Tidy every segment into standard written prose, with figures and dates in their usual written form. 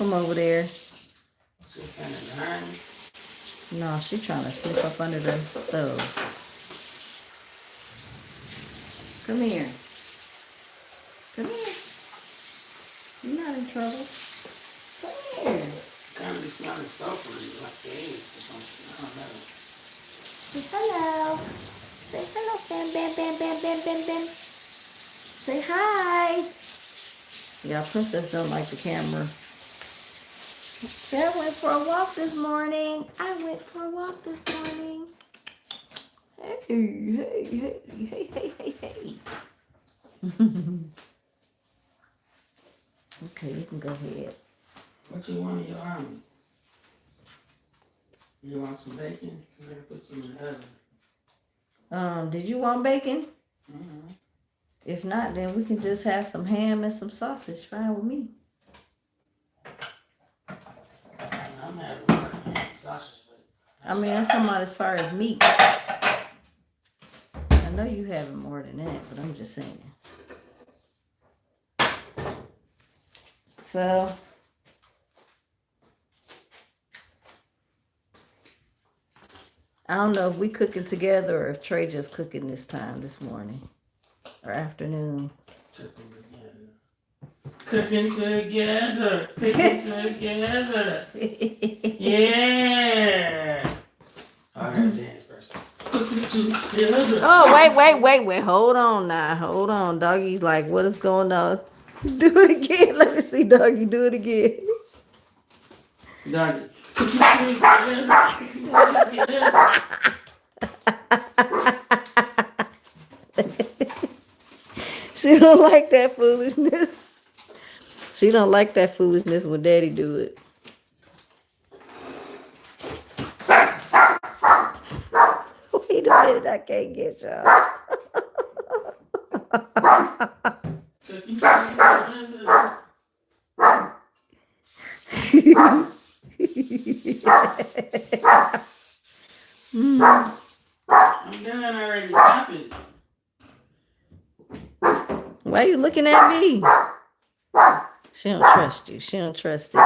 from over there. She's kind of behind me. No, she's trying to slip up under the stove. Come here. Come here. You're not in trouble. Come here. Kind of be smelling sulfur like eggs or something. I don't know. Say hello. Say hello, Bam, Bam, Bam, Bam, Bam, Bam, Bam. Say hi. Yeah, Princess don't like the camera. Say, I went for a walk this morning. I went for a walk this morning. Hey, hey, hey, hey, hey, hey, hey. Okay, you can go ahead. What you want in your army? You want some bacon? I'm gonna put some in the oven. Did you want bacon? Mm-hmm. If not, then we can just have some ham and some sausage. Fine with me. I'm having ham and sausage, but I'm talking about as far as meat. I know you having more than that, but I'm just saying. So, I don't know if we cooking together or if Trey just cooking this morning or afternoon. Cooking together. Cooking together. Yeah. All right, dance first. Cooking together. Oh, wait. Hold on now. Hold on. Doggy, like, what is going on? Do it again. Let me see, Doggy. Do it again. Doggy. Cooking together. She don't like that foolishness. She don't like that foolishness when Daddy do it. Wait a minute, I can't get y'all. Cooking together. I'm done already. Stop it. Why are you looking at me? She don't trust you. She don't trust it.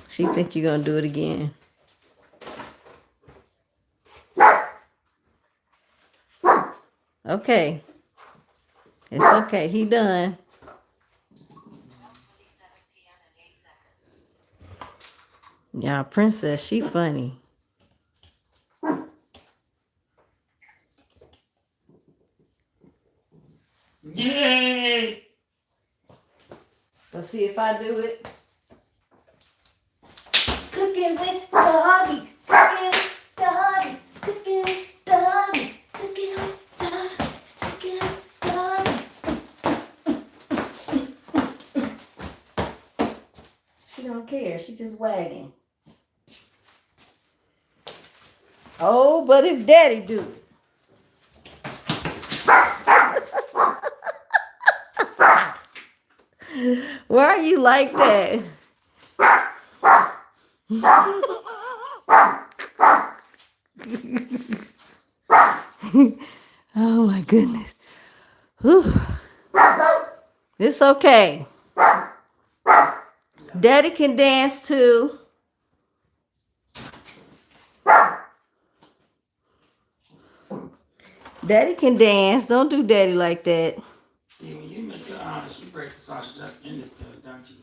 She think you're gonna do it again. Okay. It's okay. He done. Yeah, Princess, she funny. Yay! Let's see if I do it. Cooking with Doggy. Cooking with Doggy. Cooking with Doggy. Cooking with Doggy. Cooking with Doggy. She don't care. She just wagging. Oh, but if Daddy do it. Why are you like that? Oh my goodness. Whew. It's okay. Daddy can dance too. Daddy can dance. Don't do Daddy like that. See, when you make your omelette, you break the sausage up in this stuff, don't you?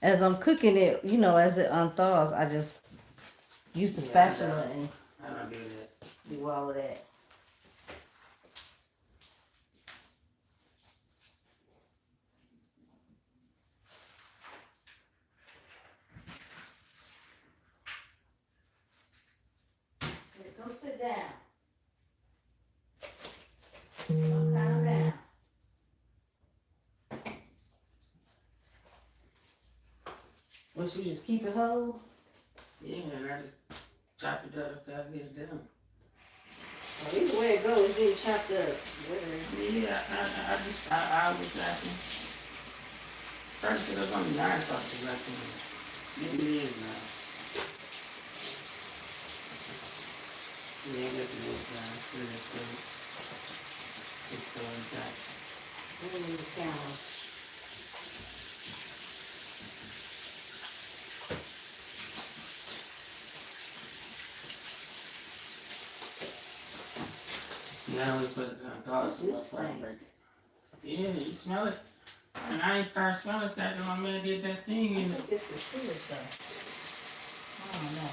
As I'm cooking it, as it unthaws, I just use the spatula and I don't do that. do all of that. Here, come sit down. Come calm down. What, you just keep it whole? Yeah, and I just chop it up after I get it done. Well, either way it goes, it's getting chopped up. Yeah, I was asking. Started to set up on the 9 sausages, I think. Maybe it is now. Yeah, I guess it is now. It's good. It's 6 to 1 The camera. Yeah, we put dogs in the flame. Yeah, you smell it? And I ain't started smelling that when my man did that thing. I think it's the sewage though. I don't know.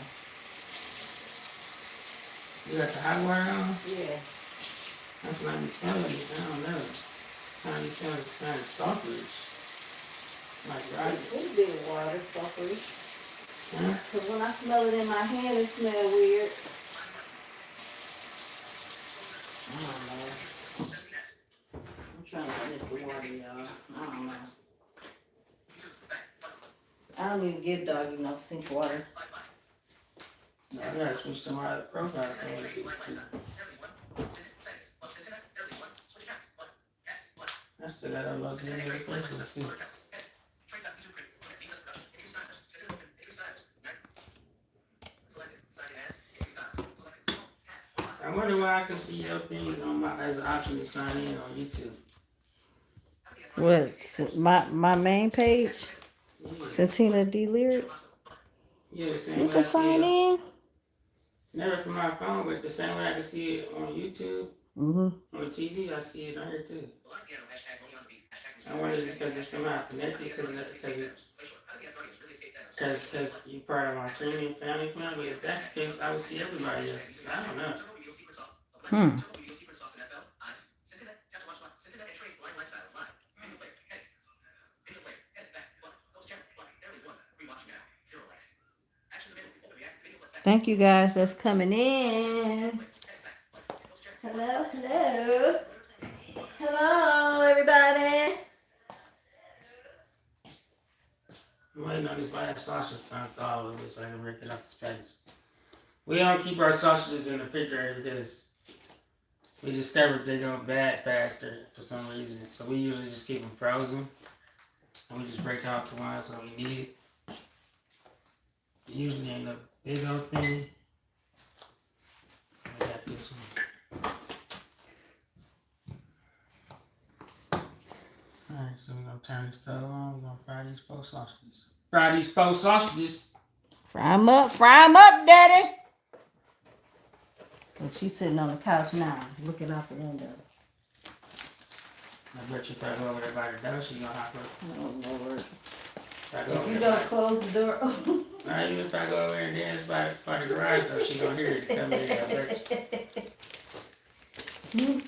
You got the hot water on? Yeah. That's not me smelling it. I don't know. Sometimes you smell it kind of sulfurous. Like right. It's big water, sulfurous. Huh? Because when I smell it in my hand, it smells weird. I don't know. I'm trying to sniff the water, y'all. I don't know. I don't even give doggy no sink water. No, I gotta switch to my profile photo. I still got a lot of Facebook too. I wonder why I can see your thing on my as an option to sign in on YouTube. What? My main page? Yeah. Cyntina D Lyric? Yeah, the same You way I can see sign it. in? Never from my phone, but the same way I can see it on YouTube, on TV, I see it on here too. I wonder if it's because it's somehow connected because you part of my premium family plan, but if that's the case, I would see everybody else's. I don't know. Thank you guys that's coming in. Hello, hello. Hello, everybody. I'm waiting on this last sausage to thaw a little bit so I can break it up the package. We don't keep our sausages in the refrigerator because we discovered they go bad faster for some reason. So we usually just keep them frozen and we just break out the ones that we need. It usually ain't a big old thing. I got this one. Alright, so we're gonna turn this stove on. We're gonna fry these 4 sausages. Fry these 4 sausages. Fry 'em up, daddy. And she's sitting on the couch now, looking out the window. I bet you if I go over there by the door, she's gonna hop up. Oh, Lord. If you don't close the door. Not even if I go over there and dance by the garage door, she's gonna hear it come in. I bet you.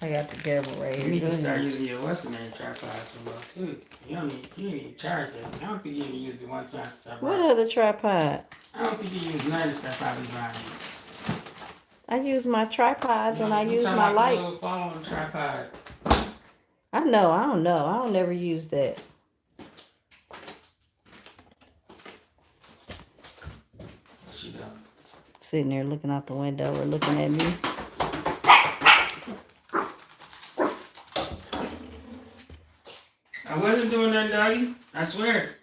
I got the gavel right here. You need to start using your Western tripod some more too. You ain't even charge that. I don't think you even used it one time since I brought What it. other tripod? I don't think you used none of stuff I was buying. I use my tripods and I use my I'm light. talking about the little phone tripod. I know. I don't never use that. She done. Sitting there looking out the window or looking at me. I wasn't doing nothing, doggy. I swear.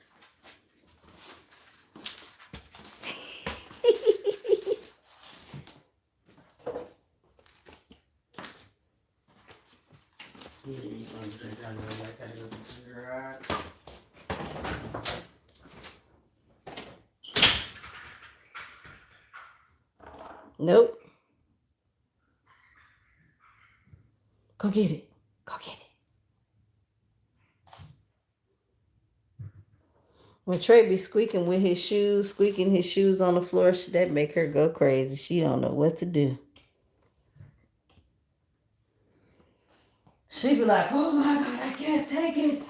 Nope. Go get it. Go get it. When Trey be squeaking his shoes on the floor, that make her go crazy. She don't know what to do. She be like, oh my God, I can't take it.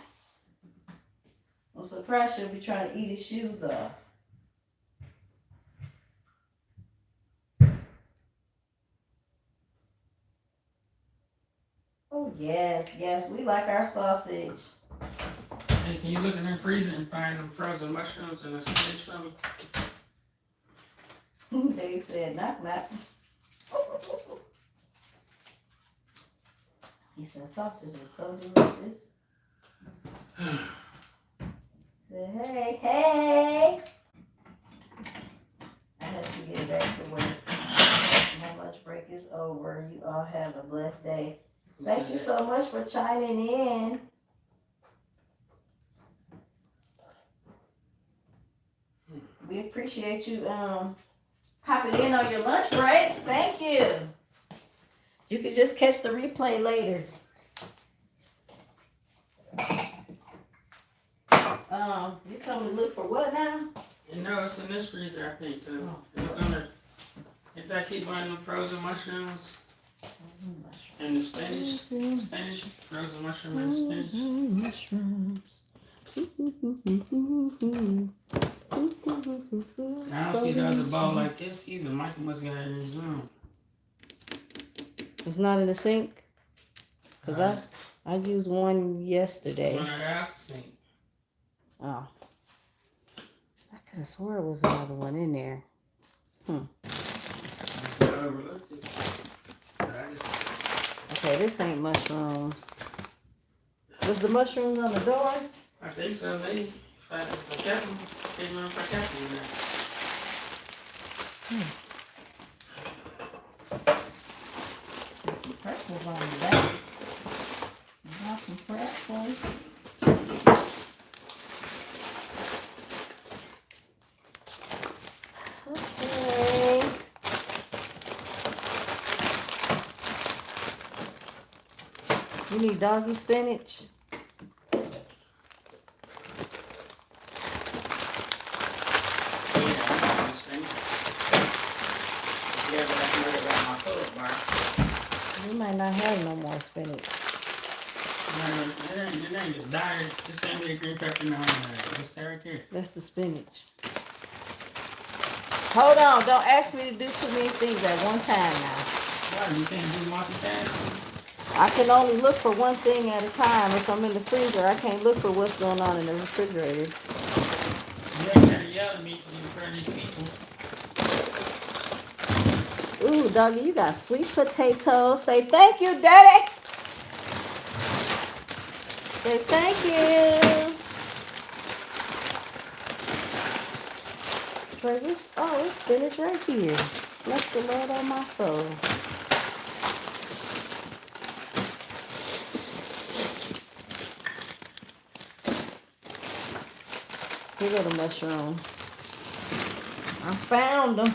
I'm surprised she'll be trying to eat his shoes off. Oh, yes, we like our sausage. Hey, can you look in the freezer and find them frozen mushrooms and a spinach for me? Dave said, knock, knock. He said, sausage is so delicious. Said, hey. I have to get back to work. My lunch break is over. You all have a blessed day. Thank you so much for chiming in. We appreciate you popping in on your lunch break. Thank you. You could just catch the replay later. You told me to look for what now? You know, it's in this freezer, I think, too. If I keep buying them frozen mushrooms and the spinach, frozen mushroom and spinach. Mushrooms. I don't see the other bowl like this either. Michael must got it in his room. It's not in the sink? Because I used one yesterday. It's the one I got out the sink. Oh. I could have swore it was another one in there. I overlooked it. Okay, this ain't mushrooms. Was the mushrooms on the door? I think so. If I kept them, they remember if I kept them in there. There's some pretzels on the back. Got some pretzels. Okay. You need doggy spinach? You might not have no more spinach. It ain't just dyed. This ain't really green pepper now. What's that right there? That's the spinach. Hold on, don't ask me to do too many things at one time now. Why? You can't do multitasking? I can only look for one thing at a time. If I'm in the freezer, I can't look for what's going on in the refrigerator. You ain't gotta yell at me in front of these people. Ooh, doggy, you got sweet potatoes. Say thank you, Daddy. Say thank you. Trey, it's spinach right here. Bless the Lord on my soul. Here go the mushrooms. I found them.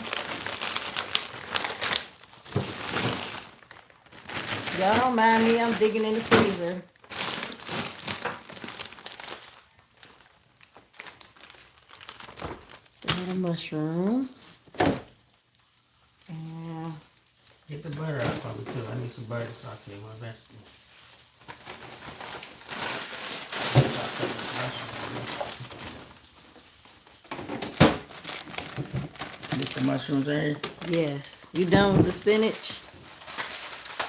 Y'all don't mind me, I'm digging in the freezer. Here are the mushrooms. And get the butter out for me too. I need some butter to saute my vegetables. Get the mushrooms there. yes, you done with the spinach?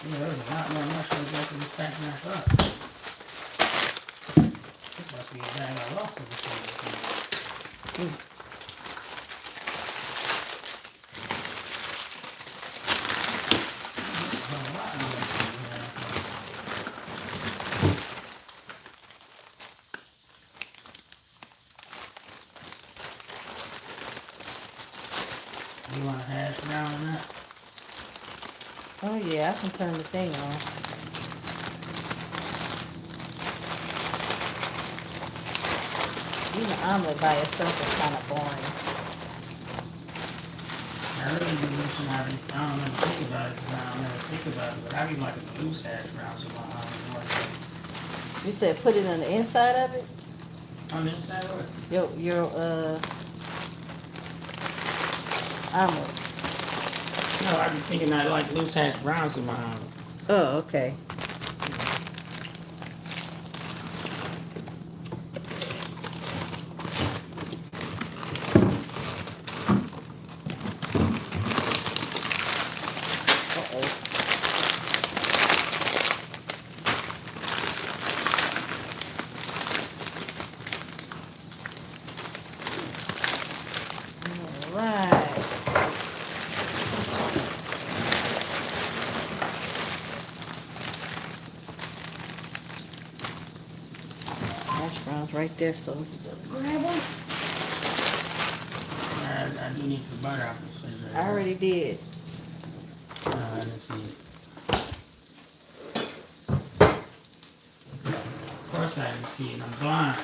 Yeah, there's a lot more mushrooms after this packing that up. This must be a bag I lost in the freezer. You want to hash brown on that? Oh yeah, I can turn the thing on. Even an omelet by itself is kind of boring. I really be wishing I don't ever think about it because I don't ever think about it, but I be liking the loose hash browns with my omelet more so. You said put it on the inside of it? On the inside of it? Your omelet. No, I be thinking I like loose hash browns with my omelet. Oh, okay. Right there, so grab them. I do need the butter out the refrigerator. I already did. No, I didn't see it. Of course I didn't see it. I'm blind.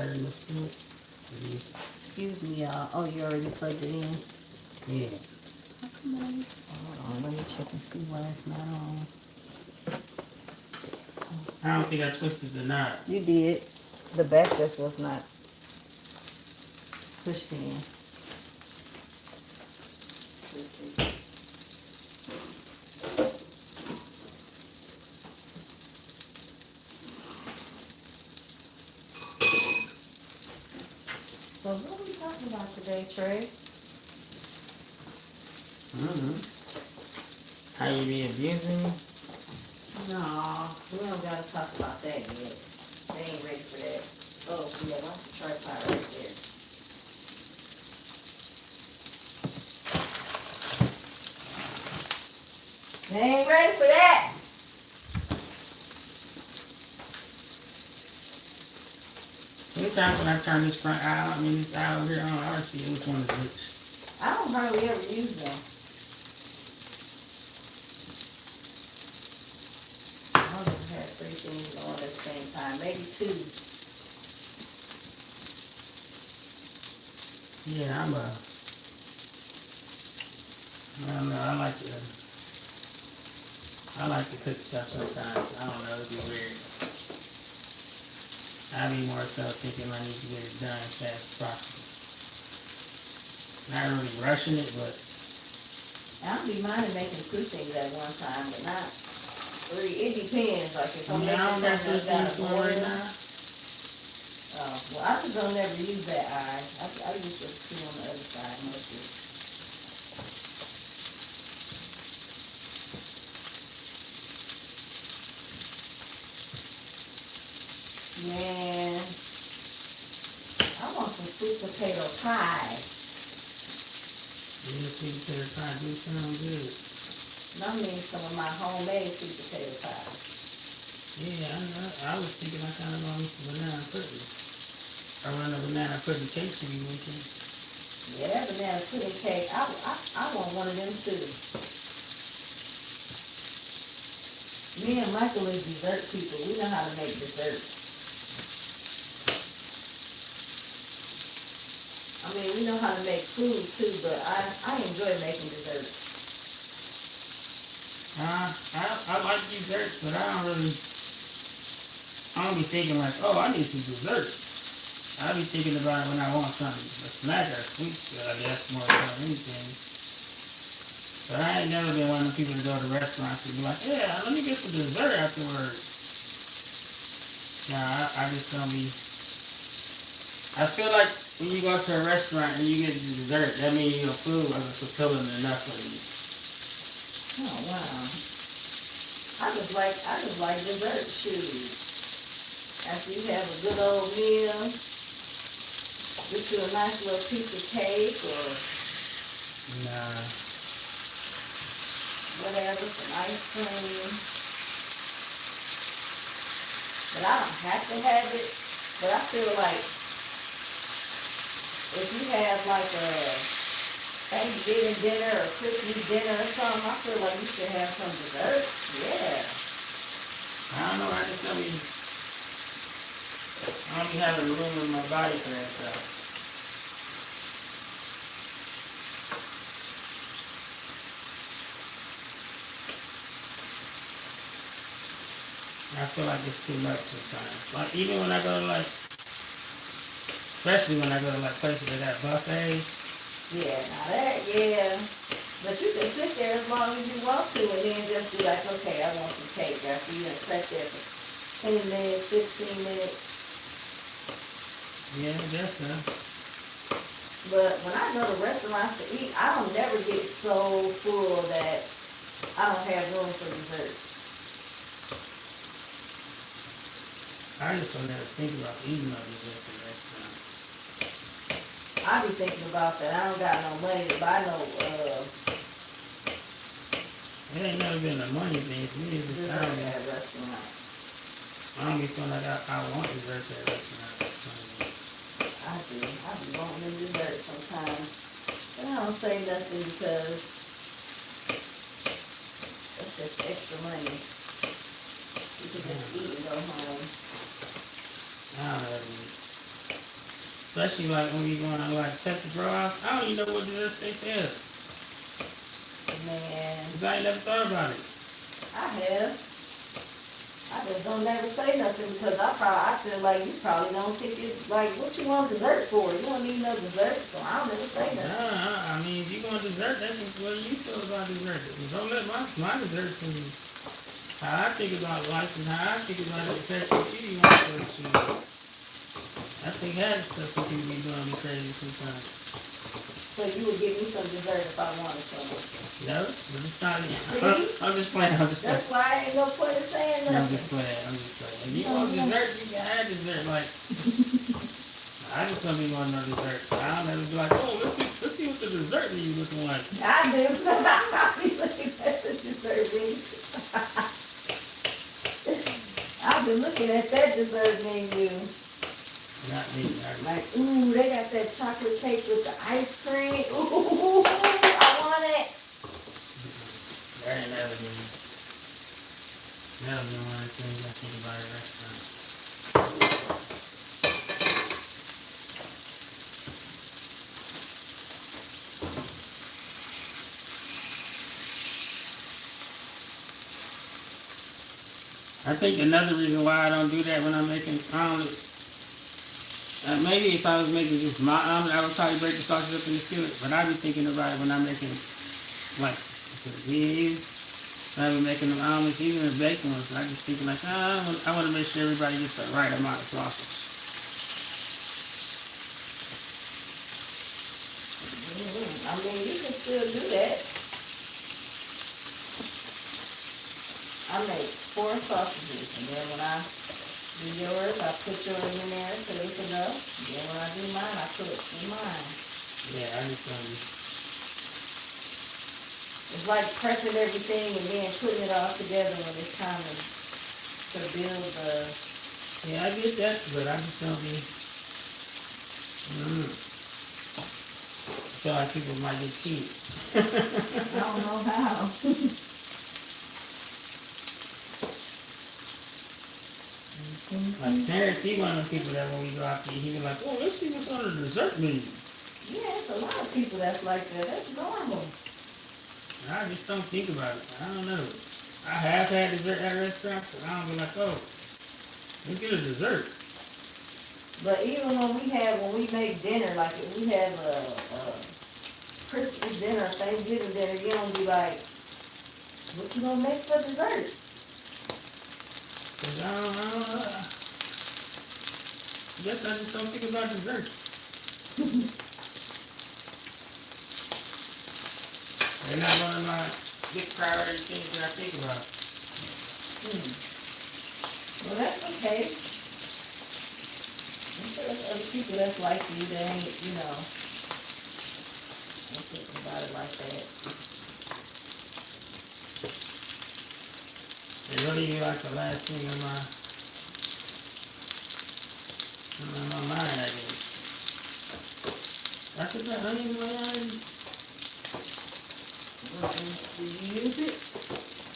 wire in the stick. Excuse me, y'all. Oh, you already plugged it in? Yeah. How come hold on, let me check and see why it's not on. I don't think I twisted the knot. You did. The back just was not pushed in. So what are we talking about today, Trey? How you be abusing me? No, we don't gotta talk about that yet. They ain't ready for that. Oh, yeah, why don't you tripod right there? They ain't ready for that. Sometimes when I turn this front aisle, this aisle here on, I always see which one is which. I don't hardly ever use them. I don't even have 3 things on at the same time, maybe 2. Yeah, I don't know, I like to cook stuff sometimes. I don't know, it'd be weird. I be more so thinking I need to get it done as fast as possible. Not really rushing it, but I don't be minding making 2 things at one time, but not 3. It depends. Like if I'm making I don't got something this that's thing got a right boil. now. Oh, well, I just don't never use that eye. I use the 2 on the other side mostly. Man, I want some sweet potato pie. Yeah, sweet potato pie do sound good. I mean some of my homemade sweet potato pie. Yeah, I know. I was thinking I kind of want some banana pudding. I run a banana pudding cake to be making. Yeah, that banana pudding cake. I want one of them too. Me and Michael is dessert people. We know how to make dessert. I mean, we know how to make food too, but I enjoy making dessert. I like desserts, but I don't be thinking like, oh, I need some dessert. I be thinking about it when I want something, a snack or a sweet, I guess, more than anything. But I ain't never been one of the people to go to restaurants and be like, yeah, let me get some dessert afterwards. Nah, I just don't be. I feel like when you go to a restaurant and you get dessert, that means your food wasn't fulfilling enough for you. Oh wow! I just like dessert shoes. After you have a good old meal, get you a nice little piece of cake or whatever, some ice cream. But I don't have to have it. But I feel like if you have like a Thanksgiving dinner or Christmas dinner or something, I feel like you should have some dessert. Yeah. I don't know, I don't be having room in my body for that stuff. I feel like it's too much sometimes. Like even when I go to especially when I go to places that got buffets. Yeah, now that, yeah. But you can sit there as long as you want to and then just be like, okay, I want some cake. After you done sat there for 10 minutes, 15 minutes. Yeah, I guess so. But when I go to restaurants to eat, I don't never get so full that I don't have room for dessert. I just don't ever think about eating no dessert at the restaurant. I be thinking about that. I don't got no money to buy no It ain't never been a money thing for me. It's just dessert at restaurants. I don't be feeling like I want desserts at restaurants. I do. I be wanting them dessert sometimes. But I don't say nothing because it's just extra money. You can just eat and go home. I don't ever eat. Especially like when you going on like Texas Roadhouse. I don't even know what desserts they sell. Man. Cause I ain't never thought about it. I have. I just don't never say nothing because I feel like you probably don't think it's like what you want dessert for. You don't need no dessert, so I don't never say nothing. I mean, if you want dessert, that's just what you feel about dessert. Don't let my desserts and how I think about life and how I think about it affect what you want to do. I think that stuff some people be doing me crazy sometimes. So you would give me some dessert if I wanted some. No, but it's not. I'm just playing. That's why I ain't no point in saying nothing. I'm just playing. If you want dessert, you can have dessert. Like, I just don't be wanting no dessert. So I don't ever be like, oh, let's see what the dessert menu looking like. I do. I be looking at the dessert menu. I've been looking at that dessert menu. Not me. Like, ooh, they got that chocolate cake with the ice cream. Ooh, I want it. That ain't never been one of the things I think about at restaurants. I think another reason why I don't do that when I'm making omelets, maybe if I was making just my omelet, I would probably break the sausage up in the skillet. But I be thinking about it when I'm making like beans. I be making them omelets, even the bacon ones. I just thinking like, I want to make sure everybody gets the right amount of sausage. I mean, you can still do that. I make 4 sausages, and then when I do yours, I put yours in there so they can know. And then when I do mine, I put in mine. Yeah, I just It's like prepping everything and then putting it all together when it's time to build the... Yeah, I get that, but I just don't be... I feel like people might get cheap. I don't know how. Like Terrence, he one of the people that when we go out to eat, he be like, oh, let's see what's on the dessert menu. Yeah, it's a lot of people that's like that. That's normal. I just don't think about it. I don't know. I have had dessert at restaurants, but I don't be like, oh, let's get a dessert. But even when we make dinner, like if we have a Christmas dinner, Thanksgiving dinner, you don't be like, what you gonna make for dessert? Cause I guess I just don't think about dessert. They're not one of my big priority things that I think about. Well, that's okay. I'm sure there's other people that's like you that ain't, don't think about it like that. It really be like the last thing on my mind, I guess. I put that onion in my mind. Do you use it?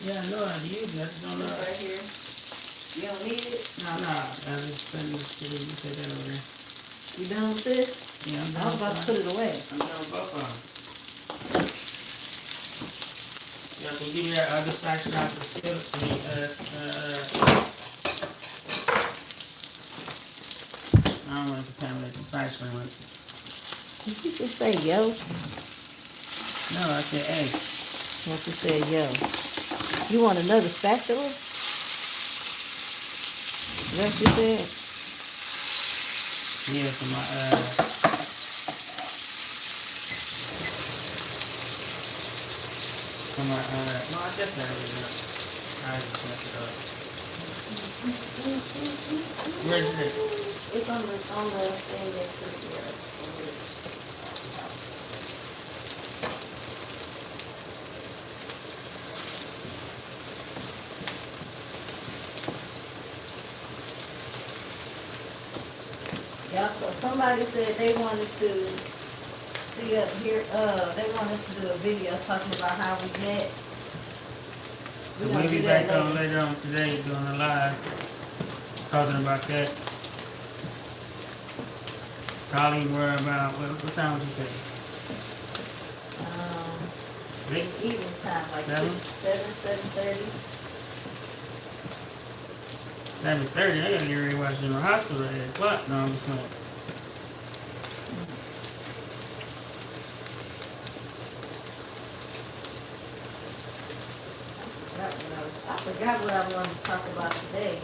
Yeah, I know how to use it. I just don't know. Right here. You don't need it? No. I'm just putting this shit in. You take that over there. You done with this? Yeah, I'm done. I was about to put it away. I'm done with both of them. Yeah, so give me that other section out the skillet for me. I don't want to contaminate the spatula with it. Did you just say yo? No, I said egg. What you said yo? You want another spatula? Is that what you said? Yeah, for my no, I guess that was enough. I just messed it up. Where is it? It's on the thing next to here. Yeah, so somebody said they wanted to see up here, they want us to do a video talking about how we met. So we'll be back on later on today doing a live talking about that. Calling were about, what time would you say? Um, 6? evening time, like 7? 7:30. 7:30. I gotta get ready to watch General Hospital at 8 o'clock. No, I'm just playing. I forgot what I wanted to talk about today.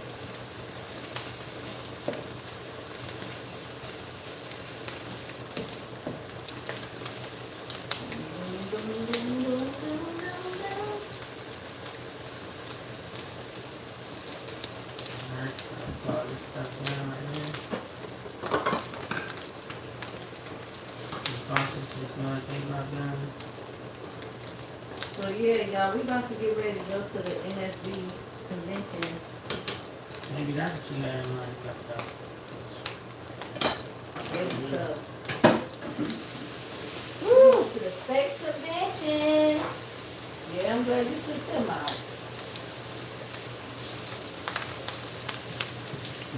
Alright, so I'll put all this stuff down right here. The sausage, just know everything about them. So yeah, y'all, we about to get ready to go to the NSB convention. Maybe that's what you had in mind, cut out. Yeah, what's up? Woo, to the state convention. Yeah, I'm glad you took them out.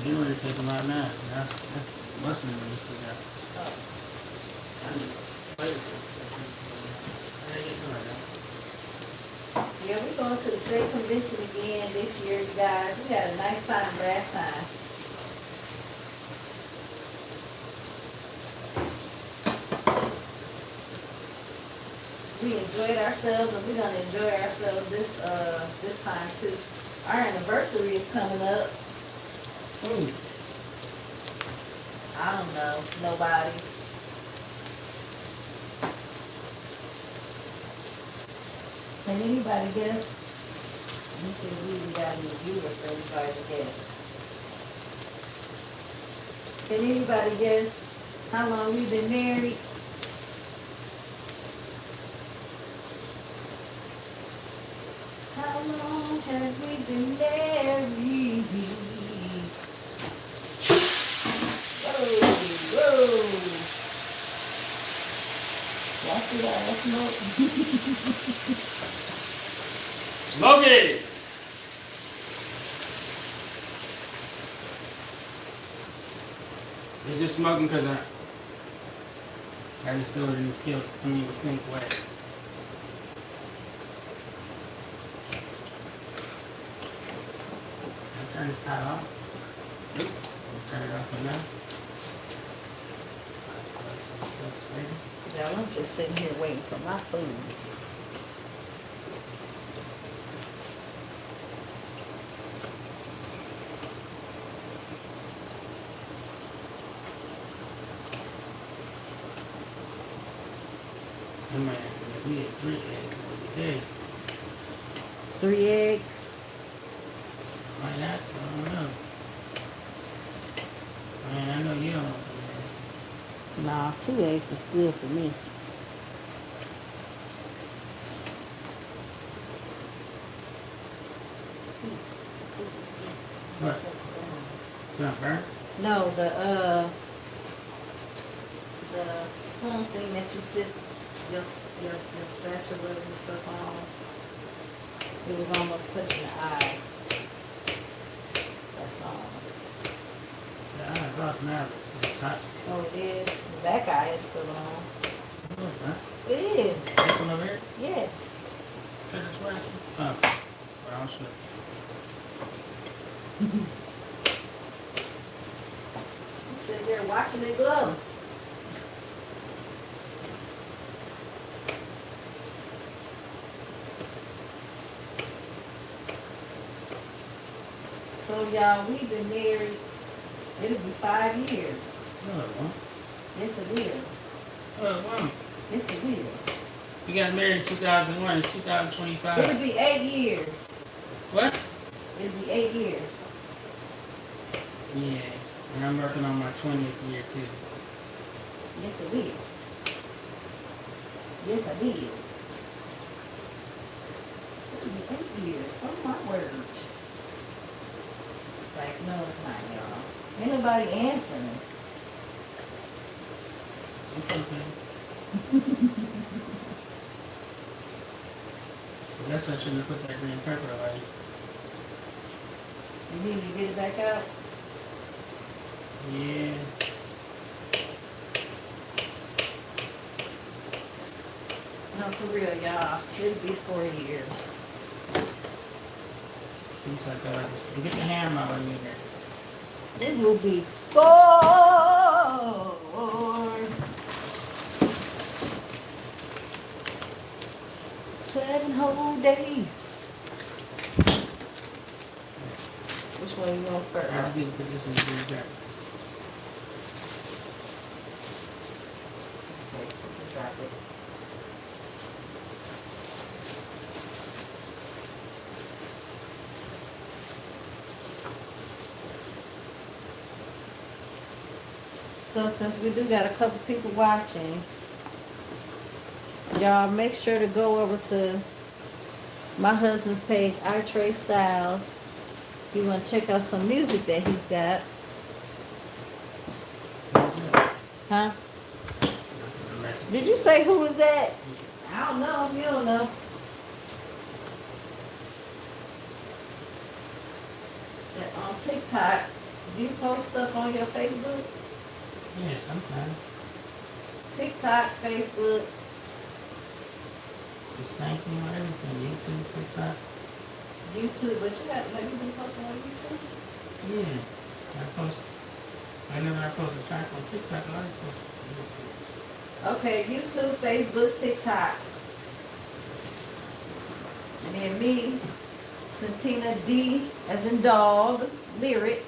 You want to take them out now. That's what's in the list we got. Oh. I need to play this stuff. I ain't getting right now. Yeah, we're going to the state convention again this year, you guys. We had a nice time last time. We enjoyed ourselves, and we're gonna enjoy ourselves this time too. Our anniversary is coming up. Ooh. I don't know, nobody's. Can anybody guess? You said we got any viewers for everybody to guess. Can anybody guess how long we've been married? How long have we been married? Whoa, whoa. Y'all see all that smoke? Smoke it! It's just smoking because I just threw it in the sink wet. Turn this pot off. Nope. Turn it off for now. Yeah, I'm just sitting here waiting for my food. I might have to get 3 eggs every day. 3 eggs. Might have to, I don't know. Man, I know you don't want to. Nah, 2 eggs is good for me. What? It's not burnt? No, the spoon thing that you sit your spatula and stuff on. It was almost touching the eye. That's all. Yeah, I thought now it's hot. Oh, it is. The back eye is still on. Oh, huh? It is. This one over here? Yes. Cut this way? Oh, brown sugar. I'm sitting there watching it glow. So y'all, we've been married, it'll be 5 years. Oh, well. Yes, it will. Oh, wow. Yes, it will. We got married in 2001. It's 2025. It'll be 8 years. What? It'll be 8 years. Yeah. And I'm working on my 20th year, too. Yes, it will. Yes, I will. It'll be 8 years. Oh, my word. It's like, no, it's not, y'all. Ain't nobody answering. It's okay. I guess I shouldn't have put that green pepper away. You need to get it back out? Yeah. No, for real, y'all. It'll be 4 years. Piece like that. Get the hammer out of there. It will be 4. 7 whole days. Which one you want first? I'll put this in the back. Okay, drop it. So since we do got a couple people watching, y'all make sure to go over to my husband's page, Trey Styles. You want to check out some music that he's got. Huh? Did you say who is that? I don't know. You don't know. And on TikTok, do you post stuff on your Facebook? Yeah, sometimes. TikTok, Facebook. The same thing on everything. YouTube, TikTok. YouTube, but you been posting on YouTube? Yeah. Whenever I post a track on TikTok, I always post it on YouTube. Okay, YouTube, Facebook, TikTok. And then me, Cyntina D, as in dog, lyric,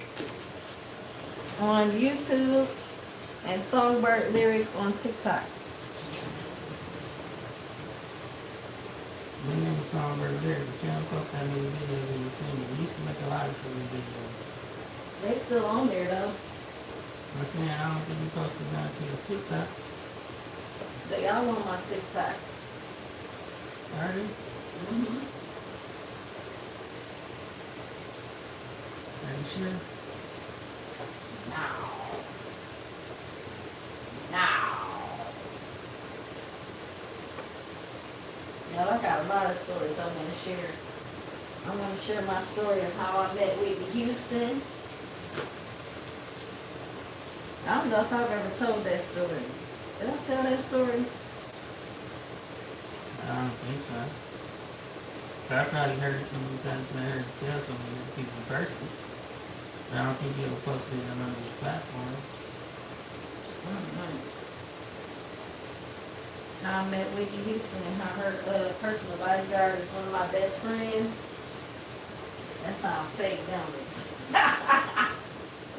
on YouTube, and Songbird Lyric on TikTok. We never saw him right there, but you don't post that many videos in the same. We used to make a lot of singing videos. They still on there though. I'm saying I don't think you posted down to your TikTok. They all on my TikTok. Are they? Mm-hmm. Are you sure? Now. Y'all, I got a lot of stories I want to share. I want to share my story of how I met Whitney Houston. I don't know if I've ever told that story. Did I tell that story? I don't think so. But I probably heard it so many times when I heard it tell so many people in person. But I don't think you ever posted it on one of these platforms. Mm-hmm. How I met Whitney Houston and how her personal bodyguard is one of my best friends. That sounds fake, don't it?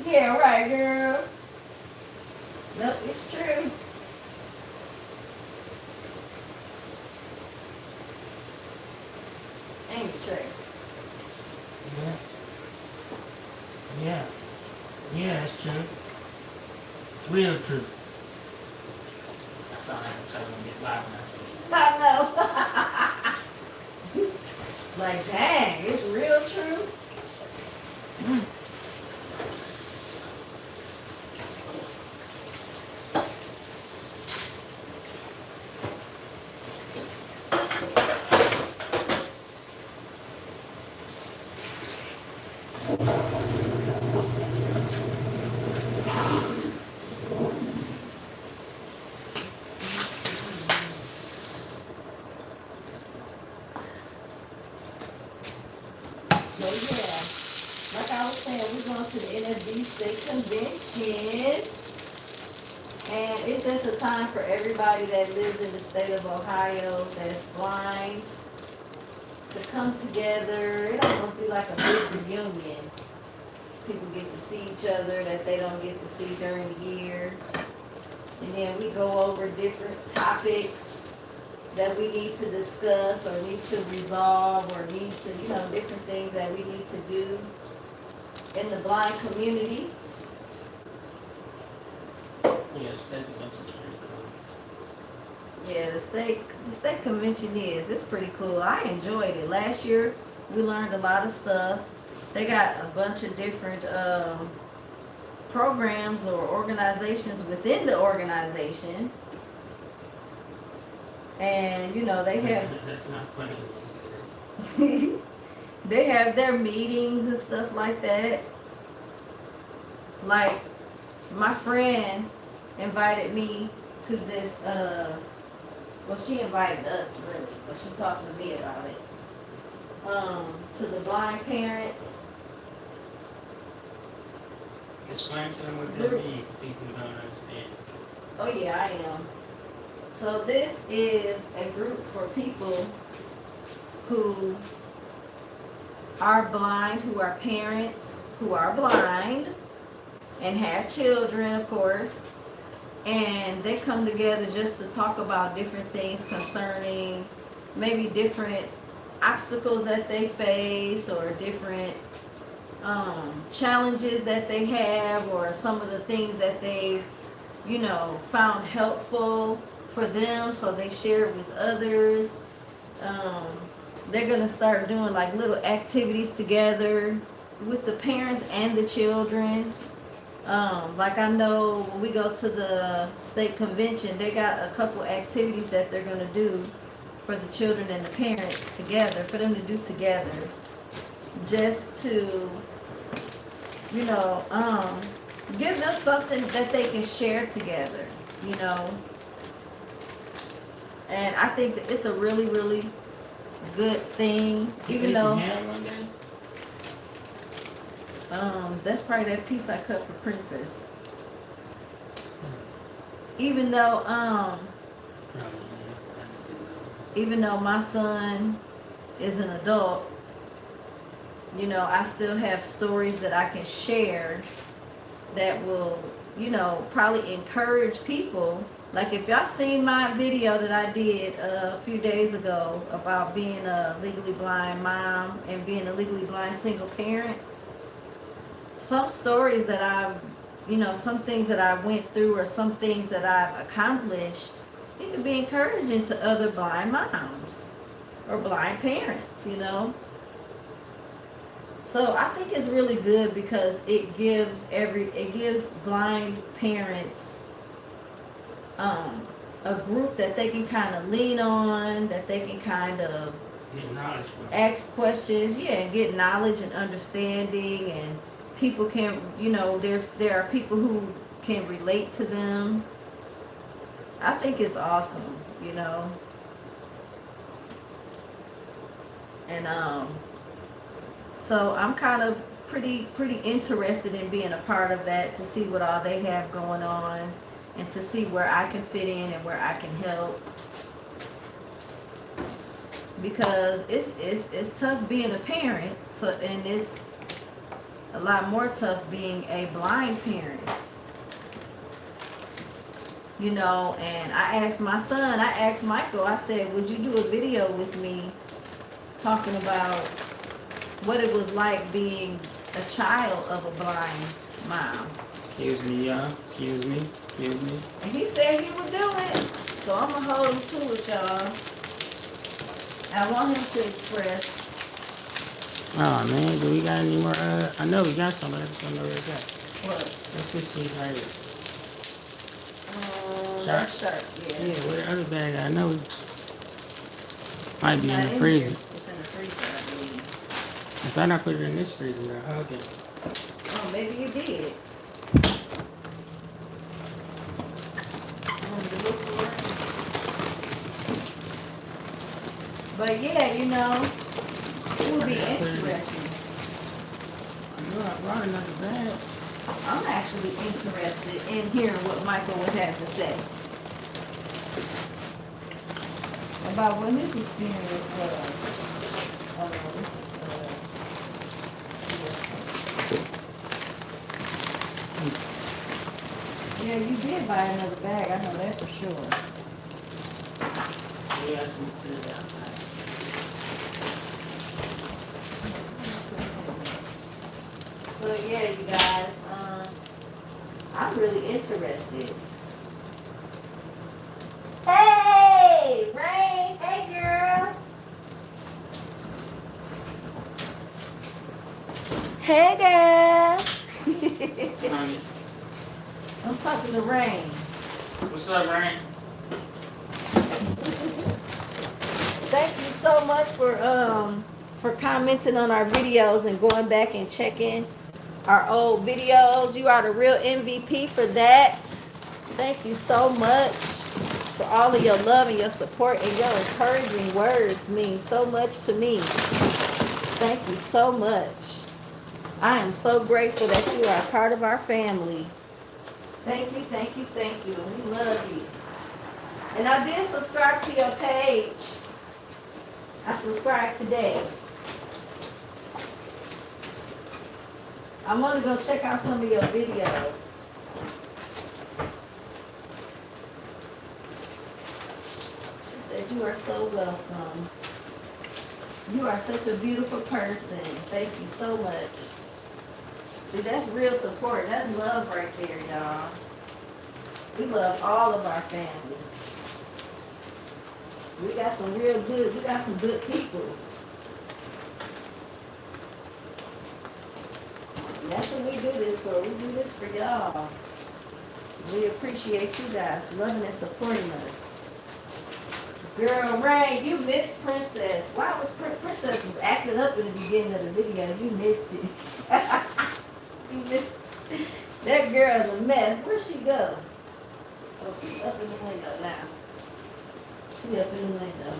Yeah, right, girl. Nope, it's true. Ain't it, Trey? Yeah. Yeah. Yeah, it's true. It's real true. That's all I have to tell them to get live when I say it. I know. Like, dang, it's real true. Mm. So yeah, like I was saying, we're going to the NSD State Convention. And it's just a time for everybody that lives in the state of Ohio that's blind to come together. It almost be like a big reunion. People get to see each other that they don't get to see during the year. And then we go over different topics that we need to discuss or need to resolve or need to, different things that we need to do in the blind community. Yeah, the state convention's pretty cool. Yeah, the state convention it's pretty cool. I enjoyed it. Last year we learned a lot of stuff. They got a bunch of different programs or organizations within the organization. And they have That's not funny when you say that. they have their meetings and stuff like that. Like my friend invited me to this Well, she invited us, really, but she talked to me about it. To the blind parents. Explain to them what that means for people who don't understand. Oh yeah, I am. So this is a group for people who are blind, who are parents, who are blind, and have children, of course. And they come together just to talk about different things concerning maybe different obstacles that they face or different challenges that they have, or some of the things that they've, found helpful for them, so they share it with others. They're going to start doing like little activities together with the parents and the children. Like I know when we go to the state convention, they got a couple activities that they're going to do for the children and the parents together, for them to do together, just to, give them something that they can share together, And I think that it's a really, really good thing, even though that's probably that piece I cut for Princess. Even though my son is an adult, I still have stories that I can share that will, probably encourage people. Like if y'all seen my video that I did a few days ago about being a legally blind mom and being a legally blind single parent, some stories that I've, some things that I went through or some things that I've accomplished, it can be encouraging to other blind moms or blind parents, So I think it's really good because it gives blind parents a group that they can kind of lean on, that they can kind of get knowledge from. Ask questions, and get knowledge and understanding, and people can, there are people who can relate to them. I think it's awesome, and so I'm kind of pretty interested in being a part of that, to see what all they have going on and to see where I can fit in and where I can help. Because it's tough being a parent, and it's a lot more tough being a blind parent. And I asked my son, I asked Michael, I said, would you do a video with me talking about what it was like being a child of a blind mom? Excuse me, y'all. Excuse me. And he said he would do it. So I'm going to hold him to it, y'all. I want him to express. Oh, man. Do we got any more? I know we got some, but I just don't know where it's at. What? That's just these right here. That sharp, yeah. Yeah, where the other bag? I know might be in the freezer. It's in the freezer, I believe. I thought I put it in this freezer. Okay. Oh, maybe you did. But yeah, it would be interesting. I know I brought another bag. I'm actually interested in hearing what Michael would have to say about what his experience was. Oh, no, this is, yeah, you did buy another bag, I know that for sure. Yeah, some food outside. So yeah, you guys, I'm really interested. Hey, Rain, hey girl. Hey girl. I'm talking to Rain. What's up, Rain? Thank you so much for commenting on our videos and going back and checking our old videos. You are the real MVP for that. Thank you so much. for all of your love and your support and your encouraging words mean so much to me. Thank you so much. I am so grateful that you are a part of our family. Thank you, thank you, thank you. We love you. And I did subscribe to your page. I subscribed today. I want to go check out some of your videos. She said, you are so welcome. You are such a beautiful person. Thank you so much. See, that's real support. That's love right there, y'all. We love all of our family. We got some real good, we got some good peoples. That's what we do this for. We do this for y'all. We appreciate you guys loving and supporting us. Girl, Rain, you missed Princess. Why was Princess was acting up in the beginning of the video? You missed it. You missed it. That girl's a mess. Where'd she go? Oh, she's up in the window now. She up in the window.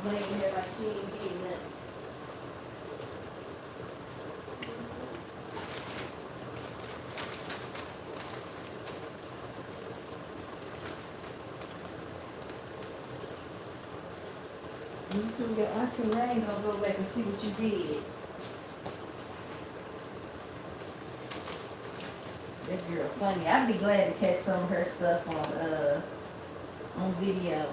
Laying here like she ain't getting up. Your Auntie Rain gonna go back and see what you did. That girl funny. I'd be glad to catch some of her stuff on video.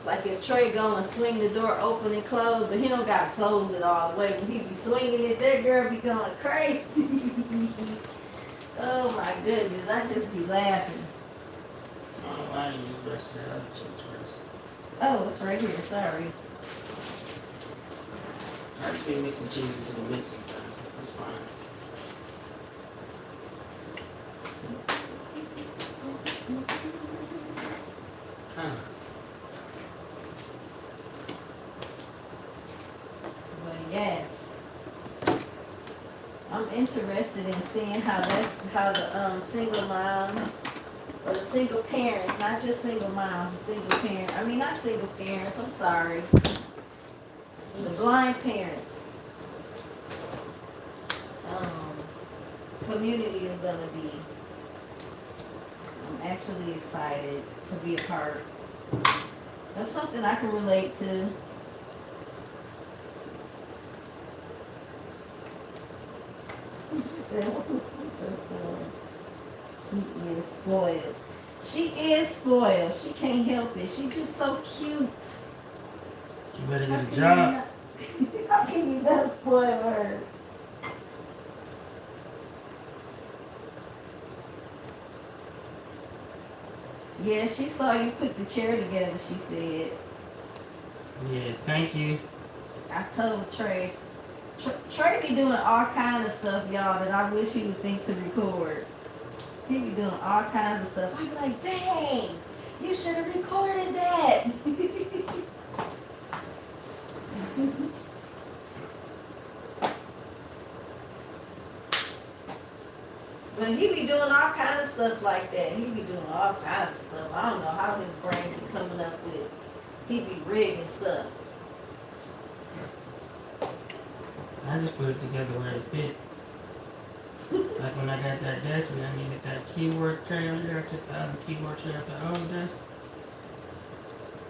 Like if Trey gonna swing the door open and close, but he don't gotta close it all the way. When he be swinging it, that girl be going crazy. Oh my goodness, I just be laughing. I don't know why you use the rest of the other chips first. Oh, it's right here, sorry. I just be mixing cheese into the mixing thing. That's fine. Huh. But yes, I'm interested in seeing how the single moms or the single parents, not just single moms, the single parents. I mean, not single parents. I'm sorry. The blind parents. Community is gonna be. I'm actually excited to be a part of something I can relate to. She said, "What's up, Dawn? She is spoiled. She is spoiled. She can't help it. She's just so cute. You better get a job. How can you not spoil her? Yeah, she saw you put the chair together, she said. Yeah, thank you. I told Trey. Trey be doing all kinds of stuff, y'all, that I wish he would think to record. He be doing all kinds of stuff. I be like, dang, you should have recorded that. But he be doing all kinds of stuff like that. He be doing all kinds of stuff. I don't know how his brain be coming up with. He be rigging stuff. I just put it together where it fit. Like when I got that desk and I needed that keyboard tray on there, I took the other keyboard tray off the old desk,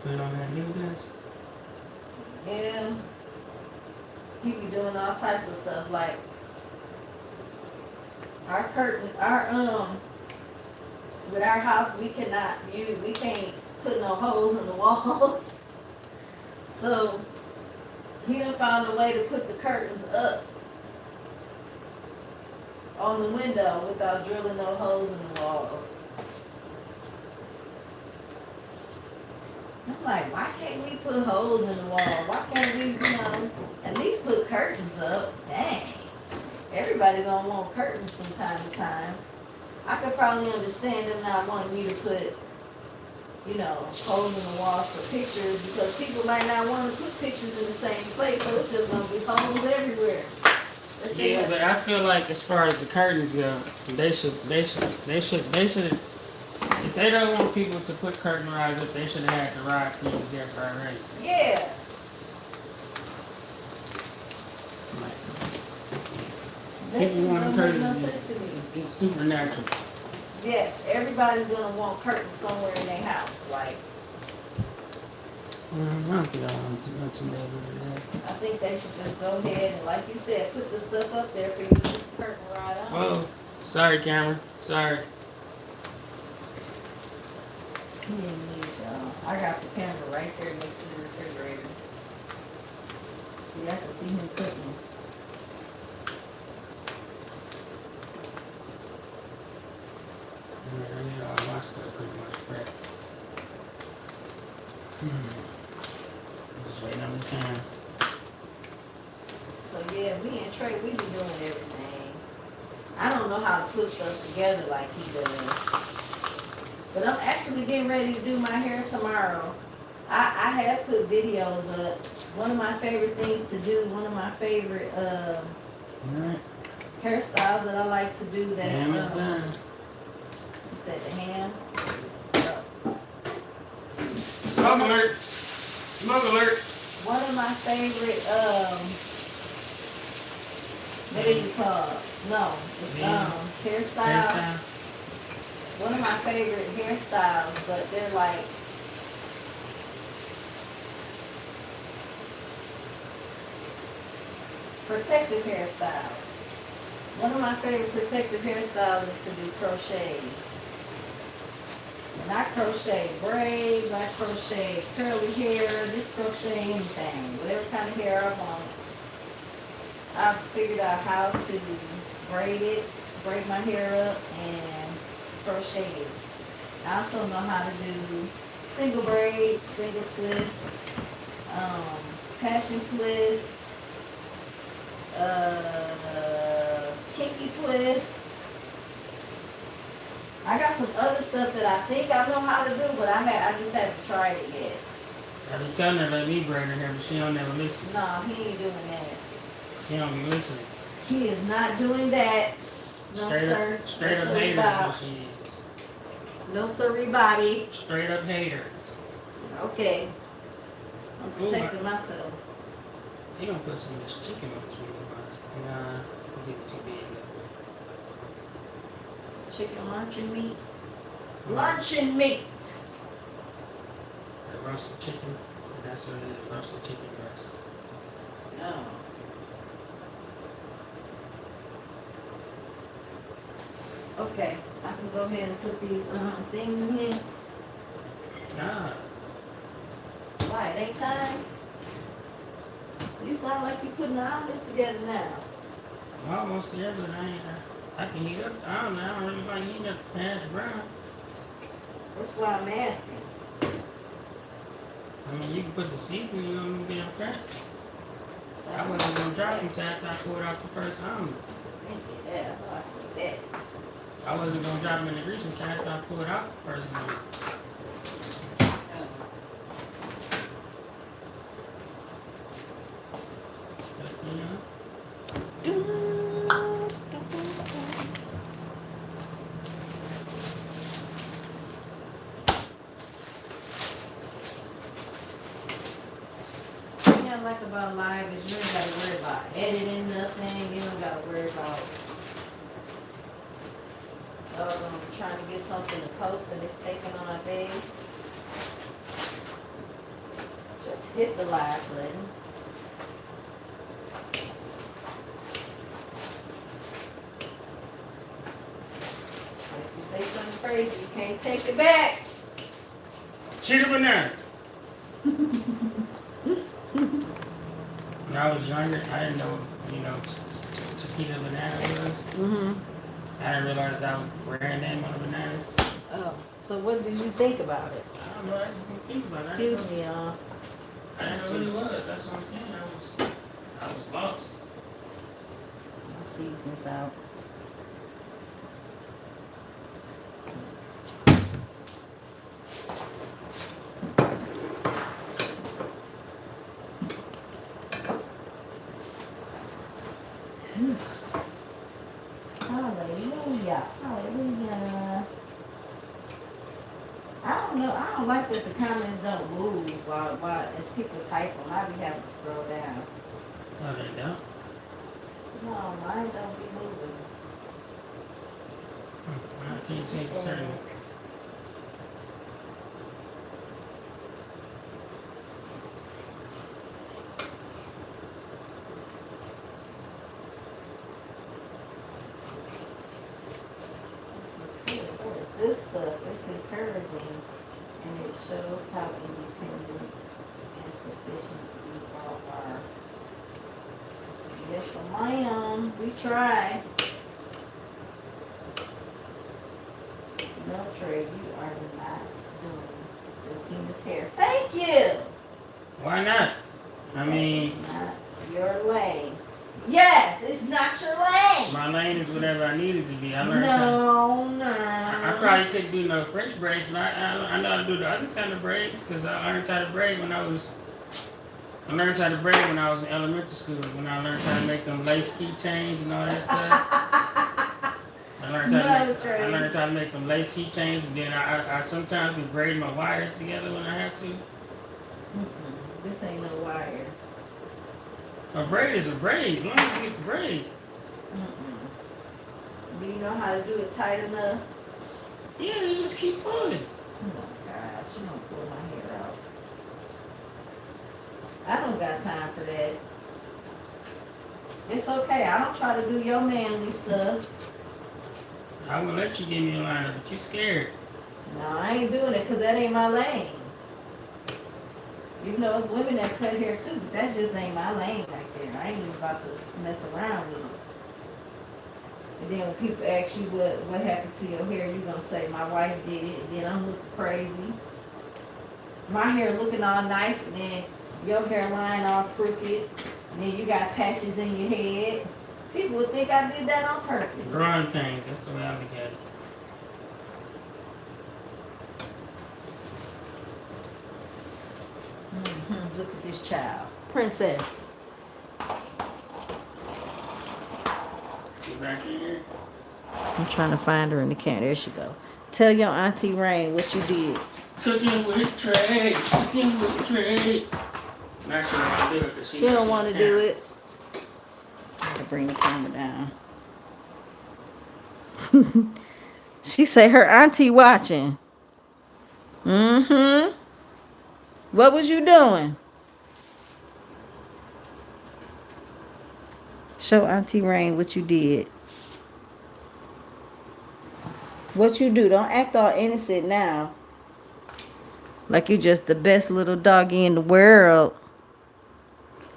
put it on that new desk. Yeah. He be doing all types of stuff like our curtain, with our house we can't put no holes in the walls. So he done found a way to put the curtains up on the window without drilling no holes in the walls. I'm like, why can't we put holes in the wall? Why can't we, at least put curtains up? Dang. Everybody gonna want curtains from time to time. I could probably understand them not wanting me to put, holes in the walls for pictures because people might not want to put pictures in the same place, so it's just gonna be holes everywhere. Yeah, but I feel like as far as the curtains go, they should. If they don't want people to put curtain rods up, they should have had the rod cleaned there for already. Yeah. People want don't curtains. make no sense to me. It's supernatural. Yes, everybody's gonna want curtains somewhere in their house. Like, I don't think I want too much neighbor to that. I think they should just go ahead and, like you said, put the stuff up there for you to put the curtain right on. Oh, sorry, camera. Sorry. He didn't need y'all. I got the camera right there next to the refrigerator. See, I can see him cooking. I need all my stuff pretty much prepped. Just waiting on the time. So yeah, me and Trey, we be doing everything. I don't know how to put stuff together like he does. But I'm actually getting ready to do my hair tomorrow. I have put videos up. One of my favorite things to do, one of my favorite Alright. hairstyles that I like to do, that's Ham is done. you said the ham. Smoke alert. Smoke alert. One of my favorite what is it called? No, it's hairstyle. Hairstyle. One of my favorite hairstyles, but they're like protective hairstyles. One of my favorite protective hairstyles is to do crochet. And I crochet braids, I crochet curly hair, just crochet anything, whatever kind of hair I want. I've figured out how to braid my hair up and crochet it. I also know how to do single braids, single twists, passion twists, kinky twist. I got some other stuff that I think I know how to do, but I just haven't tried it yet. I be telling her let me braid her hair, but she don't never listen. No, he ain't doing that. She don't be listening. He is not doing that. No, sir. Straight No, up sir, hater is Bob. what she is. No, sirree, Bobby. Straight up hater. Okay. I'm protecting myself. They gonna put some of this chicken on this one. Nah, it'll be too big. Chicken luncheon meat. Luncheon meat. The roasted chicken. That's what it is. Roasted chicken breast. No. Okay, I can go ahead and put these things in here. Nah. Why, it ain't time? You sound like you're putting the omelet together now. Well, almost there, but I can heat up. I don't really like heating up hash brown. That's why I'm asking. I mean, you can put the seasoning on and be okay. I wasn't gonna drop them till after I poured out the first omelet. Yeah, I like that. I wasn't gonna drop them in the grease until after I poured out the first omelet. But, you know. What I like about live is you don't gotta worry about editing nothing. You don't gotta worry about trying to get something to post and it's taking on a day. Just hit the live button. If you say something crazy, you can't take it back. Cheetah banana. When I was younger, I didn't know, Chiquita banana was. Mm-hmm. I didn't realize that was brand name on the bananas. Oh, so what did you think about it? I don't know, I just didn't think about it. Excuse me, y'all. I didn't know what it was. That's what I'm saying. I was lost. My season's out. Hallelujah. Hallelujah. don't know. I don't like that the comments don't move while as people type them. I be having to scroll down. Oh, they don't? No, mine don't be moving. I can't see it certain. Good stuff. It's encouraging, and it shows how independent and sufficient we all are. Yes, ma'am. We try. No, Trey, you are not doing Cyntina's hair. Thank you. Why not? I mean, it's not your lane. Yes, it's not your lane. My lane is whatever I need it to be. I learned I probably couldn't do no French braids, but I know how to do the other kind of braids because I learned how to braid when I was in elementary school. When I learned how to make them lace keychains and all that stuff. I learned how to make them lace keychains, and then I sometimes be braiding my wires together when I have to. This ain't no wire. A braid is a braid. As long as you get the braid. Do you know how to do it tight enough? Yeah, you just keep pulling. Oh my gosh, you don't pull my hair out. I don't got time for that. It's okay. I don't try to do your manly stuff. I will let you give me a lineup, but you scared. No, I ain't doing it because that ain't my lane. Even though it's women that cut hair too, but that just ain't my lane right there. I ain't even about to mess around with it. And then when people ask you what happened to your hair, you gonna say my wife did it, and then I'm looking crazy. My hair looking all nice, and then your hairline all crooked, and then you got patches in your head. People would think I did that on purpose. Growing pains, that's the way I look at it. Look at this child. Princess. Get back in here. I'm trying to find her in the camera. There she go. Tell your Auntie Rain what you did. Cooking with Trey. Cooking with Trey. Now she don't want to do it because she don't want to do it. I gotta bring the camera down. She say her auntie watching. What was you doing? Show Auntie Rain what you did. What you do. Don't act all innocent now. Like you just the best little doggy in the world.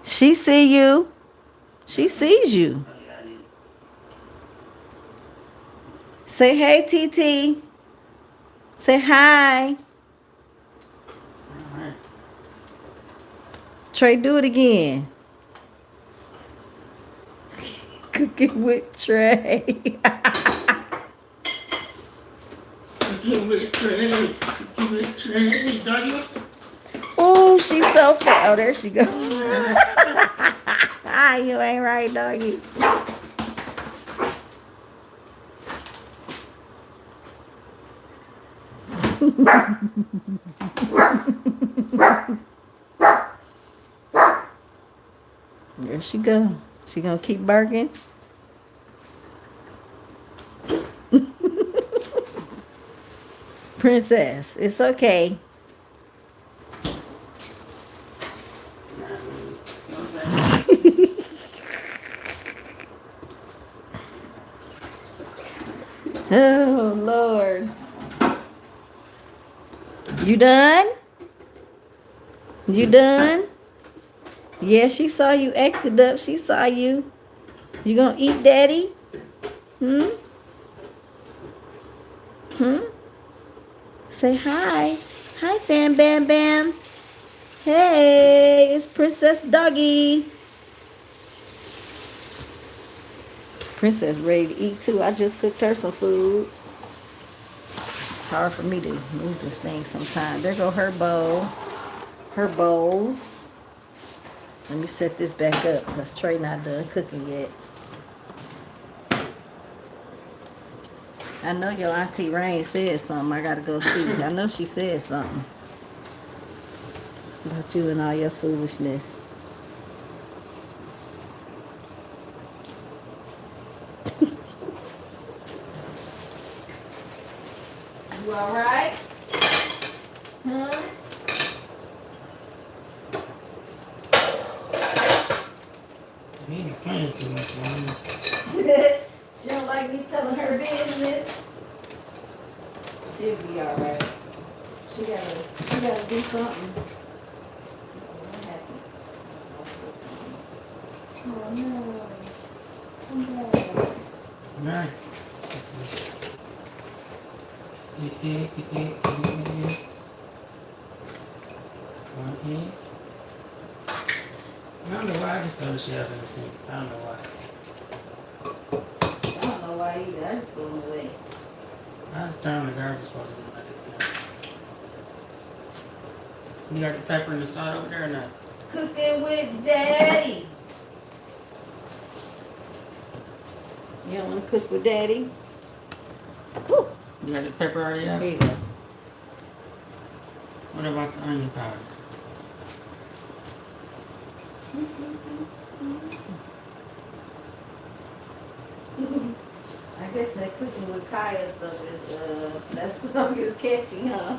She see you. She sees you. Say hey, TT. Say hi. Trey, do it again. Cooking with Trey. Cooking with Trey. Cooking with Trey. Doggy. Oh, she's so fat. Oh, there she goes. You ain't right, doggy. There she go. She gonna keep barking. Princess, it's okay. Oh, Lord. You done? You done? Yeah, she saw you acted up. She saw you. You gonna eat, Daddy? Say hi. Hi, Fam Bam Bam. Hey, it's Princess Doggy. Princess ready to eat too. I just cooked her some food. It's hard for me to move this thing sometimes. There go her bowl. Her bowls. Let me set this back up because Trey not done cooking yet. I know your Auntie Rain said something. I gotta go see. I know she said something about you and all your foolishness. You alright? Huh? You ain't playing too much, man. She don't like me telling her business. She'll be alright. She gotta do something. What happened? Oh no. Come back. Right. One egg. I don't know why I just throw the shells in the sink. I don't know why. I don't know why either. I just threw them away. I was throwing the garbage disposal in like that. You got the pepper and the salt over there or not? Cooking with Daddy. You don't want to cook with Daddy? Woo. You got the pepper already out? Here you go. What about the onion powder? I guess that cooking with Kaya stuff is that stuff is catchy, huh?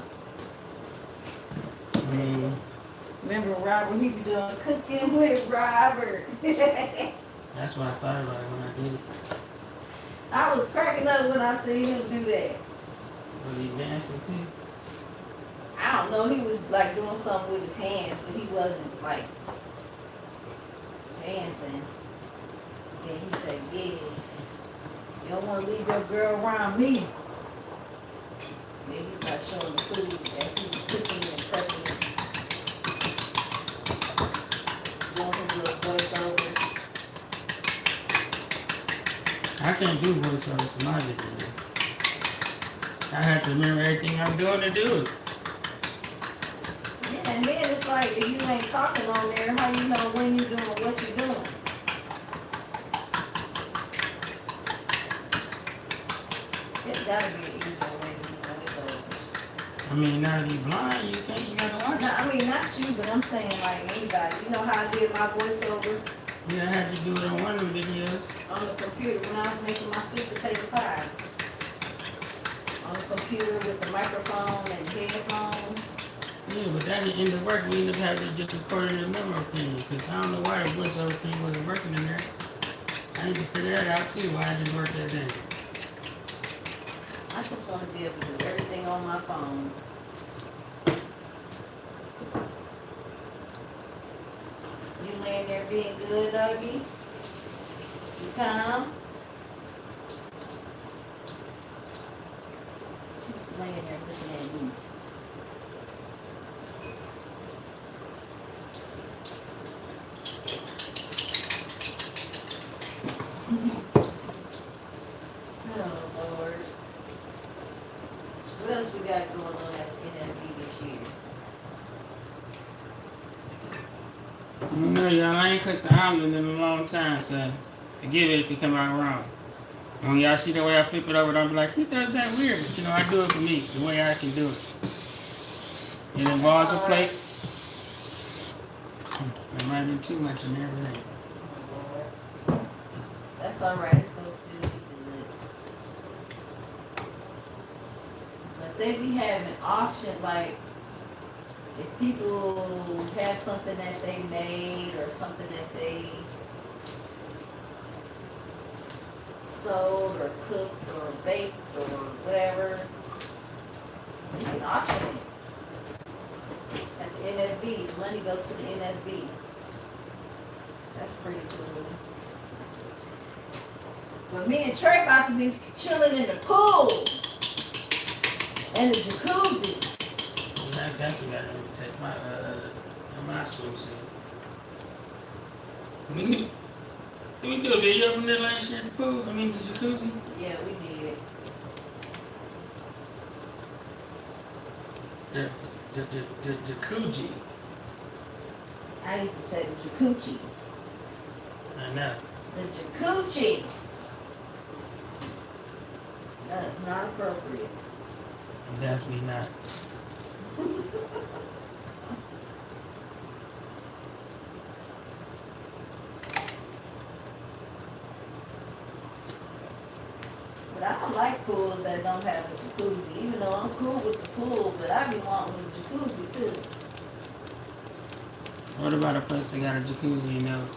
Remember Robert, he be doing cooking with Robert. That's what I thought about it when I did it. I was cracking up when I seen him do that. Was he dancing too? I don't know, he was like doing something with his hands, but he wasn't like dancing. And he said, yeah, you don't want to leave your girl around me. Then he started showing the food as he was cooking and prepping it. Doing his little voiceover. I can't do voiceovers to my video. I have to remember everything I'm doing to do it. Yeah, and then it's like if you ain't talking on there, how you know when you're doing what you're doing? It's gotta be an easier way to do voiceovers. I mean, now that you blind, you gotta watch No, it. I mean not you, but I'm saying like anybody. You know how I did my voiceover Yeah, I had to do it on one of the videos. on the computer when I was making my sweet potato pie. On the computer with the microphone and headphones. Yeah, but that didn't end up working. We ended up having to just record it in memo opinion because I don't know why the voiceover thing wasn't working in there. I need to figure that out too, why it didn't work that day. I just want to be able to do everything on my phone. You laying there being good, doggy? You calm? She's laying there looking at me. Oh, Lord. What else we got going on at NFB this year? No, y'all, I ain't cooked the omelet in a long time, so forgive it if it come out wrong. When y'all see the way I flip it over, don't be like, he does that weird. But, you know, I do it for me, the way I can do it. It involves a plate. There might have been too much in there, right? That's alright, it's gonna still be good. But they be having auction, like, if people have something that they made or something that they sold or cooked or baked or whatever, they can auction it at the NFB. The money goes to the NFB. That's pretty cool. But me and Trey about to be chilling in the pool and the jacuzzi. I definitely gotta take my swimsuit. Did we do a video from that last year at the pool? I mean the jacuzzi? Yeah, we did. The jacuzzi. I used to say the jacuzzi. I know. The jacuzzi. That is not appropriate. Definitely not. But I don't like pools that don't have a jacuzzi, even though I'm cool with the pool, but I be wanting a jacuzzi too. What about a place that got a jacuzzi, you know?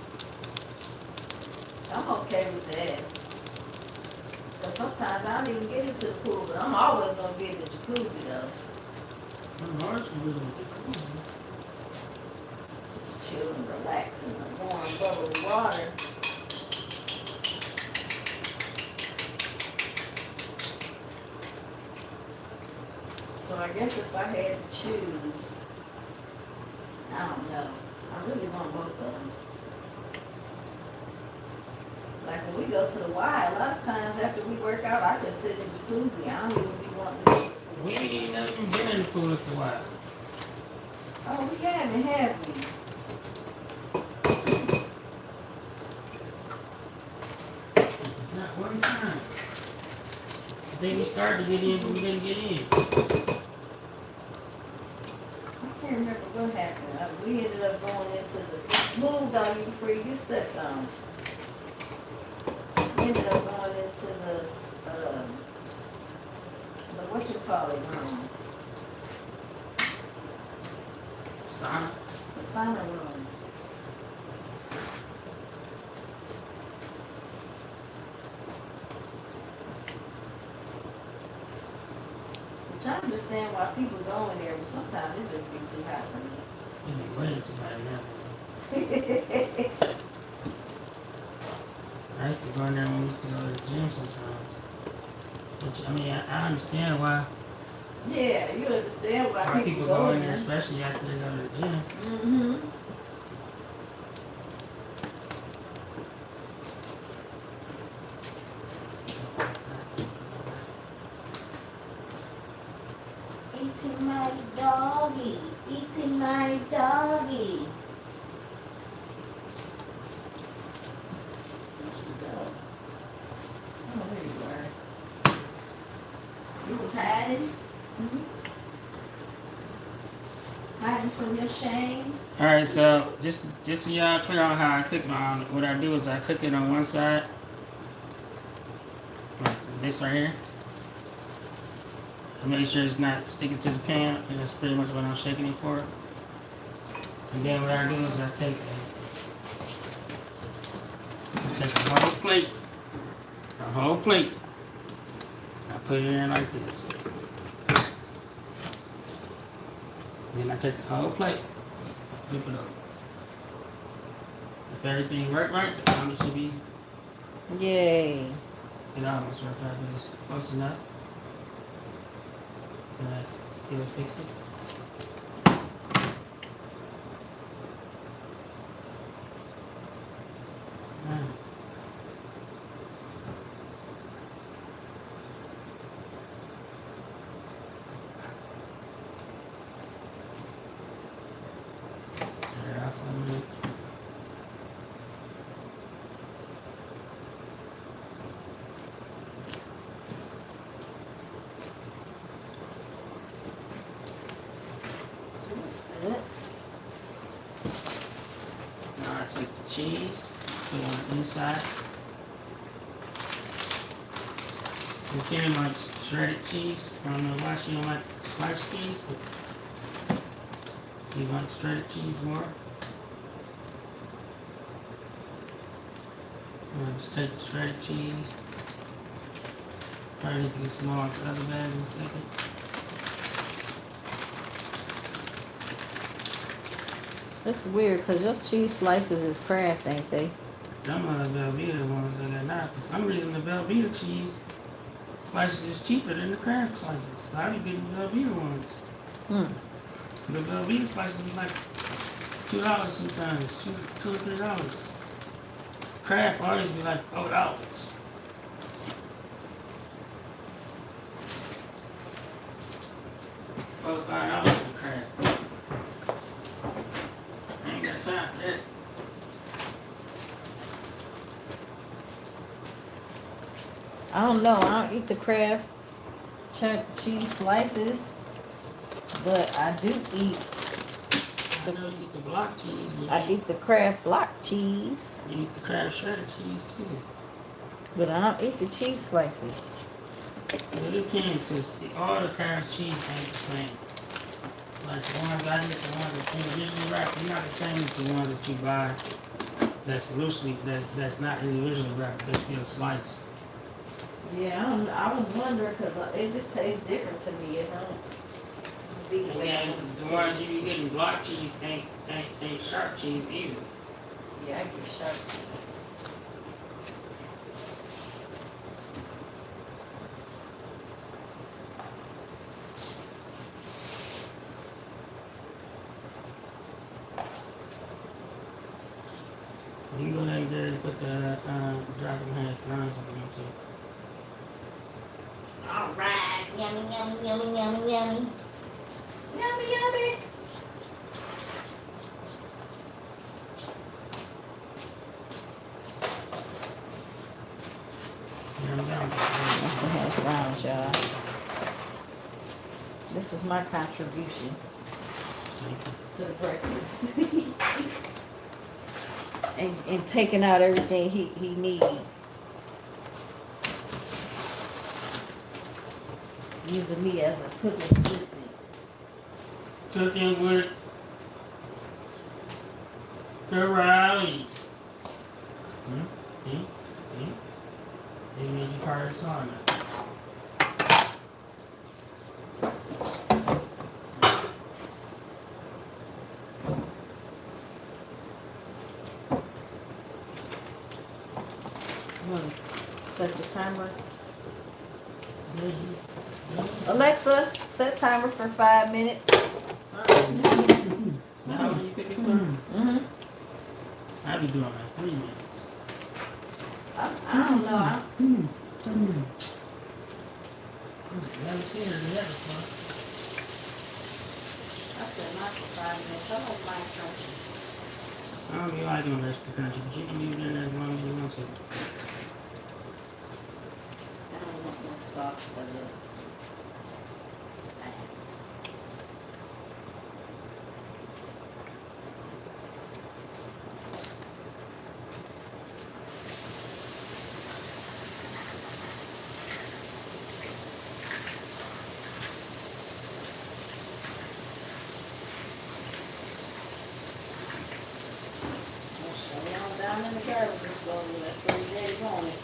I'm okay with that. But sometimes I don't even get into the pool, but I'm always gonna get in the jacuzzi though. I'm hard to with a jacuzzi. Just chill and relax in the warm, bubbly water. So I guess if I had to choose, I don't know. I really want both of them. Like when we go to the Y, a lot of times after we work out, I just sit in the jacuzzi. I don't even be wanting to. We ain't even been in the pool for a while. Oh, we haven't, have we? Not one time. I think we started to get in, but we didn't get in. I can't remember what happened. We ended up going into the move doggy before you get stepped on. We ended up going into the what you call it room? Sauna. The sauna room. Which I understand why people go in there, but sometimes it just be too hot for me. It'd be way too hot now. I used to go in there when we used to go to the gym sometimes. Which, I mean, I understand why Yeah, you understand why people go in there, especially after they go to the gym. Mm-hmm. Eating my doggy. Eating my doggy. Where'd she go? Oh, there you were. You was hiding? Mm-hmm. Hiding from your shame? Alright, so just so y'all clear on how I cook my omelet, what I do is I cook it on one side, like this right here. I make sure it's not sticking to the pan, and that's pretty much what I'm shaking it for. And then what I do is I take the whole plate, I put it in like this. Then I take the whole plate, I flip it over. If everything worked right, the omelet should be, Yay. it almost worked out, but it's close enough. And I can still fix it. Alright. Turn it off a minute. Good. Now I take the cheese, put it on the inside. Cyntina likes shredded cheese. I don't know why she don't like sliced cheese, but he likes shredded cheese more. I'll just take the shredded cheese. Probably need to get some more out the other bag in a second. That's weird, because your cheese slices is Kraft, ain't they? Them other Velveeta ones I got now. For some reason, the Velveeta cheese slices is cheaper than the Kraft slices. So I be getting the Velveeta ones. The Velveeta slices is like $2 sometimes, $2 or $3. Kraft always be like $4. $4 or $5 for Kraft. I ain't got time for that. I don't know. I don't eat the Kraft cheese slices, but I do eat. I know you eat the block cheese. I eat the Kraft block cheese. You eat the Kraft shredded cheese too. But I don't eat the cheese slices. It depends, because all the Kraft cheese ain't the same. Like the ones I get, the ones that individually wrapped, they're not the same as the ones that you buy that's loosely, that's not individually wrapped, that's still sliced. Yeah, I was wondering because it just tastes different to me. It don't be the And way then it used the to ones taste. you be getting block cheese ain't sharp cheese either. Yeah, I get sharp cheese. You can go ahead and get ready to put the dragon hash browns on them too. All right, yummy, yummy, yummy, yummy, yummy, yummy, yummy. That's the hash browns, y'all. This is my contribution to the breakfast. and taking out everything he needs. Using me as a cooking assistant. Cooking with the Riley. See? They made you part of the song now. Set the timer. Alexa, set timer for 5 minutes. Now how do you cook it for? Mm-hmm. I be doing like 3 minutes. I don't know. Never seen her do that before. I said not for 5 minutes. I don't mind crunching. I don't be liking the recipe crunchy, but you can leave it in there as long as you want to. I don't want no sauce for the onions. Down in the garbage disposal, that's where the daddy's on it.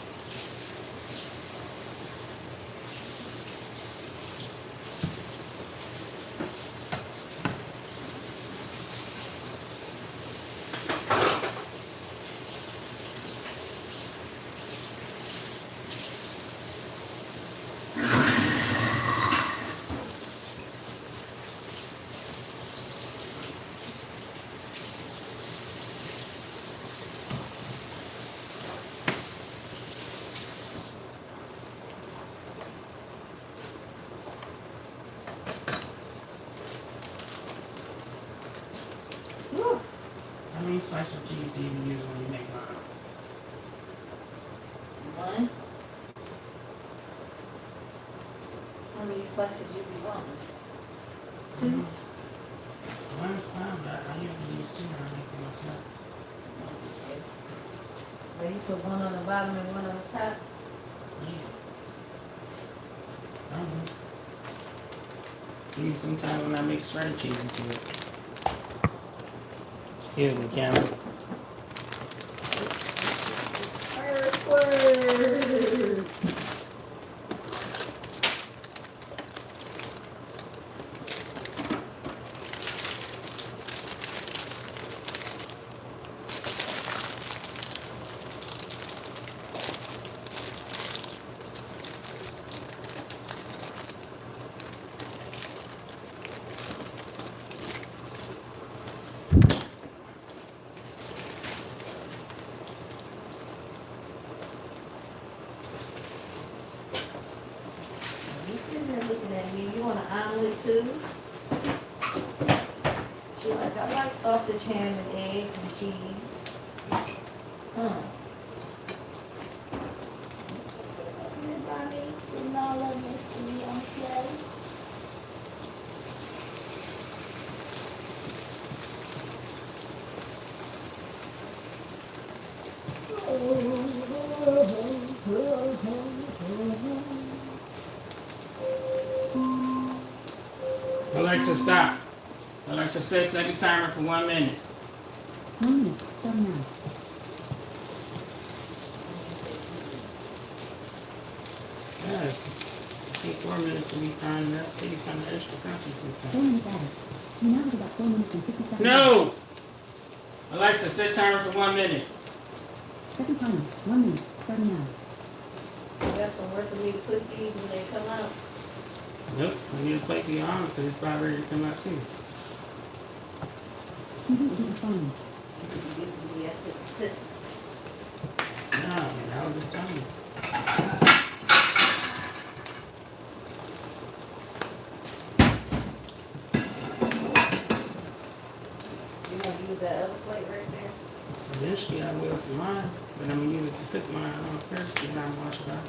How many slices of cheese do you use when you make mine? One. How many slices you be wanting? 2. One's fine, but I usually use 2 when I make it myself. Okay. But you put one on the bottom and one on the top. Yeah. I don't know. Maybe sometime when I mix shredded cheese into it. Excuse me, camera. Word. You sitting there looking at me. You want an omelet too? She like, I like sausage, ham, and eggs and cheese. all of this to be on plate. Alexa, stop. Alexa, set second timer for 1 minute. 1 minute, start now. Yes. I think 4 minutes to be fine. That's pretty kind of extra crunchy 4 sometimes. minutes added. You now have about 4 minutes and 50 seconds. No! Alexa, set timer for 1 minute. Second timer, 1 minute, starting now. You got some work for me to put these when they come out. Nope, I need to plate the on because it's probably ready to come out too. TV isn't responding. Yes, assistance. No, I was just telling you. You gonna use that other plate right there? Eventually I will for mine, but I'm going to use it to cook mine on first and then wash it out.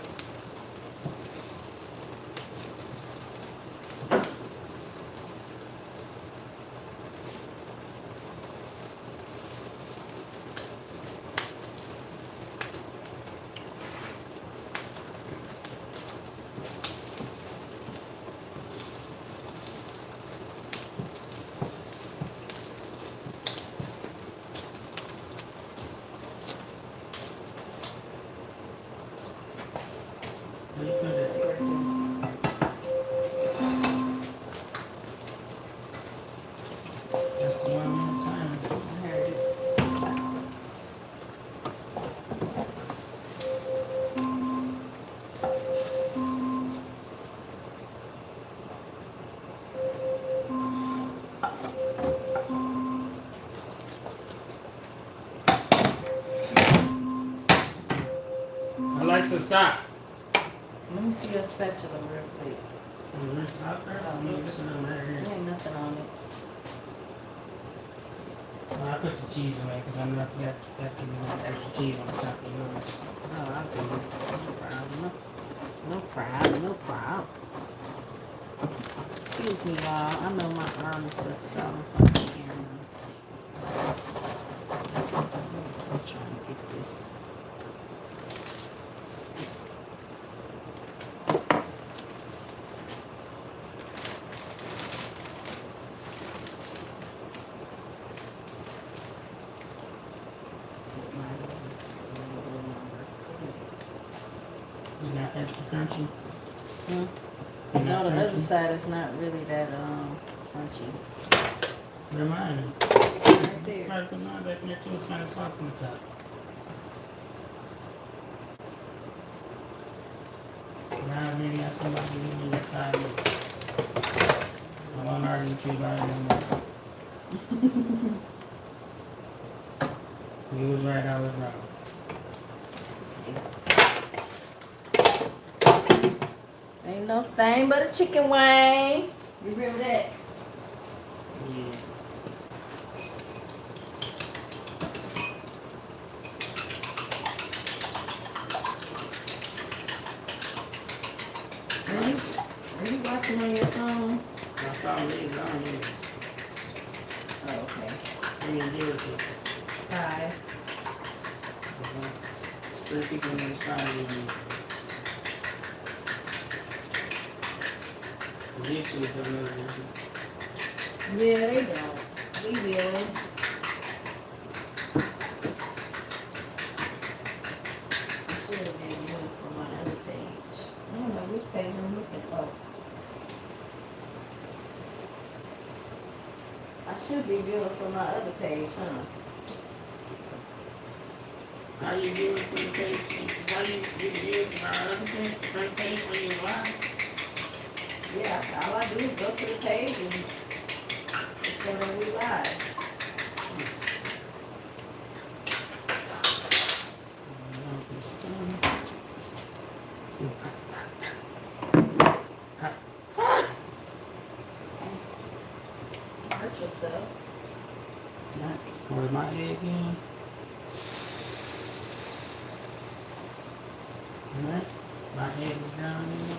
Where you put it? Right there. That's the 1 minute time. I heard it. Alexa, stop. Let me see your spatula real quick. You rinse it out first? I mean, this one right There here. ain't nothing on it. Well, I put the cheese away because I know I forgot that to be extra cheese on the top of yours. Oh, I'll do it. No problem. No problem. No problem. Excuse me, y'all. I know my arm and stuff is all in front of the camera. I'm trying to get this. It's not extra crunchy. Hmm? It's No, not the other crunchy. side is not really that crunchy. Where mine is? Right there. Probably put mine back in there too. It's kind of soft on the top. Now maybe I somebody give me that 5 minutes. I won't argue with you about it anymore. You was right, I was wrong. Ain't no thing but a chicken wing. You remember that? Yeah. Are you watching on your phone? My phone is on here. Oh, okay. I didn't do it yet. Hi. Still people on the side of me. Eventually, don't know that. Yeah, they don't. We will. I should have been moved from my other page. I don't know which page I'm looking for. I should be viewing from my other page, huh? How you do it for the page? Why you do it for our other page? First page when you live? Yeah, all I do is go to the page and it show that we live. Hurt yourself. Where's my egg in? Alright. My head is down in there.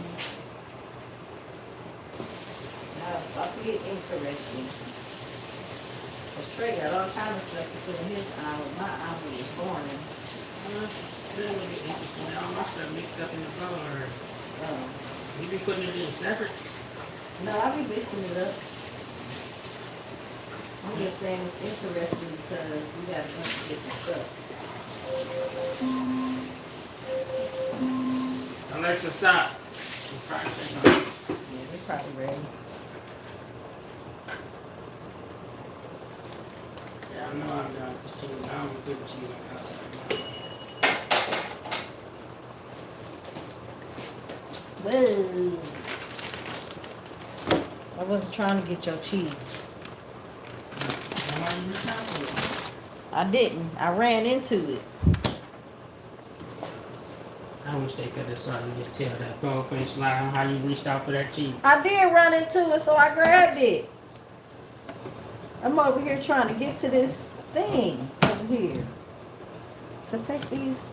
Now, I get interesting. Cause Trey got all kinds of stuff to put in his eye. My eye was burning. Then we get interesting. All my stuff mixed up in the bowl already. Oh. You be putting it in separate? No, I be mixing it up. I'm just saying it's interesting because we got a bunch of different stuff. Alexa, stop. It's probably Yeah, we're probably ready. yeah, I know I'm done with cheese. I don't put cheese on the outside. Whoa. I wasn't trying to get your cheese. Why you reach out for it? I didn't. I ran into it. I wish they could have saw you just tell that throw face lie on how you reached out for that cheese. I did run into it, so I grabbed it. I'm over here trying to get to this thing over here. So take these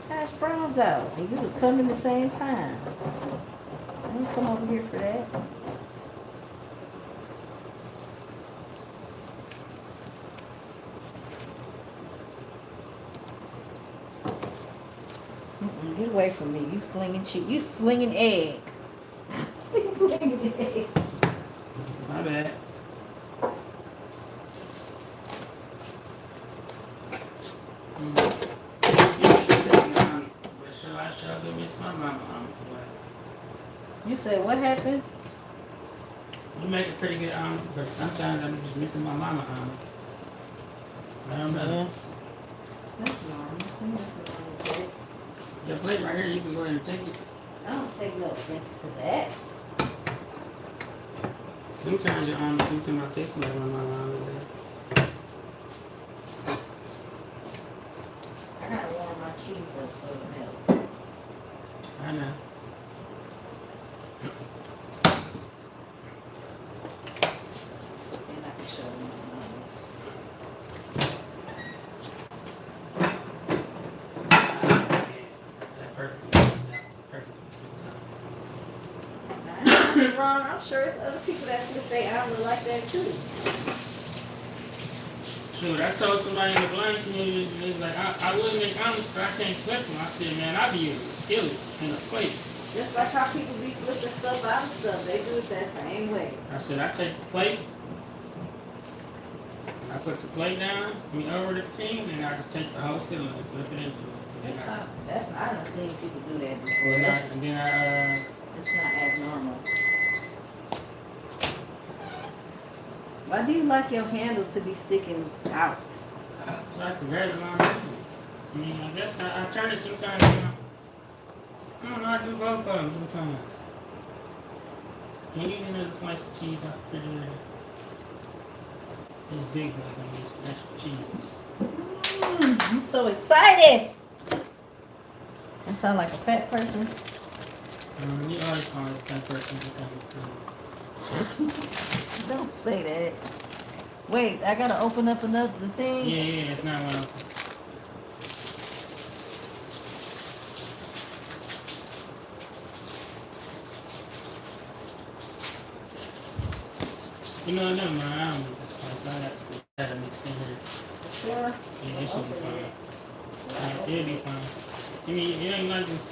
hash browns out. And you was coming the same time. I didn't come over here for that. Get away from me. You flinging cheese. You flinging egg. You flinging egg. My bad. I sure do miss my mama. You said what happened? You make a pretty good but sometimes I'm just missing my mama I don't know. Yeah. That's normal. Your plate right here, you can go ahead and take it. I don't take no offense to that. Sometimes your do to my taste like when my mom is there. I gotta warm my cheese up so it melts. I know. Then I can show you my mama. That perfectly. Nothing wrong. I'm sure it's other people that flip their armor like that too. Shoot, I told somebody in the blind community, they was like, I wouldn't make omelets, but I can't flip them. I said, man, I be using a skillet and a plate. Just like how people be flipping stuff out of stuff, they do it that same way. I said, I take the plate, I put the plate down, over the thing, and I just take the whole skillet and flip it into it. I done seen people do that before. And then I It's not abnormal. Why do you like your handle to be sticking out? so I can grab it on my I mean, I guess I turn it sometimes, you know. I don't know, I do both of them sometimes. Can you give me another slice of cheese off the refrigerator? It's big like on this extra cheese. I'm so excited. I sound like a fat person. You always sound like that person Don't say that. Wait, I gotta open up another thing. Yeah, it's not one. You know, never mind. I don't need that spice. I got to mix in here. Sure. Yeah, it should be fine. It'll be fine. I mean, it ain't like this.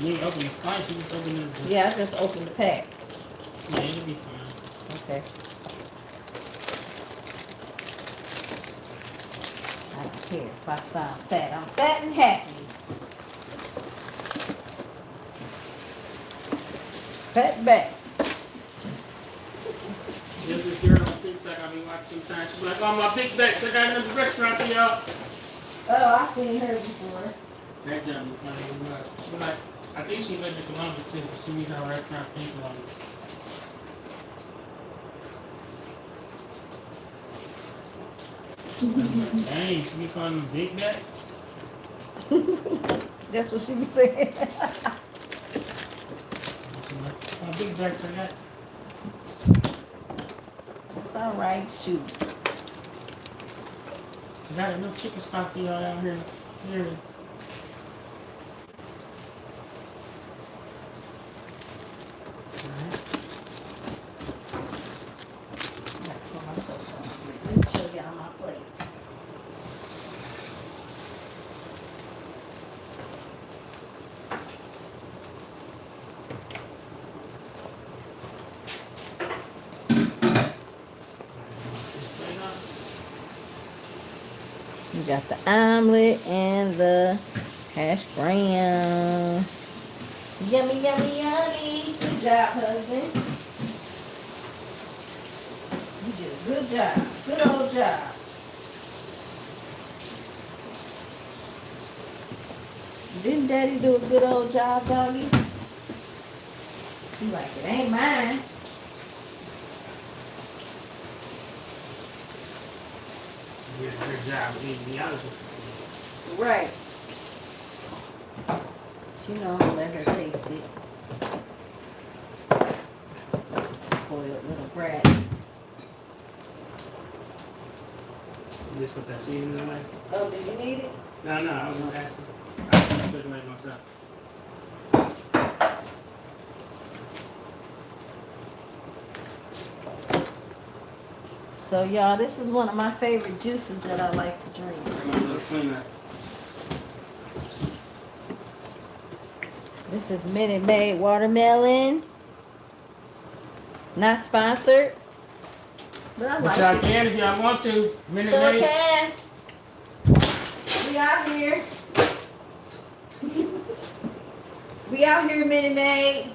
You ain't open the slice, you just open the. Yeah, I just opened the pack. Yeah, it'll be fine. Okay. I don't care if I sound fat. I'm fat and happy. Fat back. This is here on TikTok. I be watching sometimes. She's like, oh, my big backs. I got another restaurant for y'all. Oh, I've seen her before. That got me funny. But like, I think she lived in Columbus too. She needs our restaurant in Columbus. Dang, she be calling them big backs? That's what she be saying. Oh, big backs I got. It's all right. Shoot. I got a new chicken spot for y'all out here. Here. got the omelet and the hash browns. Yummy, yummy, yummy. Good job, husband. You did a good job. Good old job. Didn't Daddy do a good old job, doggy? She like, it ain't mine. You did a good job eating the other one. Right. You know, I'm gonna let her taste it. Spoiled little brat. You just put that seasoning away? Oh, did you need it? No, I was just asking. I was just putting it away myself. So, y'all, this is one of my favorite juices that I like to drink. I'm a little cleaner. This is Minute Maid watermelon. Not sponsored, but I But like y'all it. can if y'all want to. Minute Sure Maid. can. We out here. We out here, Minute Maid.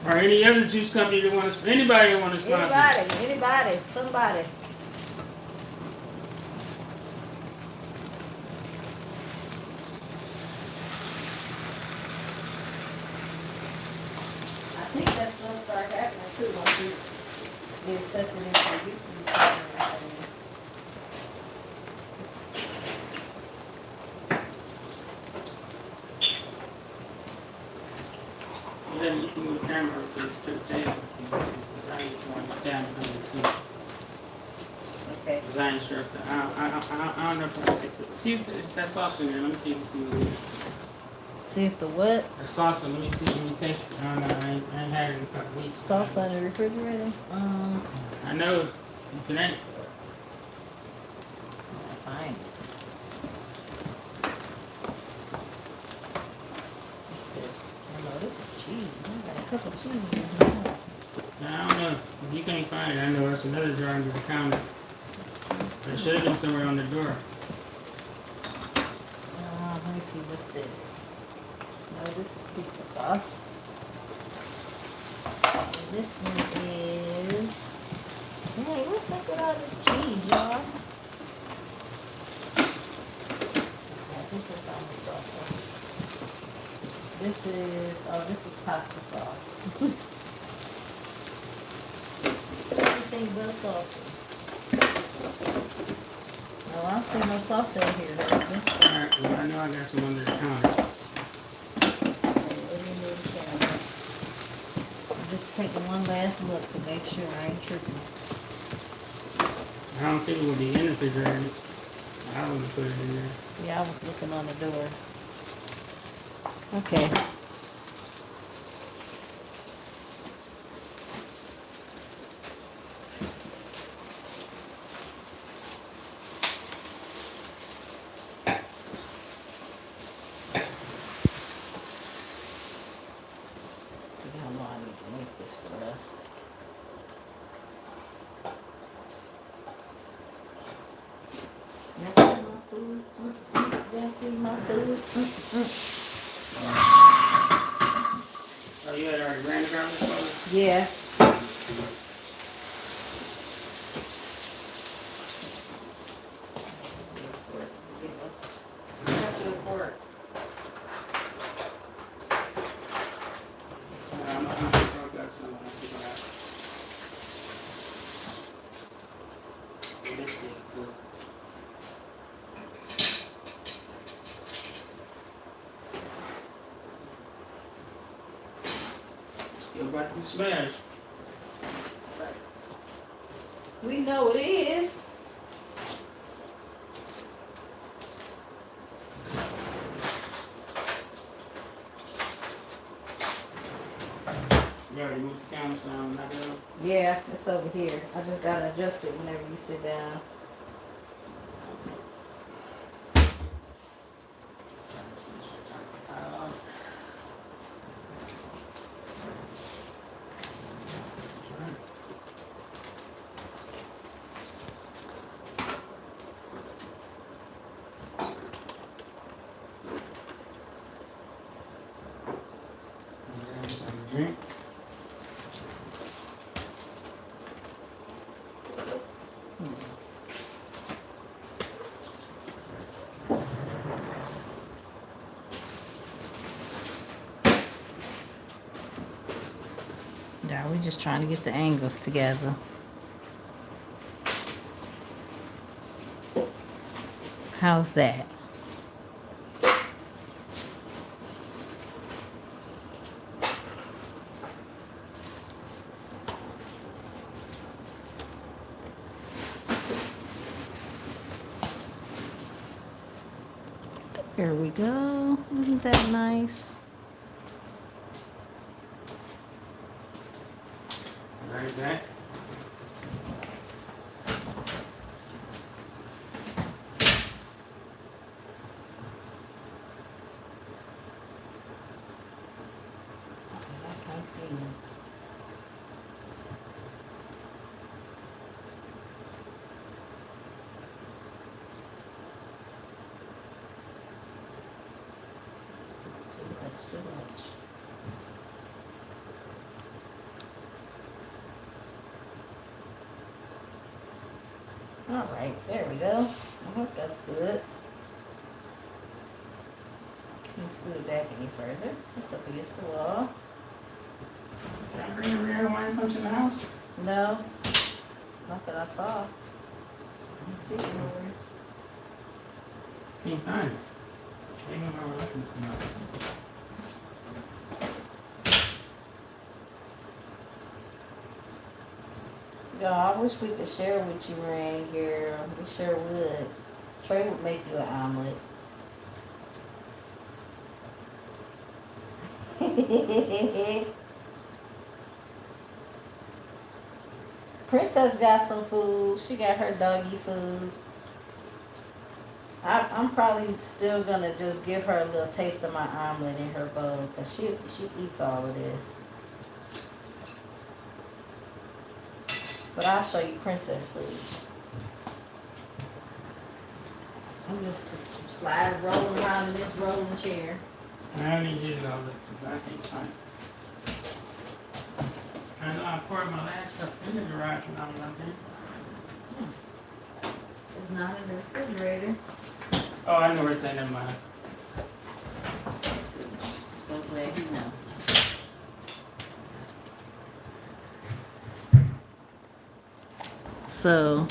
Or any other juice company that want to, anybody that want to sponsor. Anybody, somebody. I think that's gonna start happening too once you get accepted into YouTube channel and everything. Yeah, you can move the camera to the table. I ain't want to stand behind the seat. Okay. Because I ain't sure if the, I don't know if, see if that sauce in there. Let me see what it is. See if the what? The salsa, let me see, let me taste it. I don't know, I ain't had it in a couple weeks. Salsa in the refrigerator? I know, you can ask. Fine. What's this? Oh no, this is cheese. I got a couple of cheeses in here. I don't know, if you can't find it, I know that's another jar under the counter. It should have been somewhere on the door. Let me see, what's this? No, this is pizza sauce. And this one is... Dang, what's up with all this cheese, y'all? I think that's all the sauce. This is pasta sauce. Everything but sauce. No, I don't see no sauce in here. Alright, well, I know I got some under the counter. I'm just taking one last look to make sure I ain't tripping. I don't think it would be in the refrigerator. I wouldn't put it in there. Yeah, I was looking on the door. Okay. See how long I need to make this for us. Y'all see my food? Y'all see my food? Oh, you had already ran the garbage for Yeah. I got some. This is good. Still about to be smashed. We know it is. You already moved the camera, so I'm not gonna. Yeah, it's over here. I just gotta adjust it whenever you sit down. Mm. Yeah, we're just trying to get the angles together. How's that? There we go. Isn't that nice? Like that. I can't see them. Too much. All right, there we go. I hope that's good. Can't scoot it back any further. It's up against the wall. Can I bring a real wine punch in the house? No, not that I saw. I didn't see it nowhere. Can't find it. Maybe when we're looking somewhere. Yo, I wish we could share with you, Rain, girl. We sure would. Trey would make you an omelet. Princess got some food. She got her doggy food. I'm probably still gonna just give her a little taste of my omelet in her bowl because she eats all of this. But I'll show you Princess food. I'm just sliding, rolling around in this rolling chair. I need you to go look because I can't find it. I know I poured my last stuff in the garage when I was up there. It's not in the refrigerator. Oh, I know where it's at. Never mind. I'm so glad you know. So,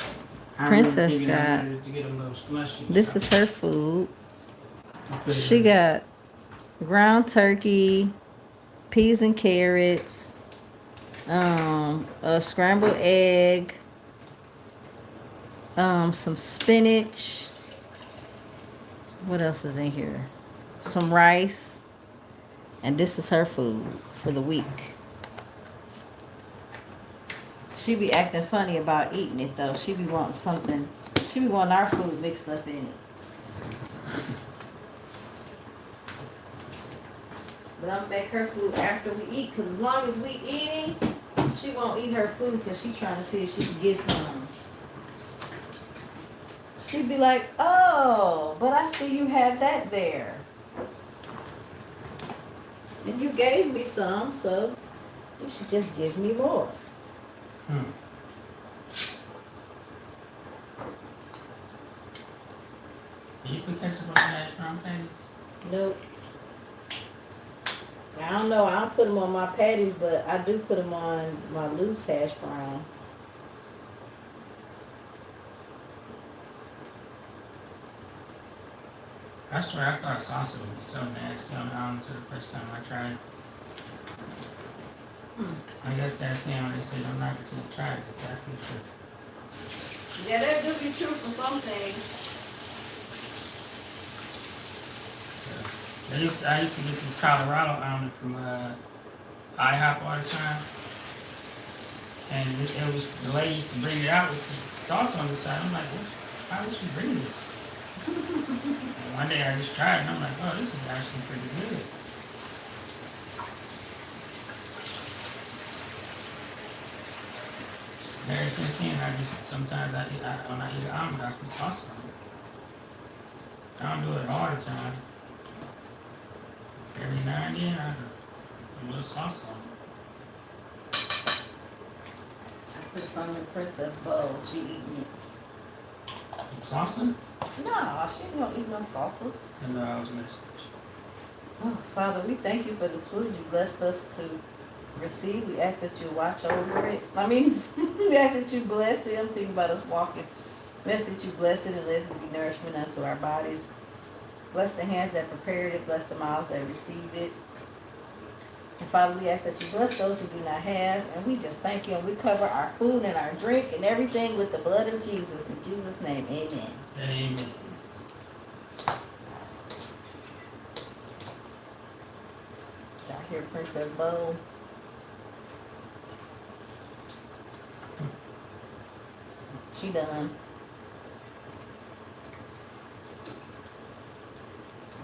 I Princess remember thinking I got- needed to get a little slushy. this is her food. I put it She in. got ground turkey, peas and carrots, a scrambled egg, some spinach. What else is in here? Some rice. And this is her food for the week. She be acting funny about eating it though. She be wanting something. She be wanting our food mixed up in it. But I'm gonna make her food after we eat, cause as long as we eating, she won't eat her food cause she trying to see if she can get some. She'd be like, oh, but I see you have that there. And you gave me some, so you should just give me more. You put ketchup on hash brown patties? Nope. I don't know. I don't put them on my patties, but I do put them on my loose hash browns. I swear I thought salsa would be so nasty on the omelet the first time I tried it. I guess that's saying when they say don't knock it till you try it. It's actually true. Yeah, that do be true for some things. I used to get this Colorado omelet from IHOP all the time. And it was, the lady used to bring it out with the sauce on the side. I'm like, why would she bring this? And one day I just tried it and I'm like, oh, this is actually pretty good. Ever since then, I just, sometimes when I eat an omelet, I put sauce on it. I don't do it all the time. Every now and then, I put a little sauce on it. put some in Princess bowl. She eating Some salsa? it. No, she ain't gonna eat no salsa. And I was missing. Oh, Father, we thank you for this food you blessed us to receive. We ask that you watch over it. I mean, we ask that you bless it. I'm thinking about us walking. We ask that you bless it and let it be nourishment unto our bodies. Bless the hands that prepared it. Bless the mouths that receive it. And Father, we ask that you bless those who do not have. And we just thank you. And we cover our food and our drink and everything with the blood of Jesus. In Jesus' name, amen. Amen. Got here Princess Bowl. She done.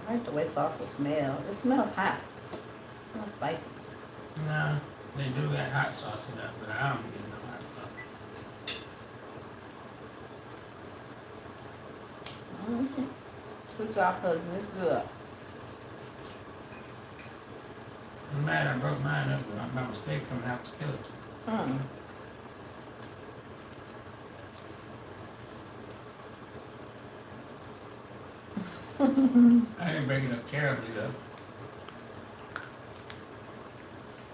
I like the way salsa smell. It smells hot. It smells spicy. Nah, they do got hot sauce in that, but I don't get no hot sauce. Mm-hmm. Good job, cousin. It's good. I'm mad I broke mine up, but my mistake coming out still. Mm. I didn't break it up terribly though.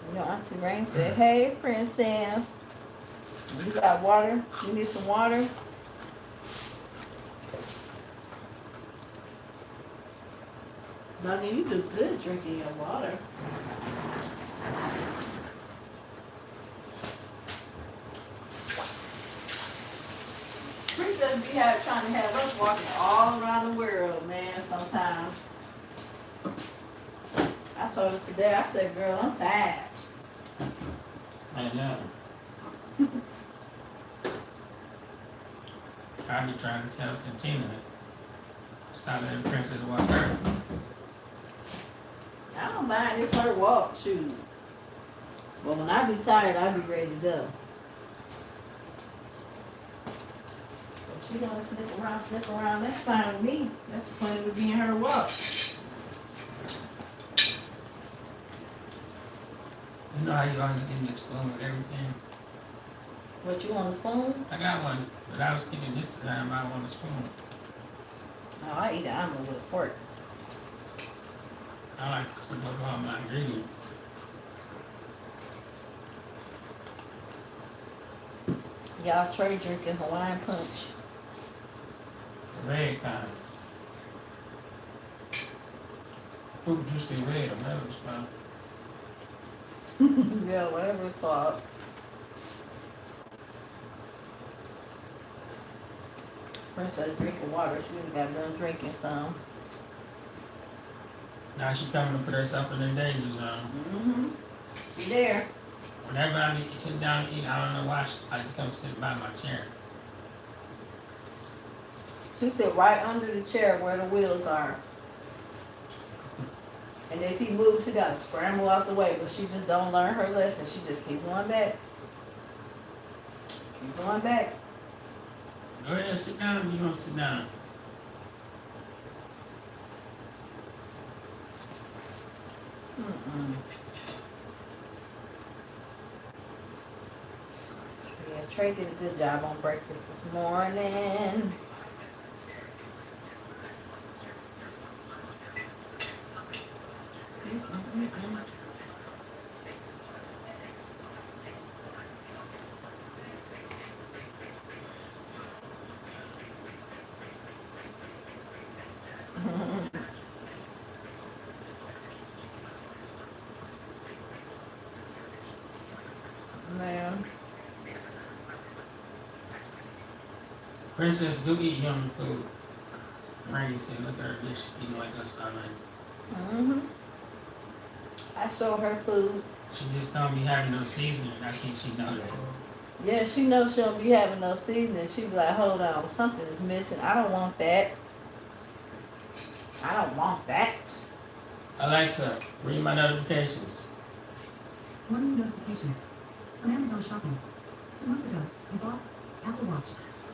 You know, Auntie Rain said, hey, Princess. You got water? You need some water? Nugget, you do good drinking your water. Princess be trying to have us walking all around the world, man, sometimes. I told her today, I said, girl, I'm tired. I know. I be trying to tell Cyntina, stop letting Princess walk her. I don't mind, it's her walk, shoot. But when I be tired, I be ready to go. If she gonna slip around, that's fine with me. That's the point of it being her walk. You know how you always give me a spoon with everything? What, you want a spoon? I got one, but I was thinking this time I want a spoon. Oh, I eat an omelet with a fork. I like to scoop up all my ingredients. Y'all Trey drinking Hawaiian punch. The red kind. Fruit juicy red or whatever it's called. Yeah, whatever it's called. Princess drinking water. She just got done drinking some. Now she coming to put herself in the danger zone. Mm-hmm. She there. Whenever I sit down and eat, I don't know why she like to come sit by my chair. She sit right under the chair where the wheels are. And if he moves, she got to scramble out the way. But she just don't learn her lesson. She just keep going back. Keep going back. Go ahead, sit down if you want to sit down. Mm-mm. Yeah, Trey did a good job on breakfast this morning. Mm-mm-mm-mm. Man. Princess do eat yummy food. Randy said, look at her dish, eating like us already. Mm-hmm. I show her food. She just don't be having no seasoning. I think she know that. Yeah, she knows she don't be having no seasoning. She be like, hold on, something is missing. I don't want that. I don't want that. Alexa, read my notifications. Morning notification. On Amazon shopping. 2 months ago, you bought Apple Watch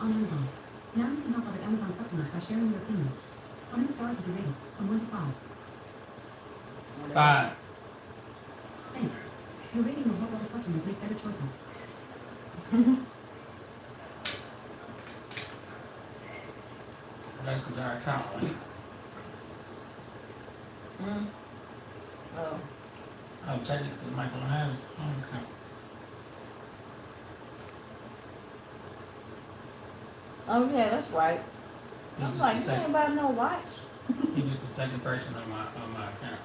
on Amazon. Now you can help other Amazon customers by sharing your opinion. How many stars would you rate it from 1 to 5? 5. Thanks. Your rating will help other customers make better choices. That's because our account, right? Oh. Oh, technically, Michael has his own account. Oh yeah, that's right. He's I'm just like, the you second. ain't about no watch. He's just the second person on my account.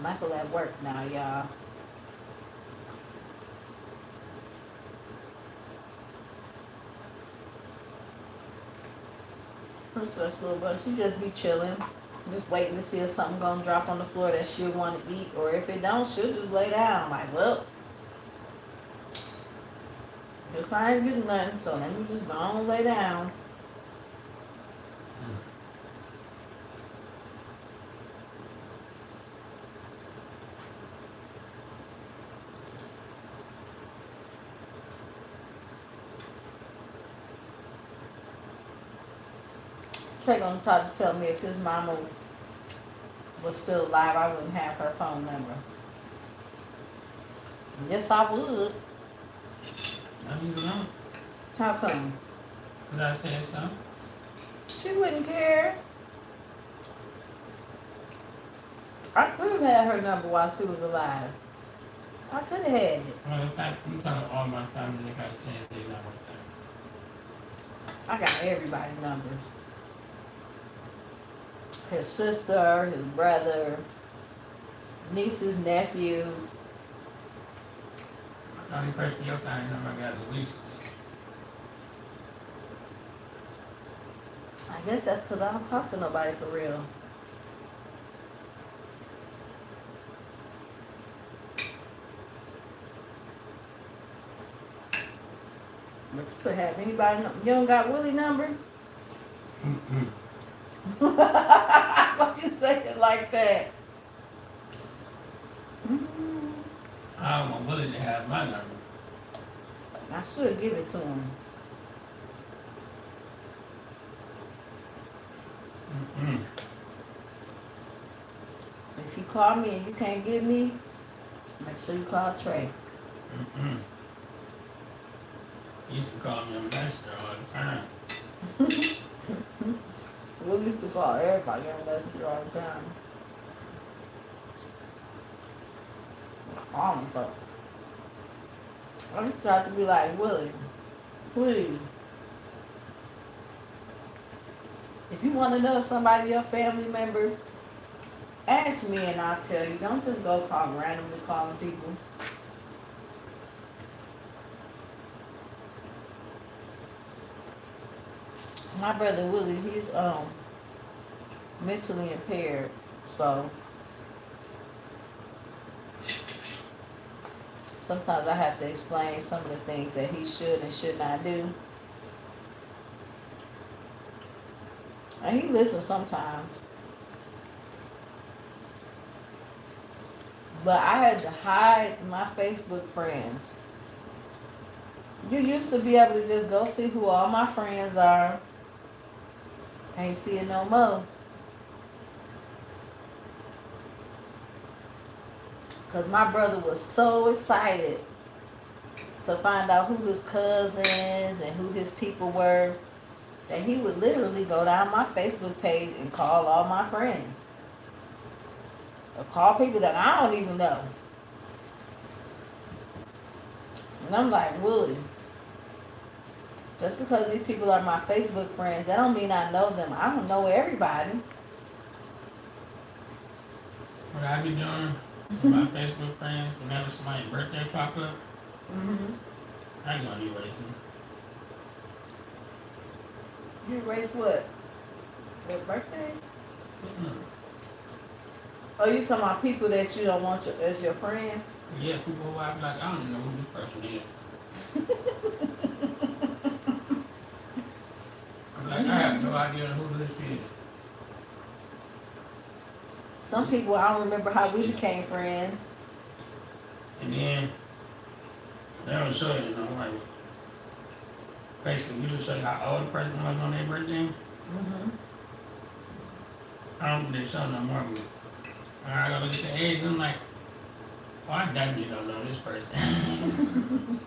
Michael at work now, y'all. Princess little bud, she just be chilling, just waiting to see if something gonna drop on the floor that she'll want to eat, or if it don't, she'll just lay down. Like, well, if I ain't getting nothing, so let me just go on and lay down. Trey gonna try to tell me if his mama was still alive, I wouldn't have her phone number. Yes, I would. I don't even know. How come? Did I say so? She wouldn't care. I could have had her number while she was alive. I could have had it. Well, in fact, I'm telling all my family they got to change their number. I got everybody's numbers. His sister, his brother, nieces, nephews. The only person your family number I got is Lisa's. I guess that's because I don't talk to nobody for real. But you could have anybody. You don't got Willie's number? Mm-mm. Why you say it like that? I don't want Willie to have my number. I should give it to him. Mm-mm. If you call me and you can't get me, make sure you call Trey. Mm-mm. He used to call me on Messenger all the time. We used to call everybody on Messenger all the time. Calling folks. I used to have to be like, Willie, please. If you want to know somebody, your family member, ask me and I'll tell you. Don't just go randomly calling people. My brother Willie, he's mentally impaired, so sometimes I have to explain some of the things that he should and should not do. And he listens sometimes. But I had to hide my Facebook friends. You used to be able to just go see who all my friends are. Ain't see it no more. Because my brother was so excited to find out who his cousins and who his people were that he would literally go down my Facebook page and call all my friends. Or call people that I don't even know. And I'm like, Willie, just because these people are my Facebook friends, that don't mean I know them. I don't know everybody. What I be doing with my Facebook friends, whenever somebody's birthday pop up, I go and erase them. You erase what? Their birthday? Mm-mm. Oh, you talking about people that you don't want as your friend? Yeah, people who I be like, I don't even know who this person is. I'm like, I have no idea who this is. Some people, I don't remember how we became friends. And then they don't show you, like Facebook usually show you how old the person was on their birthday. I don't think they show no more, but I go look at the age, I'm like, oh, I definitely don't know this person.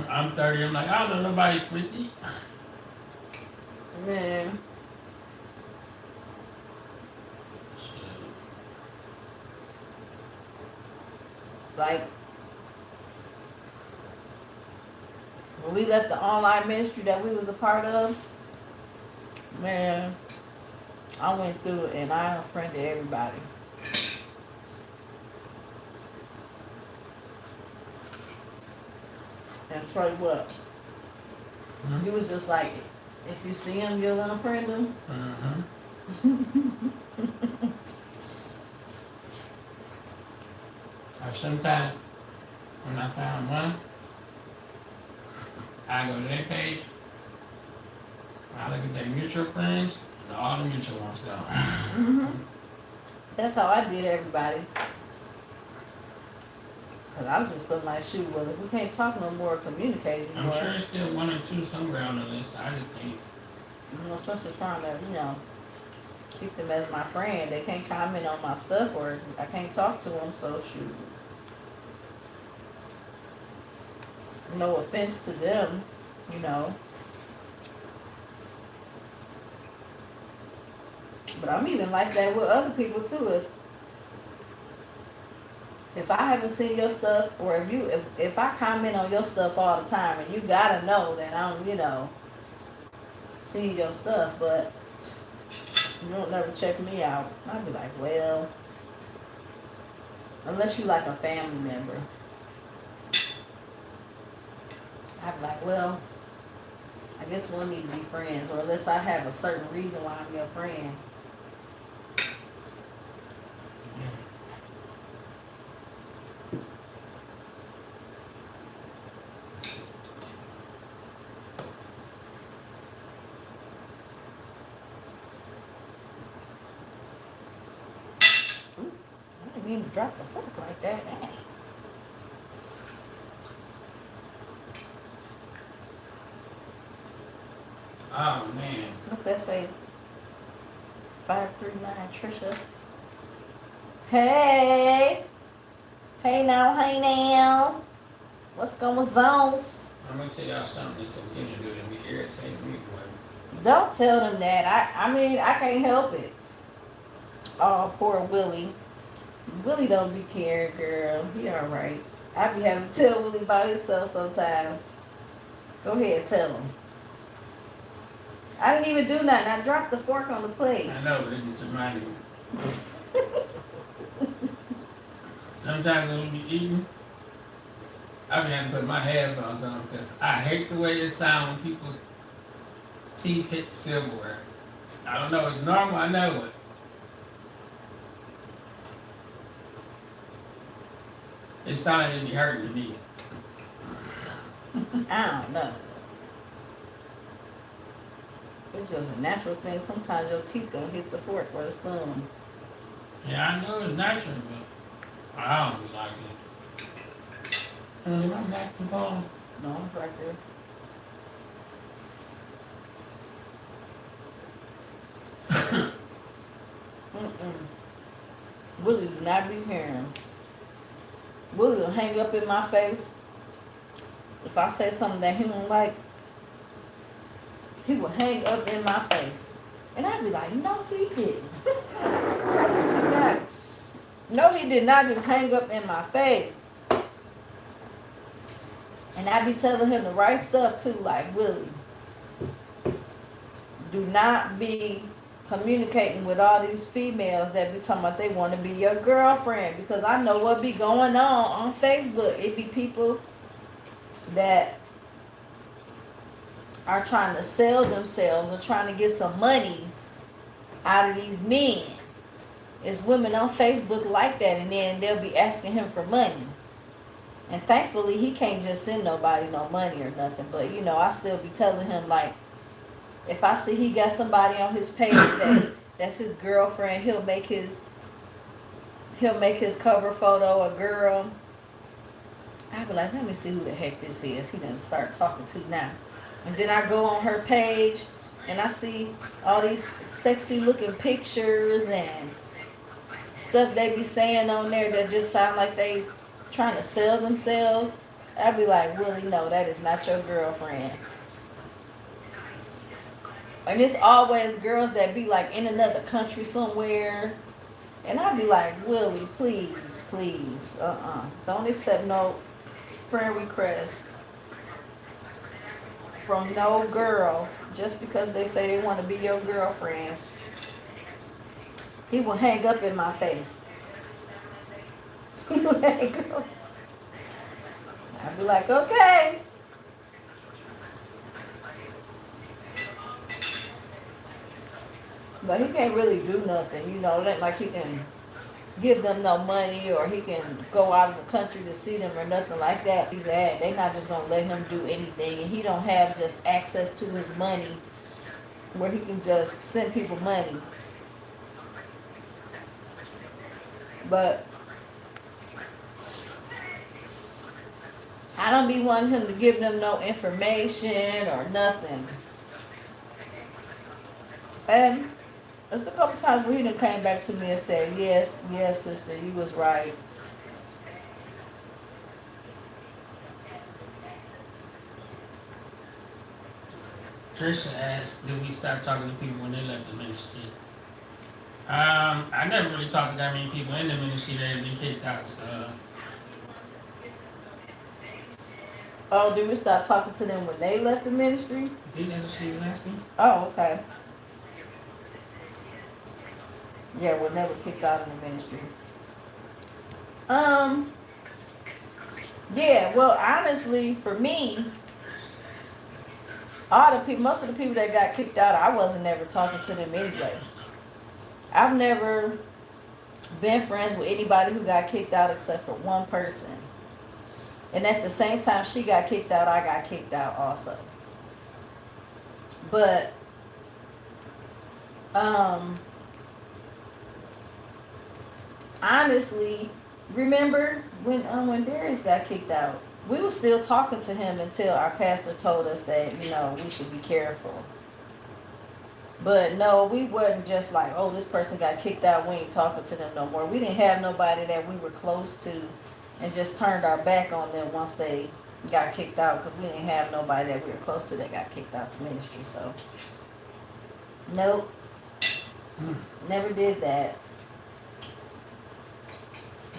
I'm 30, I'm like, I don't know nobody 50. Man. Like, when we left the online ministry that we was a part of, man, I went through it and I unfriended everybody. And Trey, what? Hmm? He was just like, if you see him, you'll unfriend him. Sometimes when I found one, I go to their page, I look at their mutual friends, and all the mutual ones go. That's how I did everybody. Cause I was just feeling like, shoot, well, if we can't talk no more, communicate I'm anymore. sure it's still one or two somewhere on the list. I just think. Especially trying to, keep them as my friend. They can't comment on my stuff or I can't talk to them, so shoot. No offense to them, But I'm even like that with other people too. If I haven't seen your stuff, or if I comment on your stuff all the time, and you gotta know that I'm, seeing your stuff, but you don't never check me out. I'd be like, well, unless you like a family member, I'd be like, well, I guess we'll need to be friends, or unless I have a certain reason why I'm your friend. I didn't mean to drop the fork like that. Hey. Oh man. Look, that say 539 Trisha. Hey. Hey now. What's going on? I'm gonna tell y'all something that's continue to do that be irritating me, boy. Don't tell them that. I mean, I can't help it. Oh, poor Willie. Willie don't be caring, girl. He alright. I be having to tell Willie about himself sometimes. Go ahead, tell him. I didn't even do nothing. I dropped the fork on the plate. I know, but it just reminded me. Sometimes when we be eating, I be having to put my headphones on because I hate the way it sounds when people teeth hit the silverware. I don't know, it's normal, I know it. It sounded like it be hurting to me. I don't know. It's just a natural thing. Sometimes your teeth gonna hit the fork or the spoon. Yeah, I know it's natural, but I don't be like it. My napkin phone. No, it's right there. Willie do not be hearing. Willie will hang up in my face. If I say something that he don't like, he will hang up in my face. And I'd be like, no, he didn't. No, he did not just hang up in my face. And I be telling him the right stuff too, like, Willie, do not be communicating with all these females that be talking about they want to be your girlfriend, because I know what be going on Facebook. It be people that are trying to sell themselves or trying to get some money out of these men. It's women on Facebook like that, and then they'll be asking him for money. And thankfully, he can't just send nobody no money or nothing. But, I still be telling him, like, if I see he got somebody on his page that's his girlfriend, he'll make his cover photo a girl. I'll be like, let me see who the heck this is. He done start talking to now. And then I go on her page, and I see all these sexy looking pictures and stuff they be saying on there that just sound like they trying to sell themselves, I'd be like, Willie, no, that is not your girlfriend. And it's always girls that be like in another country somewhere. And I'd be like, Willie, please, please, don't accept no friend requests from no girls just because they say they want to be your girlfriend. He will hang up in my face. He will hang up. I'd be like, okay. But he can't really do nothing, you know, like he can give them no money or he can go out of the country to see them or nothing like that. He's at. They're not just gonna let him do anything, and he don't have just access to his money where he can just send people money. But I don't be wanting him to give them no information or nothing. And there's a couple times where he done came back to me and said, yes, sister, you was right. Trisha asked, did we start talking to people when they left the ministry? I never really talked to that many people in the ministry that had been kicked out, so. Oh, did we stop talking to them when they left the ministry? I think that's what she was asking. Oh, okay. Yeah, we're never kicked out of the ministry. Yeah, well, honestly, for me, most of the people that got kicked out, I wasn't ever talking to them anyway. I've never been friends with anybody who got kicked out except for one person. And at the same time she got kicked out, I got kicked out also. But, honestly, remember when Darius got kicked out, we were still talking to him until our pastor told us that, you know, we should be careful. But no, we wasn't just like, oh, this person got kicked out, we ain't talking to them no more. We didn't have nobody that we were close to and just turned our back on them once they got kicked out, because we didn't have nobody that we were close to that got kicked out the ministry. So nope, never did that.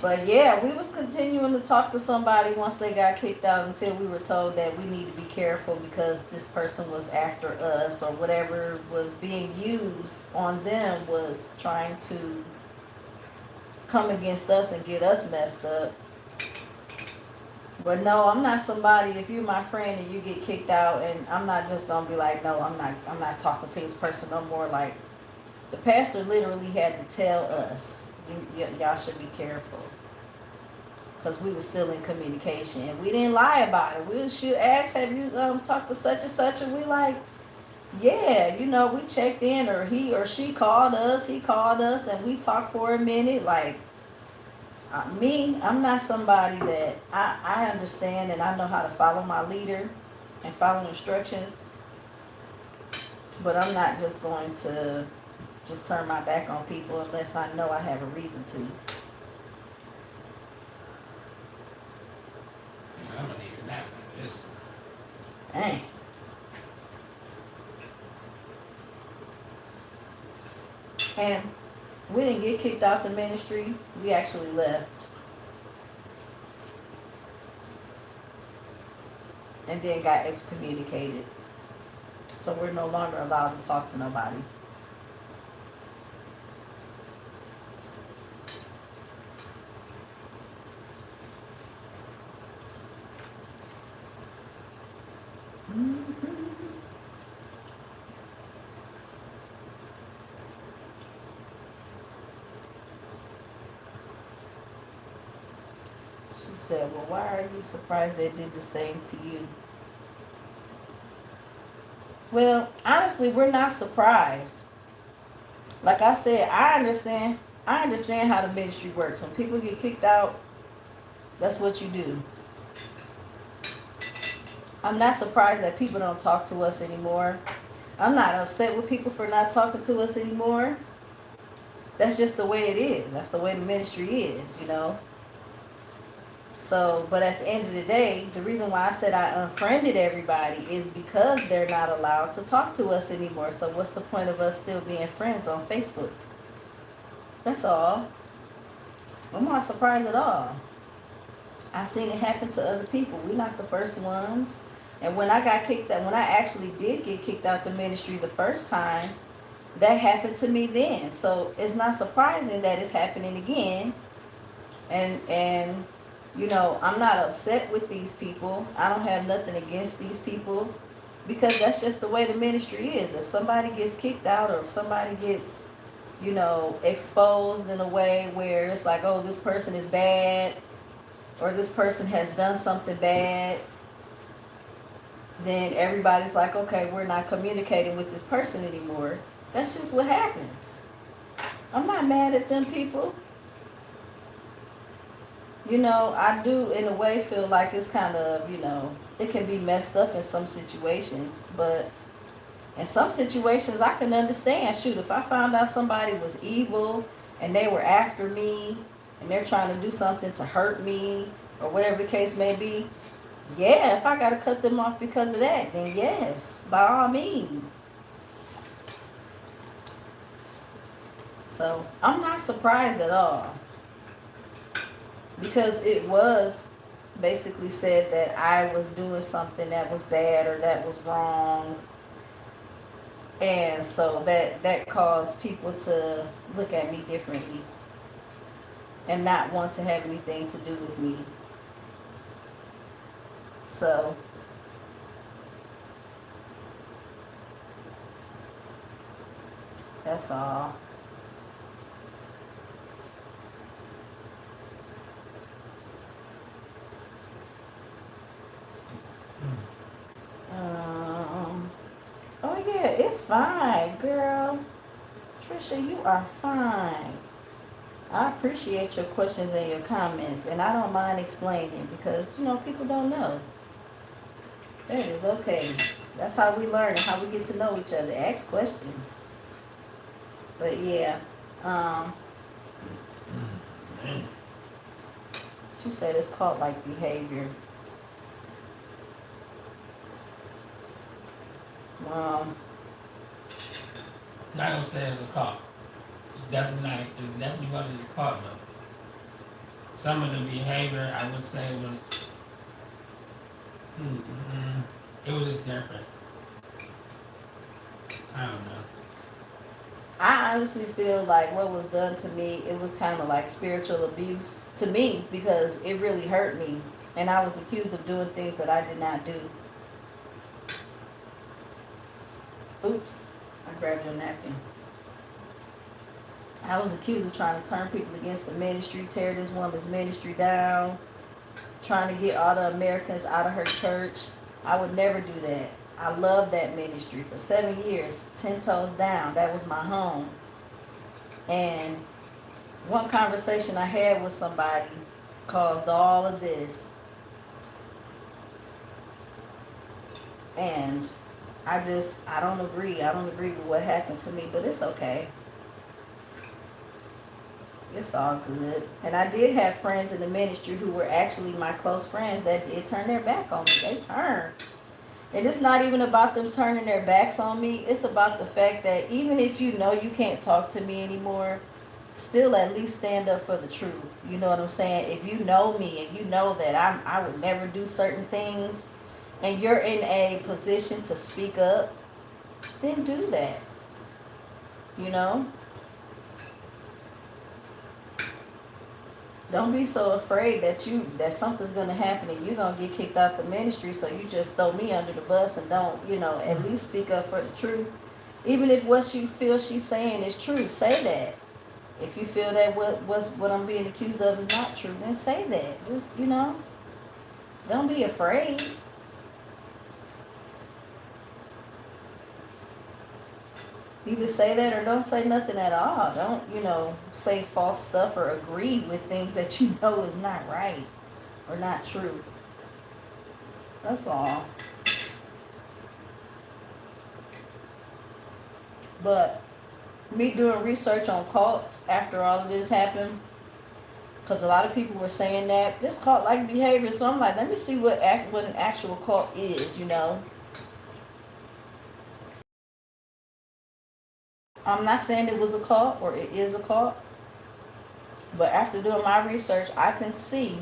But yeah, we was continuing to talk to somebody once they got kicked out until we were told that we need to be careful because this person was after us, or whatever was being used on them was trying to come against us and get us messed up. But no, I'm not somebody, if you're my friend and you get kicked out, and I'm not just gonna be like, no, I'm not talking to this person no more. Like, the pastor literally had to tell us, y'all should be careful, because we were still in communication and we didn't lie about it. We should ask, have you talked to such and such, and we like, yeah, you know, we checked in, or he or she called us, he called us, and we talked for a minute. Like, I'm not somebody that I understand and I know how to follow my leader and follow instructions, but I'm not just going to just turn my back on people unless I know I have a reason to. I'm gonna need a nap like this. Dang. And we didn't get kicked out the ministry. We actually left. And then got excommunicated. So we're no longer allowed to talk to nobody. She said, well, why are you surprised they did the same to you? Well, honestly, we're not surprised. Like I said, I understand how the ministry works. When people get kicked out, that's what you do. I'm not surprised that people don't talk to us anymore. I'm not upset with people for not talking to us anymore. That's just the way it is. That's the way the ministry is, you know. So, but at the end of the day, the reason why I said I unfriended everybody is because they're not allowed to talk to us anymore. So what's the point of us still being friends on Facebook? That's all. I'm not surprised at all. I've seen it happen to other people. We're not the first ones. And when I got kicked out, when I actually did get kicked out the ministry the first time, that happened to me then. So it's not surprising that it's happening again. And you know, I'm not upset with these people. I don't have nothing against these people because that's just the way the ministry is. If somebody gets kicked out or if somebody gets, you know, exposed in a way where it's like, oh, this person is bad or this person has done something bad, then everybody's like, okay, we're not communicating with this person anymore. That's just what happens. I'm not mad at them people. You know, I do in a way feel like it's kind of, you know, it can be messed up in some situations, but in some situations I can understand. Shoot, if I found out somebody was evil and they were after me and they're trying to do something to hurt me or whatever the case may be, yeah, if I got to cut them off because of that, then yes, by all means. So I'm not surprised at all. Because it was basically said that I was doing something that was bad or that was wrong. And so that caused people to look at me differently and not want to have anything to do with me. So that's all. Oh yeah, it's fine, girl. Trisha, you are fine. I appreciate your questions and your comments, and I don't mind explaining because, you know, people don't know. That is okay. That's how we learn and how we get to know each other. Ask questions. But yeah, she said it's called like behavior. Not gonna say it's a cult. It's definitely not. It definitely wasn't a cult though. Some of the behavior I would say was, it was just different. I don't know. I honestly feel like what was done to me, it was kind of like spiritual abuse to me because it really hurt me. And I was accused of doing things that I did not do. Oops, I grabbed your napkin. I was accused of trying to turn people against the ministry, tear this woman's ministry down, trying to get all the Americans out of her church. I would never do that. I loved that ministry for 7 years, 10 toes down. That was my home. And one conversation I had with somebody caused all of this. And I don't agree. I don't agree with what happened to me, but it's okay. It's all good. And I did have friends in the ministry who were actually my close friends that did turn their back on me. They turned. And it's not even about them turning their backs on me. It's about the fact that even if you know you can't talk to me anymore, still at least stand up for the truth. You know what I'm saying? If you know me and you know that I would never do certain things and you're in a position to speak up, then do that. You know? Don't be so afraid that something's gonna happen and you're gonna get kicked out the ministry, so you just throw me under the bus and don't, at least speak up for the truth. Even if what you feel she's saying is true, say that. If you feel that what I'm being accused of is not true, then say that. Just, don't be afraid. Either say that or don't say nothing at all. Don't, say false stuff or agree with things that you know is not right or not true. That's all. But me doing research on cults after all of this happened, because a lot of people were saying that this cult-like behavior. So I'm like, let me see what an actual cult is. I'm not saying it was a cult or it is a cult, but after doing my research, I can see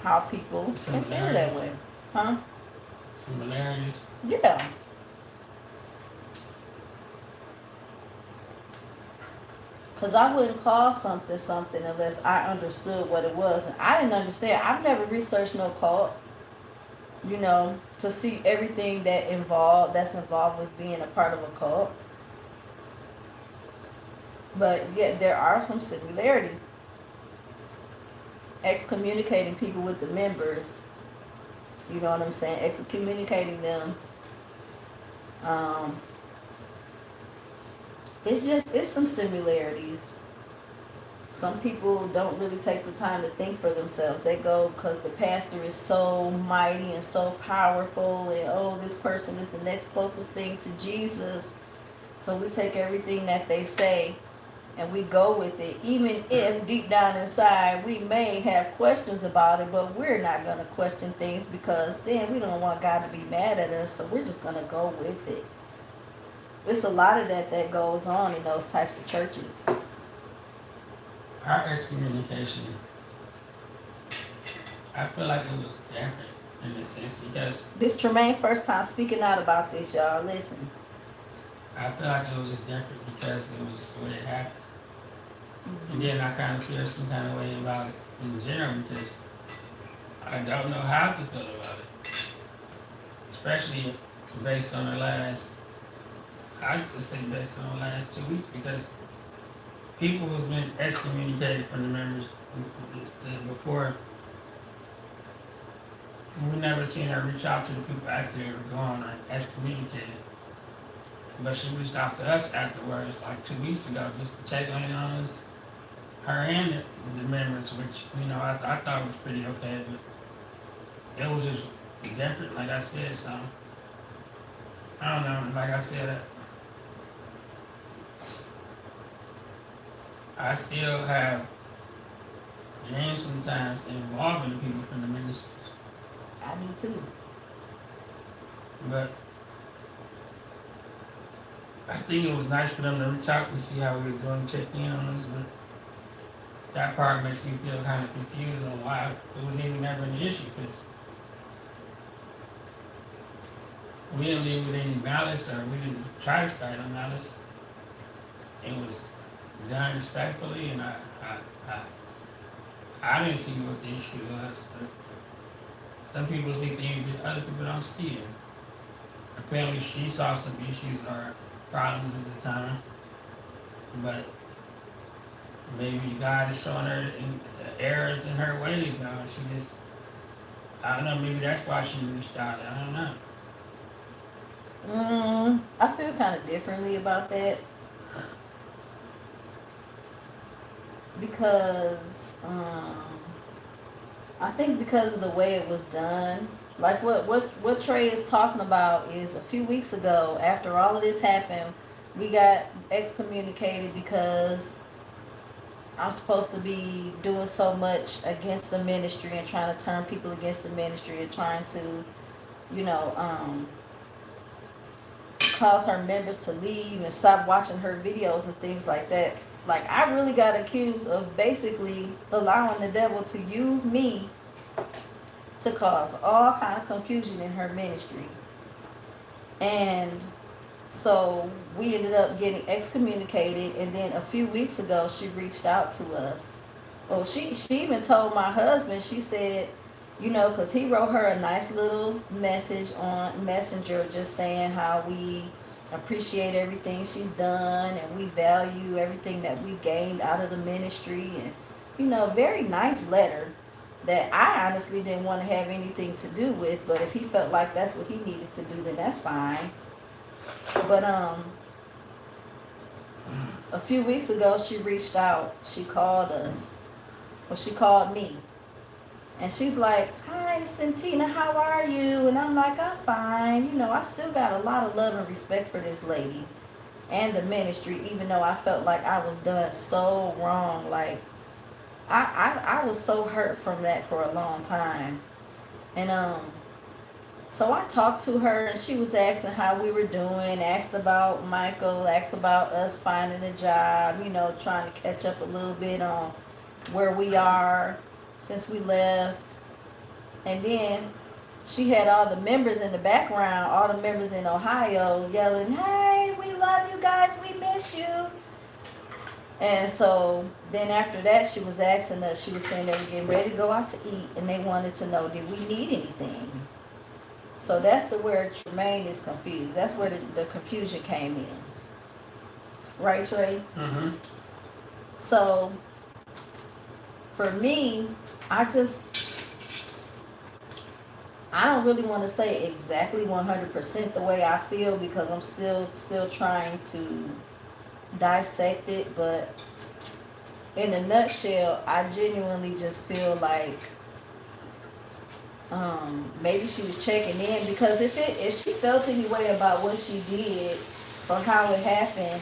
how people can feel that Similarities. way. Huh? Similarities. Yeah. Because I wouldn't call something something unless I understood what it was. And I didn't understand. I've never researched no cult, to see everything that's involved with being a part of a cult. But yet there are some similarities. Excommunicating people with the members, you know what I'm saying? Excommunicating them. Um, it's some similarities. Some people don't really take the time to think for themselves. They go because the pastor is so mighty and so powerful, and oh, this person is the next closest thing to Jesus. So we take everything that they say and we go with it, even if deep down inside we may have questions about it, but we're not going to question things because then we don't want God to be mad at us, so we're just going to go with it. It's a lot of that goes on in those types of churches. Our excommunication, I feel like it was different in a sense because This Tremaine first time speaking out about this, y'all. Listen. I feel like it was just different because it was just the way it happened. Mm-hmm. And then I kind of feel some kind of way about it in general because I don't know how to feel about it. Especially based on I'd just say based on the last 2 weeks because people who's been excommunicated from the members before, we never seen her reach out to the people after they were gone or excommunicated. But she reached out to us afterwards, like 2 weeks ago, just to check in on us, her and the members, which, I thought was pretty okay, but it was just different, like I said, so, I don't know, like I said, I still have dreams sometimes involving the people from the ministry. I do too. But I think it was nice for them to reach out and see how we were doing, check in on us, but that part makes me feel kind of confused on why it was even never an issue, because we didn't leave with any malice or we didn't try to start a malice. It was done respectfully, and I didn't see what the issue was, but some people see things that other people don't see. Apparently she saw some issues or problems at the time, but maybe God is showing her errors in her ways now. She just, I don't know, maybe that's why she reached out. I don't know. I feel kind of differently about that because I think because of the way it was done. Like what Trey is talking about is a few weeks ago, after all of this happened, we got excommunicated because I'm supposed to be doing so much against the ministry and trying to turn people against the ministry and trying to, cause her members to leave and stop watching her videos and things like that. Like, I really got accused of basically allowing the devil to use me to cause all kind of confusion in her ministry. And so we ended up getting excommunicated, and then a few weeks ago she reached out to us. Well, she even told my husband, she said, because he wrote her a nice little message on Messenger just saying how we appreciate everything she's done and we value everything that we gained out of the ministry, and very nice letter that I honestly didn't want to have anything to do with, but if he felt like that's what he needed to do, then that's fine. But a few weeks ago she reached out, she called us, well, she called me, and she's like, "Hi, Cyntina, how are you?" And I'm like, "I'm fine." I still got a lot of love and respect for this lady. and the ministry, even though I felt like I was done so wrong. Like I was so hurt from that for a long time. And so I talked to her and she was asking how we were doing, asked about Michael, asked about us finding a job, you know, trying to catch up a little bit on where we are since we left. And then she had all the members in the background, all the members in Ohio yelling, "Hey, we love you guys, we miss you." And so then after that, she was asking us, she was saying they were getting ready to go out to eat and they wanted to know, did we need anything? So that's where Tremaine is confused. That's where the confusion came in. Right, Trey? Mm-hmm. So for me, I don't really want to say exactly 100% the way I feel because I'm still trying to dissect it, but in a nutshell, I genuinely just feel like maybe she was checking in because if she felt any way about what she did or how it happened,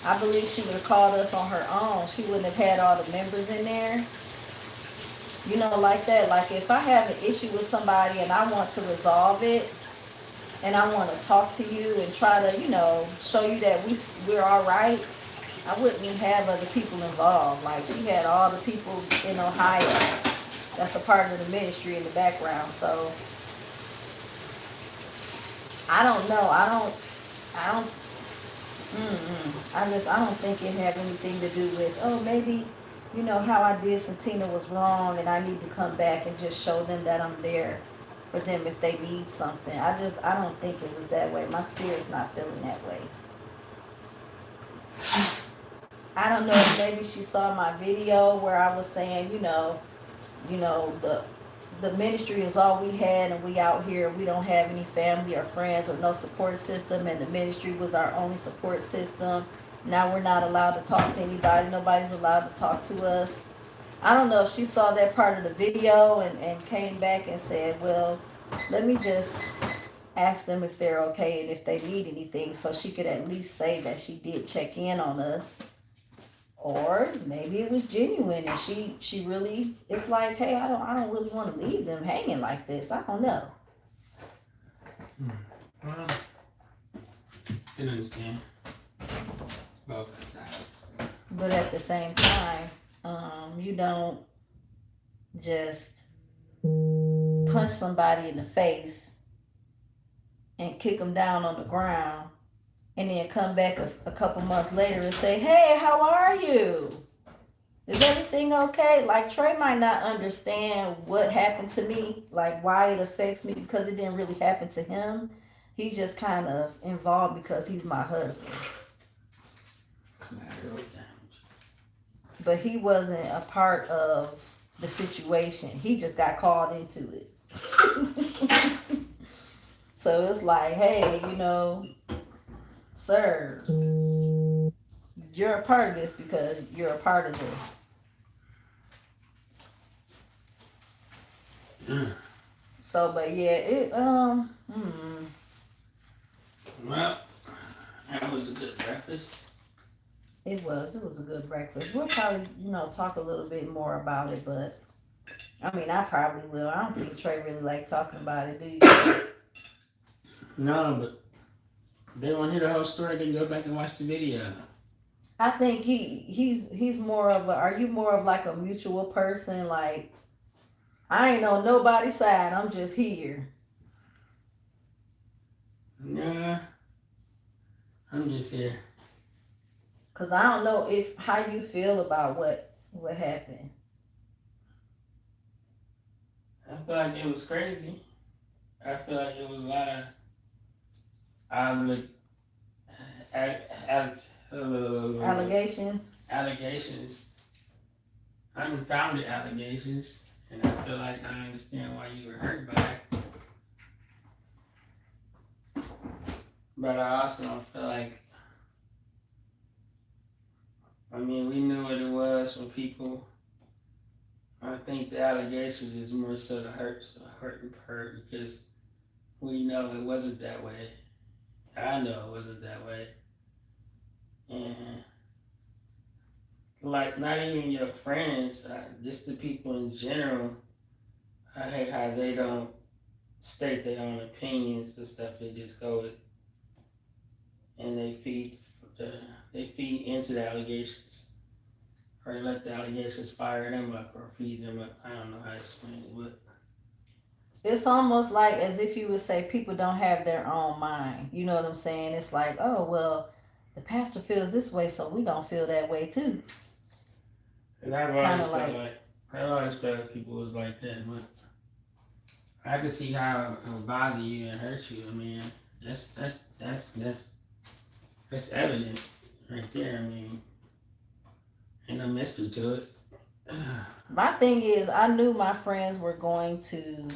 I believe she would have called us on her own. She wouldn't have had all the members in there. You know, like that. Like if I have an issue with somebody and I want to resolve it and I want to talk to you and try to, you know, show you that we're all right, I wouldn't even have other people involved. Like she had all the people in Ohio. That's a part of the ministry in the background. So I don't know. I don't. I don't think it had anything to do with, oh, maybe, you know, how I did Cyntina was wrong and I need to come back and just show them that I'm there for them if they need something. I don't think it was that way. My spirit's not feeling that way. I don't know if maybe she saw my video where I was saying, the ministry is all we had and we out here, we don't have any family or friends or no support system, and the ministry was our only support system. Now we're not allowed to talk to anybody. Nobody's allowed to talk to us. I don't know if she saw that part of the video and came back and said, well, let me just ask them if they're okay and if they need anything, so she could at least say that she did check in on us. Or maybe it was genuine and she really, it's like, hey, I don't really want to leave them hanging like this. I don't know. Well, I can understand both sides. But at the same time, you don't just punch somebody in the face and kick them down on the ground and then come back a couple months later and say, hey, how are you? Is everything okay? Like, Trey might not understand what happened to me, like why it affects me, because it didn't really happen to him. He's just kind of involved because he's my husband. But he wasn't a part of the situation. He just got called into it. So it's like, hey, sir, you're a part of this because you're a part of this. So, but yeah, Well, that was a good breakfast. It was a good breakfast. We'll probably, talk a little bit more about it, but I mean, I probably will. I don't think Trey really like talking about it, do you? No, but if they want to hear the whole story, they can go back and watch the video. I think he's more of are you more of like a mutual person? Like, I ain't on nobody's side. I'm just here. Nah, I'm just here. Cause I don't know how you feel about what happened. I feel like it was crazy. I feel like it was a lot of allegations, unfounded allegations, and I feel like I understand why you were hurt by it. But I also don't feel like, we knew what it was from people. I think the allegations is more so the hurting part, because we know it wasn't that way. I know it wasn't that way. And like, not even your friends, just the people in general. I hate how they don't state their own opinions and stuff. They just go with, and the, they feed into the allegations, or they let the allegations fire them up or feed them up. I don't know how to explain it, but It's almost like as if you would say people don't have their own mind. You know what I'm saying? It's like, oh well, the pastor feels this way, so we gonna feel that way too. and I've Kind always of felt like, like people was like that, but I can see how it bother you and hurt you. I mean, that's evident right there. I mean, ain't no mystery to it. my thing is, I knew my friends were going to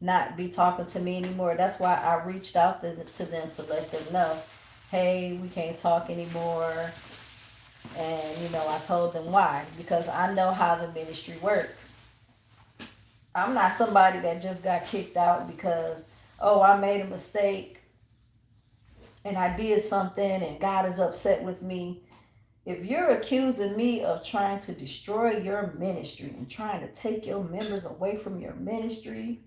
not be talking to me anymore. That's why I reached out to them to let them know, hey, we can't talk anymore. And, you know, I told them why. Because I know how the ministry works. I'm not somebody that just got kicked out because, oh, I made a mistake and I did something and God is upset with me. If you're accusing me of trying to destroy your ministry and trying to take your members away from your ministry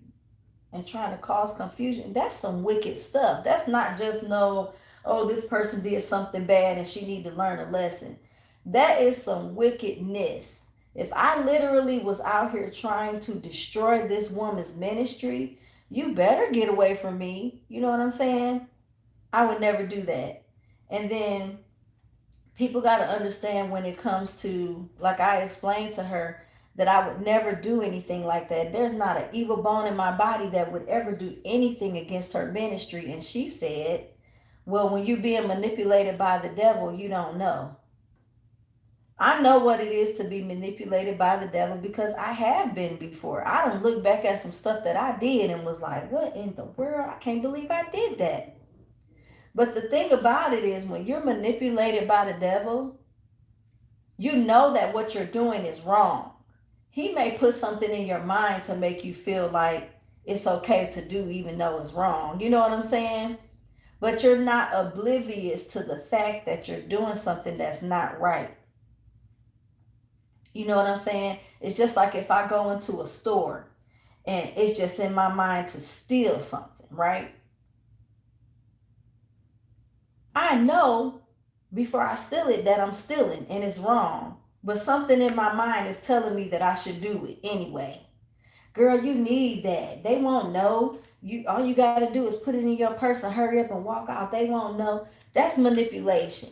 and trying to cause confusion, that's some wicked stuff. That's not just no, oh, this person did something bad and she need to learn a lesson. That is some wickedness. If I literally was out here trying to destroy this woman's ministry, you better get away from me. You know what I'm saying? I would never do that. And then people got to understand when it comes to, like I explained to her, that I would never do anything like that. There's not an evil bone in my body that would ever do anything against her ministry. And she said, well, when you're being manipulated by the devil, you don't know. I know what it is to be manipulated by the devil because I have been before. I don't look back at some stuff that I did and was like, what in the world? I can't believe I did that. But the thing about it is, when you're manipulated by the devil, you know that what you're doing is wrong. He may put something in your mind to make you feel like it's okay to do even though it's wrong. You know what I'm saying? But you're not oblivious to the fact that you're doing something that's not right. You know what I'm saying? It's just like if I go into a store and it's just in my mind to steal something, right? I know before I steal it that I'm stealing and it's wrong. But something in my mind is telling me that I should do it anyway. Girl, you need that. They won't know. You all you gotta do is put it in your purse and hurry up and walk out. They won't know. That's manipulation.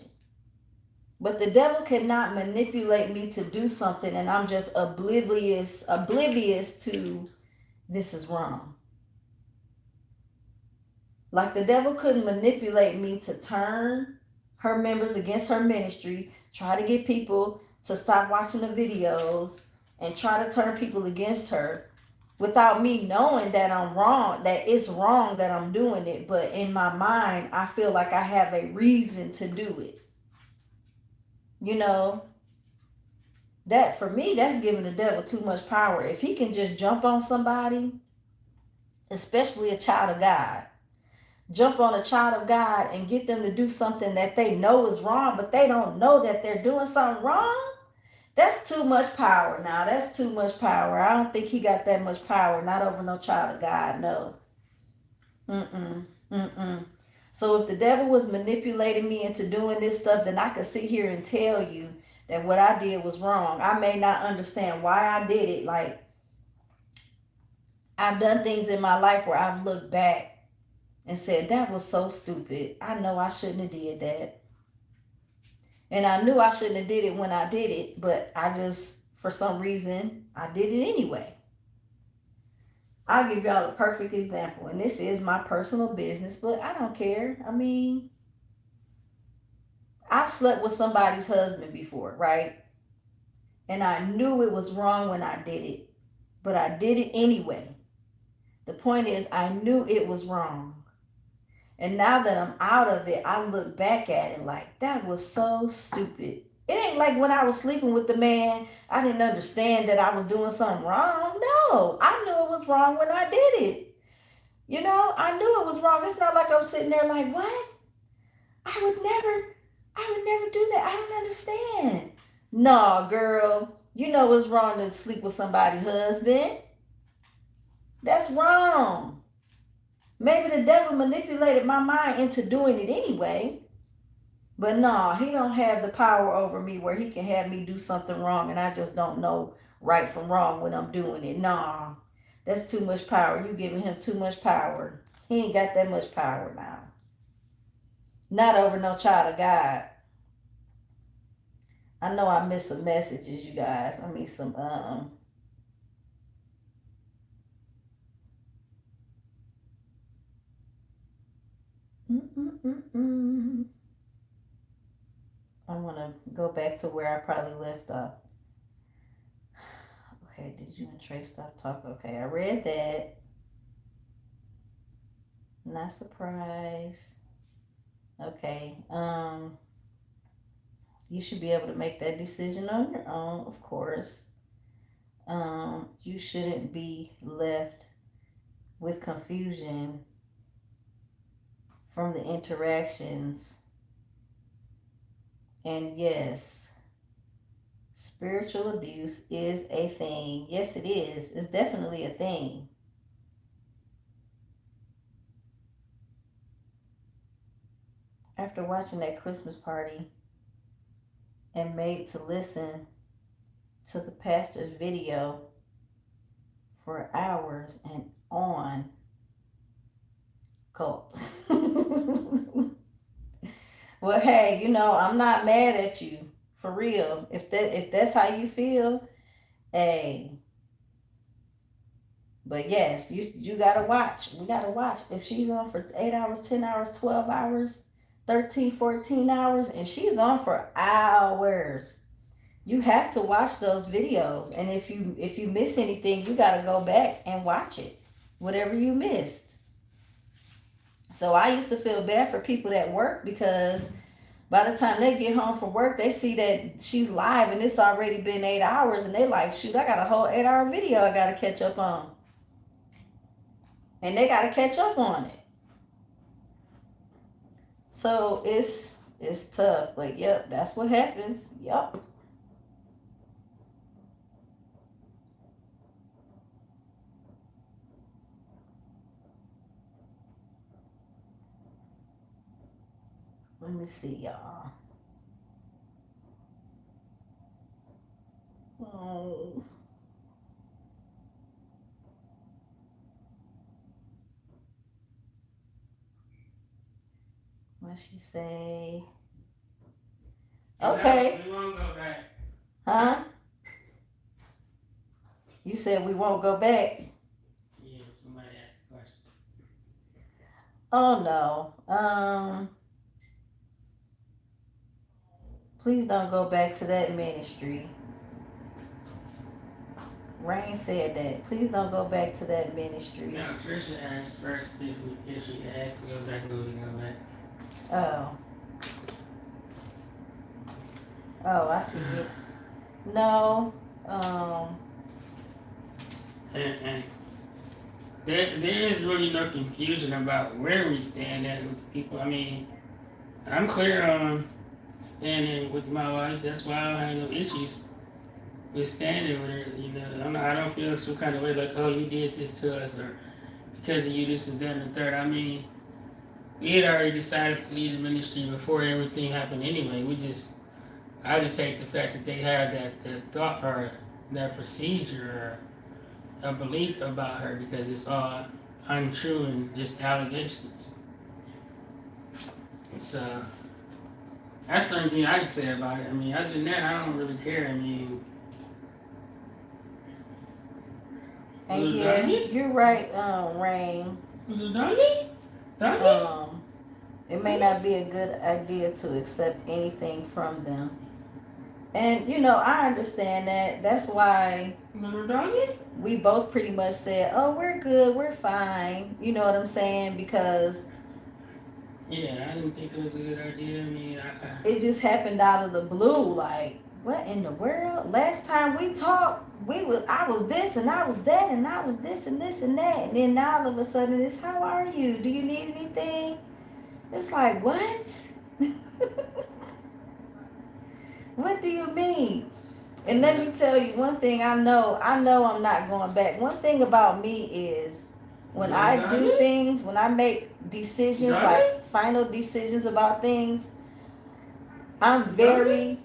But the devil cannot manipulate me to do something and I'm just oblivious to this is wrong. Like the devil couldn't manipulate me to turn her members against her ministry, try to get people to stop watching the videos, and try to turn people against her without me knowing that I'm wrong, that it's wrong that I'm doing it. But in my mind, I feel like I have a reason to do it. You know, that for me, that's giving the devil too much power. If he can just jump on somebody, especially a child of God, jump on a child of God and get them to do something that they know is wrong, but they don't know that they're doing something wrong. That's too much power now. That's too much power. I don't think he got that much power. Not over no child of God, no. Mm-mm. So if the devil was manipulating me into doing this stuff, then I could sit here and tell you that what I did was wrong. I may not understand why I did it. Like, I've done things in my life where I've looked back and said, that was so stupid. I know I shouldn't have did that. And I knew I shouldn't have did it when I did it, but I just, for some reason, I did it anyway. I'll give y'all a perfect example, and this is my personal business, but I don't care. I mean, I've slept with somebody's husband before, right? And I knew it was wrong when I did it, but I did it anyway. The point is, I knew it was wrong. And now that I'm out of it, I look back at it like, that was so stupid. It ain't like when I was sleeping with the man, I didn't understand that I was doing something wrong. No, I knew it was wrong when I did it. You know, I knew it was wrong. It's not like I'm sitting there like, what? I would never. I would never do that. I don't understand. No, girl. You know it's wrong to sleep with somebody's husband. That's wrong. Maybe the devil manipulated my mind into doing it anyway. But no, he don't have the power over me where he can have me do something wrong and I just don't know right from wrong when I'm doing it. No, that's too much power. You giving him too much power. He ain't got that much power now. Not over no child of God. I know I missed some messages, you guys. I mean some I want to go back to where I probably left off. Okay, did you and Trey stop talking? Okay, I read that. Not surprised. Okay, you should be able to make that decision on your own, of course. You shouldn't be left with confusion from the interactions. And yes, spiritual abuse is a thing. Yes, it is. It's definitely a thing. After watching that Christmas party and made to listen to the pastor's video for hours and on, cult. Well, hey, I'm not mad at you for real. If that's how you feel, hey. But yes, you gotta watch. We gotta watch. If she's on for 8 hours, 10 hours, 12 hours, 13, 14 hours, and she's on for hours, you have to watch those videos. And if you miss anything, you gotta go back and watch it. Whatever you missed. So I used to feel bad for people that work because by the time they get home from work, they see that she's live and it's already been 8 hours and they like, shoot, I got a whole 8-hour video I gotta catch up on. And they gotta catch up on it. So it's tough, but yep, that's what happens. Yep. Let me see, y'all. Oh. What she say? Okay. We won't go back. Huh? You said we won't go back. Yeah, somebody asked a question. Oh no. Please don't go back to that ministry. Rain said that. Please don't go back to that ministry. No, Trisha asked first if she asked to go back, will we go back? Oh. Oh, I see it. No. And there is really no confusion about where we stand at with people. I mean, I'm clear on standing with my wife. That's why I don't have no issues with standing with her. I don't feel some kind of way like, oh, you did this to us, or because of you, this is that and the third. I mean, we had already decided to leave the ministry before everything happened anyway. I just hate the fact that they have that thought or that procedure or a belief about her because it's all untrue and just allegations. So that's the only thing I can say about it. I mean, other than that, I don't really care. I mean, and yeah, you're right, Rain. Was it Doggy? It may not be a good idea to accept anything from them. And I understand that. That's why Little Doggy? we both pretty much said, oh, we're good, we're fine. You know what I'm saying? Because yeah, I didn't think it was a good idea. I mean, it just happened out of the blue. Like, what in the world? Last time we talked, I was this and I was that and I was this and this and that. And then now all of a sudden it's, how are you? Do you need anything? It's like, what? What do you mean? And let me tell you one thing. I know I'm not going back. One thing about me is when I do things, when I make decisions, like final decisions about things, I'm very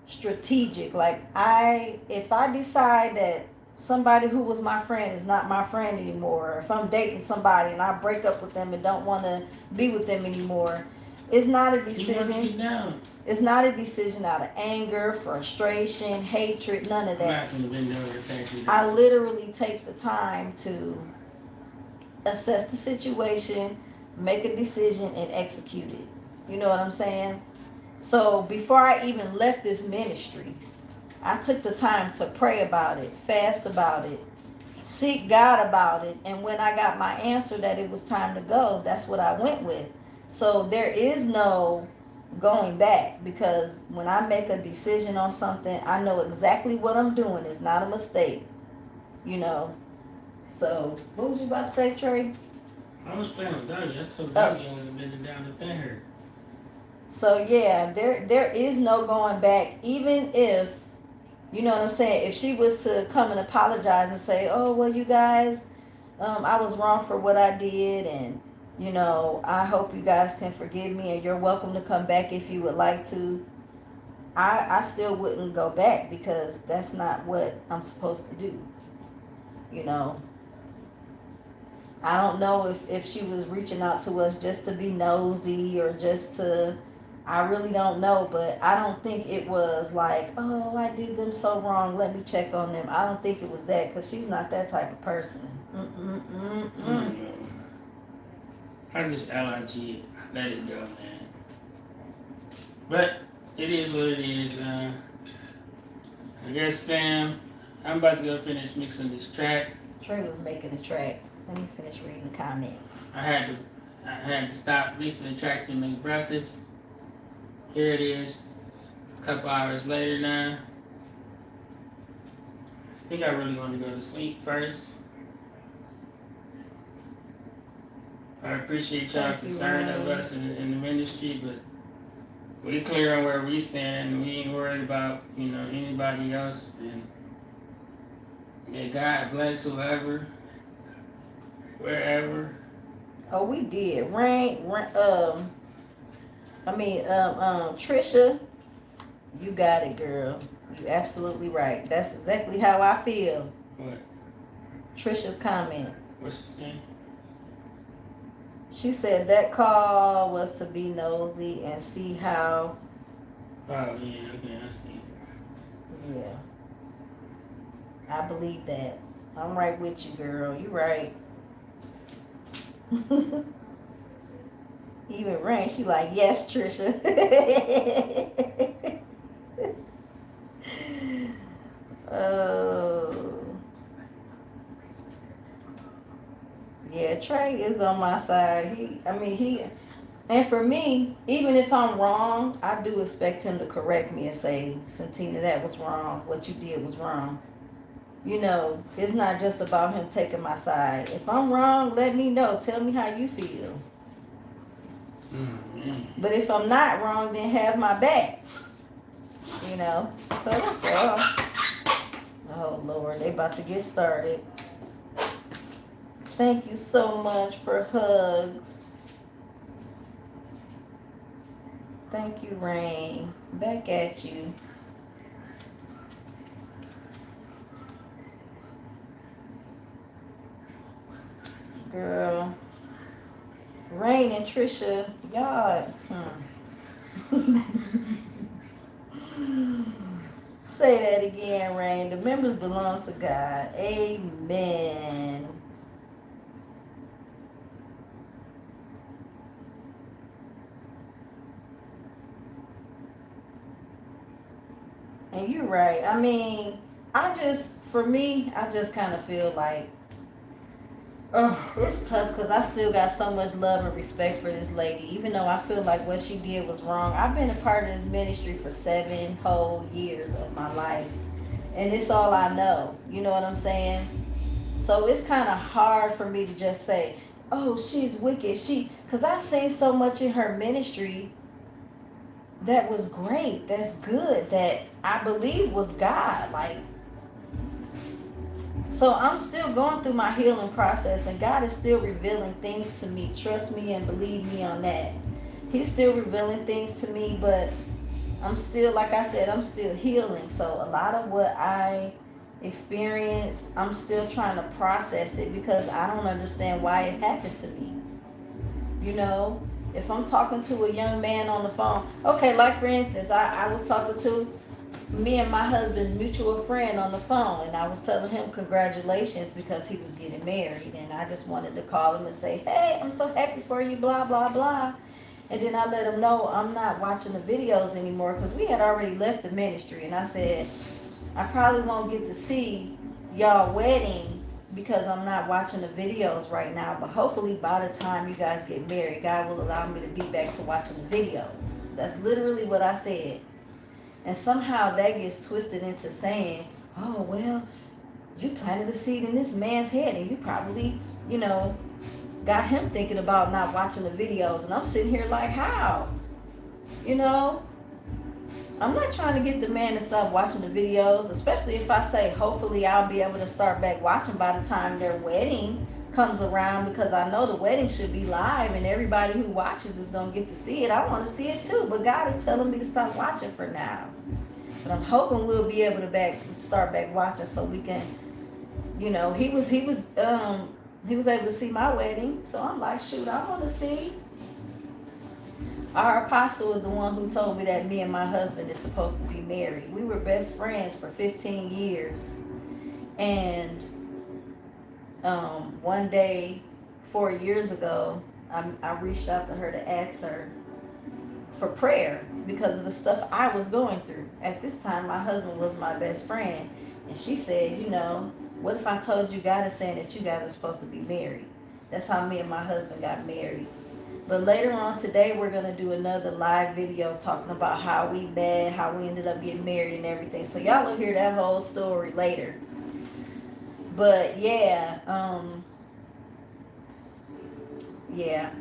strategic. Like if I decide that somebody who was my friend is not my friend anymore, if I'm dating somebody and I break up with them and don't want to be with them anymore, it's not a decision. It's not a decision out of anger, frustration, hatred, none of that. I literally take the time to assess the situation, make a decision, and execute it. You know what I'm saying? So before I even left this ministry, I took the time to pray about it, fast about it, seek God about it, and when I got my answer that it was time to go, that's what I went with. So there is no going back, because when I make a decision on something, I know exactly what I'm doing. It's not a mistake, you know. So what was you about to say, Trey? I was playing with Dougie. I told Dougie I wasn't bending down to pay her. So yeah, there is no going back, even if, you know what I'm saying, if she was to come and apologize and say, oh, well, you guys, I was wrong for what I did, and, you know, I hope you guys can forgive me, and you're welcome to come back if you would like to. I still wouldn't go back, because that's not what I'm supposed to do, you know. I don't know if she was reaching out to us just to be nosy or just to, I really don't know, but I don't think it was like, oh, I did them so wrong, let me check on them. I don't think it was that, because she's not that type of person. I just LIG, let it go, man. But it is what it is. I guess, fam, I'm about to go finish mixing this track. Trey was making a track. Let me finish reading the comments. I had to stop mixing the track to make breakfast. Here it is, a couple hours later now. I think I really want to go to sleep first. I appreciate y'all concern of us in the ministry, but we clear on where we stand. We ain't worried about, you know, anybody else. And may God bless whoever, wherever. Oh, we did. Trisha, you got it, girl. You absolutely right. That's exactly how I feel. What? Trisha's comment. What's she saying? She said that call was to be nosy and see how. Oh, yeah, okay, I see. Yeah. I believe that. I'm right with you, girl. You right. Even Rain, she like, yes, Trisha. Oh. Yeah, Trey is on my side. And for me, even if I'm wrong, I do expect him to correct me and say, Cyntina, that was wrong. What you did was wrong. You know, it's not just about him taking my side. If I'm wrong, let me know. Tell me how you feel. Mm-hmm. But if I'm not wrong, then have my back. You know? So that's all. Oh, Lord, they about to get started. Thank you so much for hugs. Thank you, Rain. Back at you. Girl. Rain and Trisha, y'all. Say that again, Rain. The members belong to God. Amen. And you're right. I mean, for me, I just kind of feel like, oh, it's tough, because I still got so much love and respect for this lady, even though I feel like what she did was wrong. I've been a part of this ministry for 7 whole years of my life, and it's all I know. You know what I'm saying? So it's kind of hard for me to just say, oh, she's wicked. Because I've seen so much in her ministry that was great, that's good, that I believe was God. Like, so I'm still going through my healing process, and God is still revealing things to me. Trust me and believe me on that. He's still revealing things to me, but I'm still, like I said, I'm still healing. So a lot of what I experience, I'm still trying to process it because I don't understand why it happened to me. You know, if I'm talking to a young man on the phone, okay, like for instance, I was talking to me and my husband's mutual friend on the phone, and I was telling him congratulations because he was getting married, and I just wanted to call him and say, hey, I'm so happy for you, blah blah blah. And then I let him know I'm not watching the videos anymore because we had already left the ministry, and I said I probably won't get to see y'all wedding because I'm not watching the videos right now, but hopefully by the time you guys get married, God will allow me to be back to watching the videos. That's literally what I said. And somehow that gets twisted into saying, oh, well, you planted a seed in this man's head and you probably, you know, got him thinking about not watching the videos. And I'm sitting here like, how? You know, I'm not trying to get the man to stop watching the videos, especially if I say, hopefully I'll be able to start back watching by the time their wedding comes around, because I know the wedding should be live and everybody who watches is going to get to see it. I want to see it too, but God is telling me to stop watching for now. But I'm hoping we'll be able to start back watching so we can, you know, he was able to see my wedding. So I'm like, shoot, I want to see. Our apostle is the one who told me that me and my husband is supposed to be married. We were best friends for 15 years. And one day, 4 years ago, I reached out to her to ask her for prayer because of the stuff I was going through. At this time, my husband was my best friend. And she said, you know, what if I told you God is saying that you guys are supposed to be married? That's how me and my husband got married. But later on today, we're going to do another live video talking about how we met, how we ended up getting married and everything. So y'all will hear that whole story later. But yeah,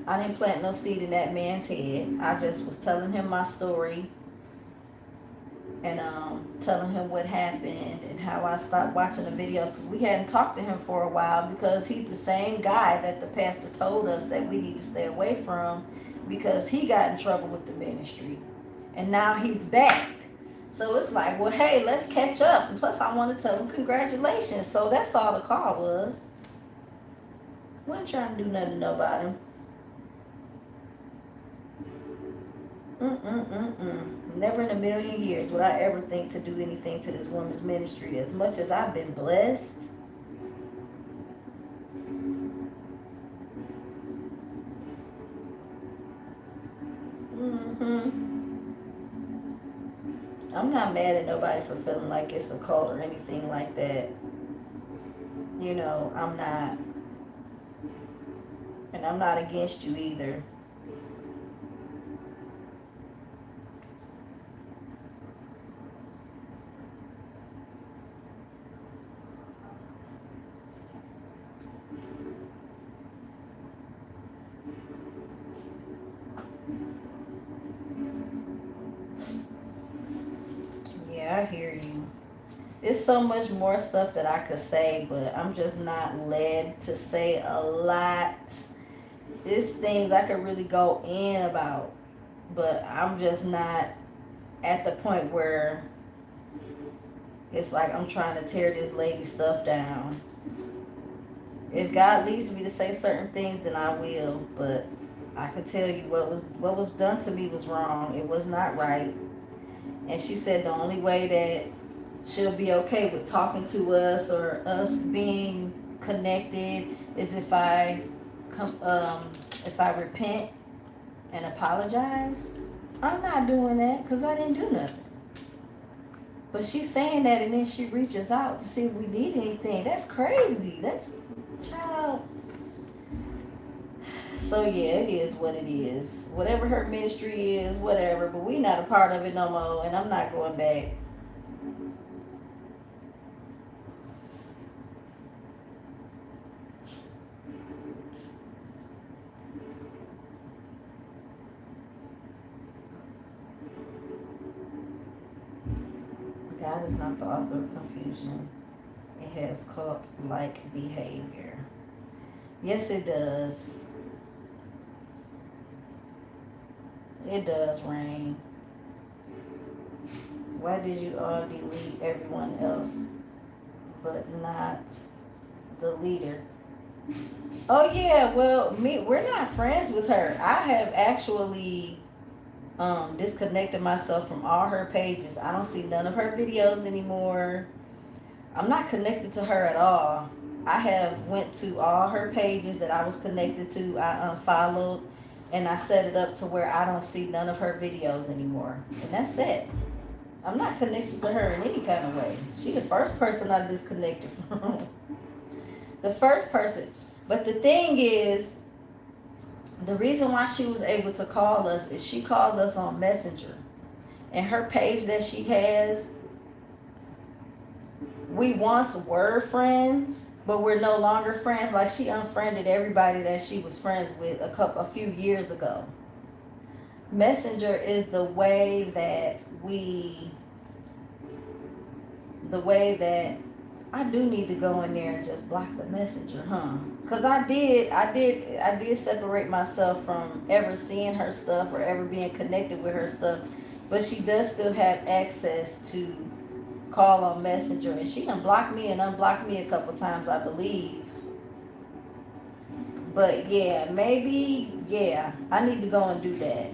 I didn't plant no seed in that man's head. I just was telling him my story and telling him what happened and how I stopped watching the videos, because we hadn't talked to him for a while, because he's the same guy that the pastor told us that we need to stay away from because he got in trouble with the ministry, and now he's back. So it's like, well, hey, let's catch up. And plus I want to tell him congratulations. So that's all the call was. We ain't trying to do nothing to nobody. Never in a million years would I ever think to do anything to this woman's ministry. As much as I've been blessed, I'm not mad at nobody for feeling like it's a cult or anything like that. You know, I'm not. And I'm not against you either. Yeah, I hear you. There's so much more stuff that I could say, but I'm just not led to say a lot. There's things I could really go in about, but I'm just not at the point where it's like I'm trying to tear this lady's stuff down. If God leads me to say certain things, then I will, but I can tell you what was done to me was wrong. It was not right. And she said the only way that she'll be okay with talking to us or us being connected is if I repent and apologize. I'm not doing that because I didn't do nothing. But she's saying that, and then she reaches out to see if we need anything. That's crazy. That's, child. So yeah, it is what it is. Whatever her ministry is, whatever. But we not a part of it no more, and I'm not going back. God is not the author of confusion. It has cult-like behavior. Yes, it does. It does, Rain. Why did you all delete everyone else but not the leader? Oh yeah, well, we're not friends with her. I have actually disconnected myself from all her pages. I don't see none of her videos anymore. I'm not connected to her at all. I have went to all her pages that I was connected to. I unfollowed and I set it up to where I don't see none of her videos anymore. And that's that. I'm not connected to her in any kind of way. She the first person I disconnected from. The first person. But the thing is, the reason why she was able to call us is she calls us on Messenger. And her page that she has, we once were friends, but we're no longer friends. Like, she unfriended everybody that she was friends with a few years ago. Messenger is the way that I do need to go in there and just block the messenger, huh? Cause I did separate myself from ever seeing her stuff or ever being connected with her stuff, but she does still have access to call on Messenger, and she done blocked me and unblocked me a couple times, I believe. But yeah, I need to go and do that.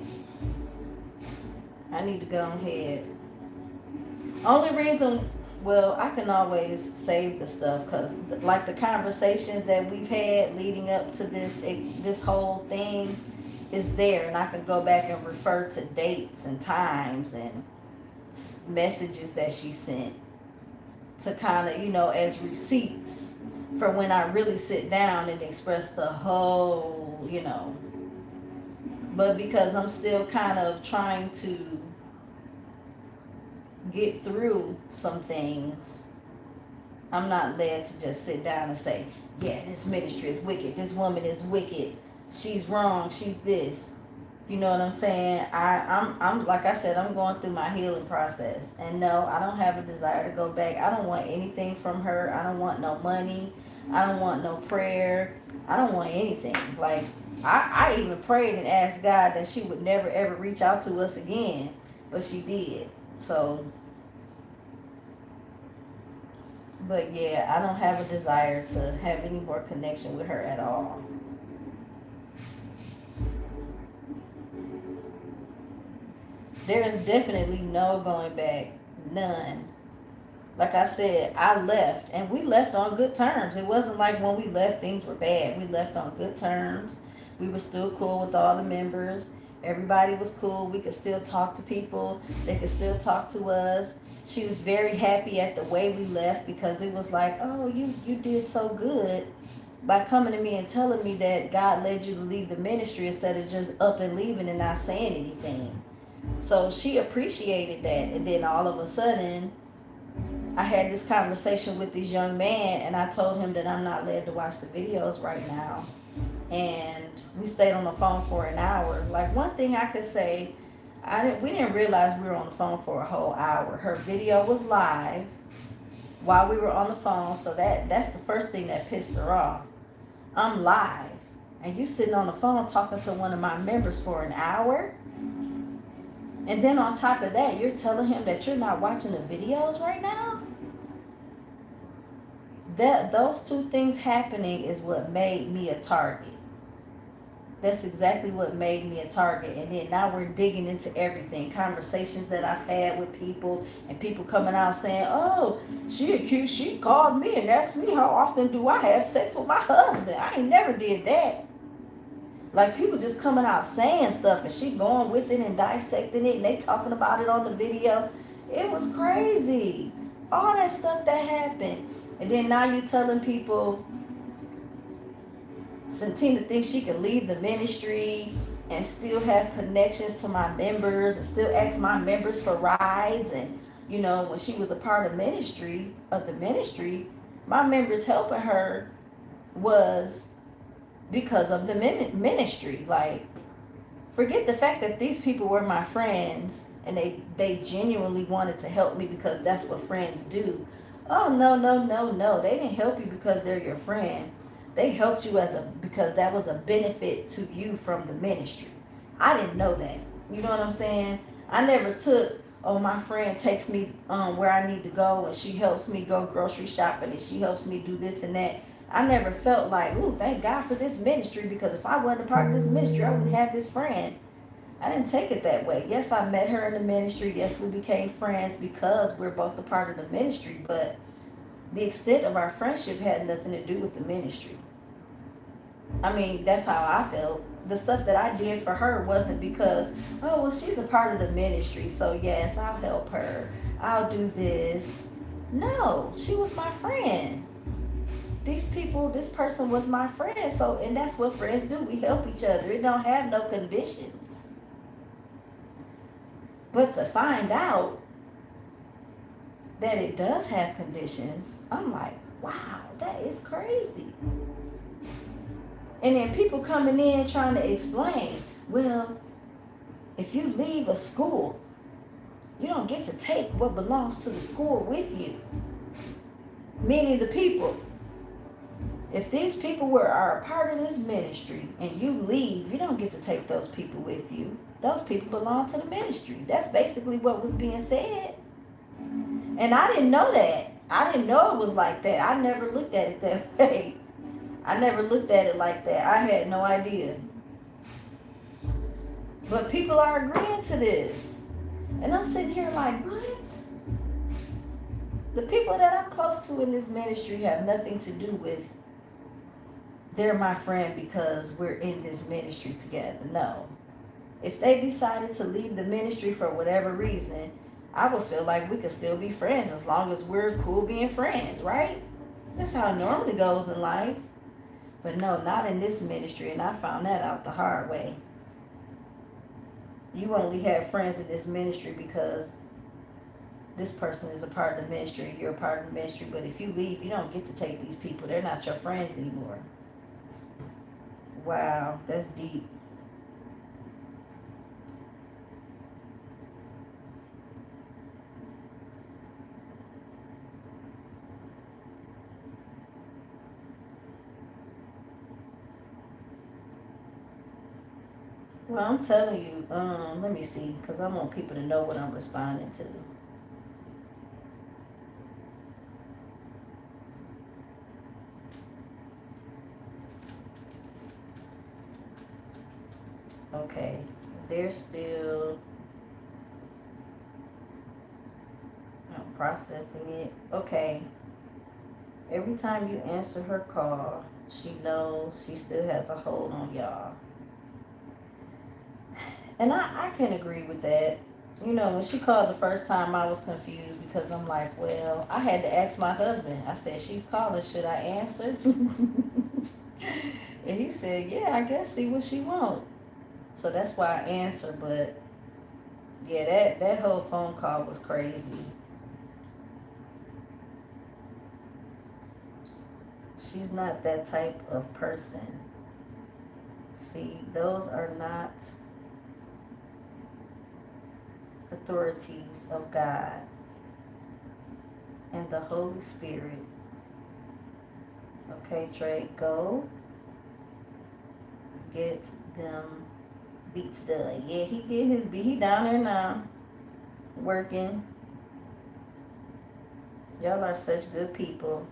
I need to go ahead. Only reason, well, I can always save the stuff because, like, the conversations that we've had leading up to this whole thing is there, and I can go back and refer to dates and times and messages that she sent to kind of, as receipts for when I really sit down and express the whole, But because I'm still kind of trying to get through some things, I'm not led to just sit down and say, yeah, this ministry is wicked, this woman is wicked, she's wrong, she's this. You know what I'm saying? I'm like I said, I'm going through my healing process. And no, I don't have a desire to go back. I don't want anything from her. I don't want no money. I don't want no prayer. I don't want anything. Like, I even prayed and asked God that she would never ever reach out to us again. But she did. So, but yeah, I don't have a desire to have any more connection with her at all. There is definitely no going back. None. Like I said, I left, and we left on good terms. It wasn't like when we left, things were bad. We left on good terms. We were still cool with all the members. Everybody was cool. We could still talk to people. They could still talk to us. She was very happy at the way we left because it was like, oh, you did so good by coming to me and telling me that God led you to leave the ministry instead of just up and leaving and not saying anything. So she appreciated that. And then all of a sudden, I had this conversation with this young man, and I told him that I'm not led to watch the videos right now. And we stayed on the phone for an hour. Like, one thing I could say, we didn't realize we were on the phone for a whole hour. Her video was live while we were on the phone, so that's the first thing that pissed her off. I'm live, and you sitting on the phone talking to one of my members for an hour? And then on top of that, you're telling him that you're not watching the videos right now? Those two things happening is what made me a target. That's exactly what made me a target. And then now we're digging into everything. Conversations that I've had with people, and people coming out saying, oh, she called me and asked me how often do I have sex with my husband. I ain't never did that. Like, people just coming out saying stuff, and she going with it and dissecting it, and they talking about it on the video. It was crazy. All that stuff that happened. And then now you telling people Cyntina thinks she can leave the ministry and still have connections to my members and still ask my members for rides. And, when she was a part of the ministry, my members helping her was because of the ministry. Like, forget the fact that these people were my friends and they genuinely wanted to help me because that's what friends do. Oh, no, no, no, no. They didn't help you because they're your friend. They helped you because that was a benefit to you from the ministry. I didn't know that. You know what I'm saying? I never took, oh, my friend takes me where I need to go, and she helps me go grocery shopping, and she helps me do this and that. I never felt like, ooh, thank God for this ministry, because if I wasn't a part of this ministry, I wouldn't have this friend. I didn't take it that way. Yes, I met her in the ministry. Yes, we became friends because we're both a part of the ministry, but the extent of our friendship had nothing to do with the ministry. I mean, that's how I felt. The stuff that I did for her wasn't because, oh, well, she's a part of the ministry, so yes, I'll help her. I'll do this. No, she was my friend. This person was my friend. So, and that's what friends do. We help each other. It don't have no conditions. But to find out that it does have conditions, I'm like, wow, that is crazy. And then people coming in trying to explain, well, if you leave a school, you don't get to take what belongs to the school with you. Meaning the people. If these people are a part of this ministry and you leave, you don't get to take those people with you. Those people belong to the ministry. That's basically what was being said. And I didn't know that. I didn't know it was like that. I never looked at it that way. I never looked at it like that. I had no idea. But people are agreeing to this. And I'm sitting here like, what? The people that I'm close to in this ministry have nothing to do with they're my friend because we're in this ministry together. No. If they decided to leave the ministry for whatever reason, I would feel like we could still be friends as long as we're cool being friends, right? That's how it normally goes in life. But no, not in this ministry, and I found that out the hard way. You only have friends in this ministry because this person is a part of the ministry and you're a part of the ministry. But if you leave, you don't get to take these people. They're not your friends anymore. Wow, that's deep. Well, I'm telling you, let me see, because I want people to know what I'm responding to. Okay, they're still processing it. Okay, every time you answer her call, she knows she still has a hold on y'all. And I can agree with that. You know, when she called the first time, I was confused because I'm like, well, I had to ask my husband. I said, she's calling, should I answer? And he said, yeah, I guess see what she wants. So that's why I answered. But yeah, that whole phone call was crazy. She's not that type of person. See, those are not authorities of God and the Holy Spirit. Okay, Trey, go get them beats done. Yeah, he get his beat. He down there now, working. Y'all are such good people,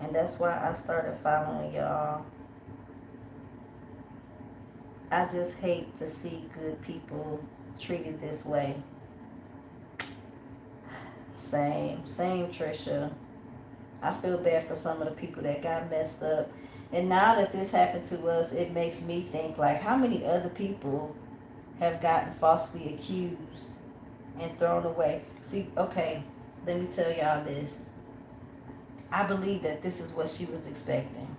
and that's why I started following y'all. I just hate to see good people treated this way. Same, Trisha. I feel bad for some of the people that got messed up. And now that this happened to us, it makes me think, like, how many other people have gotten falsely accused and thrown away? See, okay, let me tell y'all this. I believe that this is what she was expecting.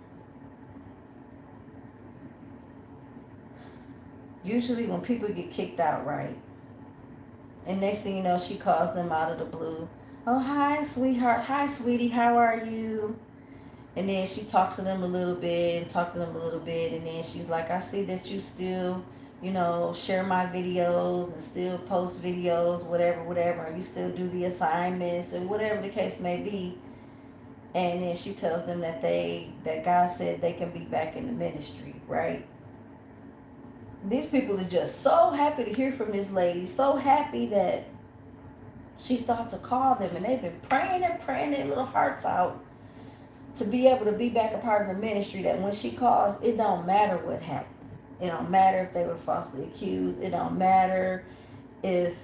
Usually when people get kicked out, right? And next thing you know, she calls them out of the blue. Oh, hi, sweetheart. Hi, sweetie. How are you? And then she talks to them a little bit and then she's like, I see that you still share my videos and still post videos, whatever, and you still do the assignments and whatever the case may be. And then she tells them that God said they can be back in the ministry, right? These people is just so happy to hear from this lady, so happy that she thought to call them, and they've been praying and praying their little hearts out to be able to be back a part of the ministry, that when she calls, it don't matter what happened. It don't matter if they were falsely accused. It don't matter if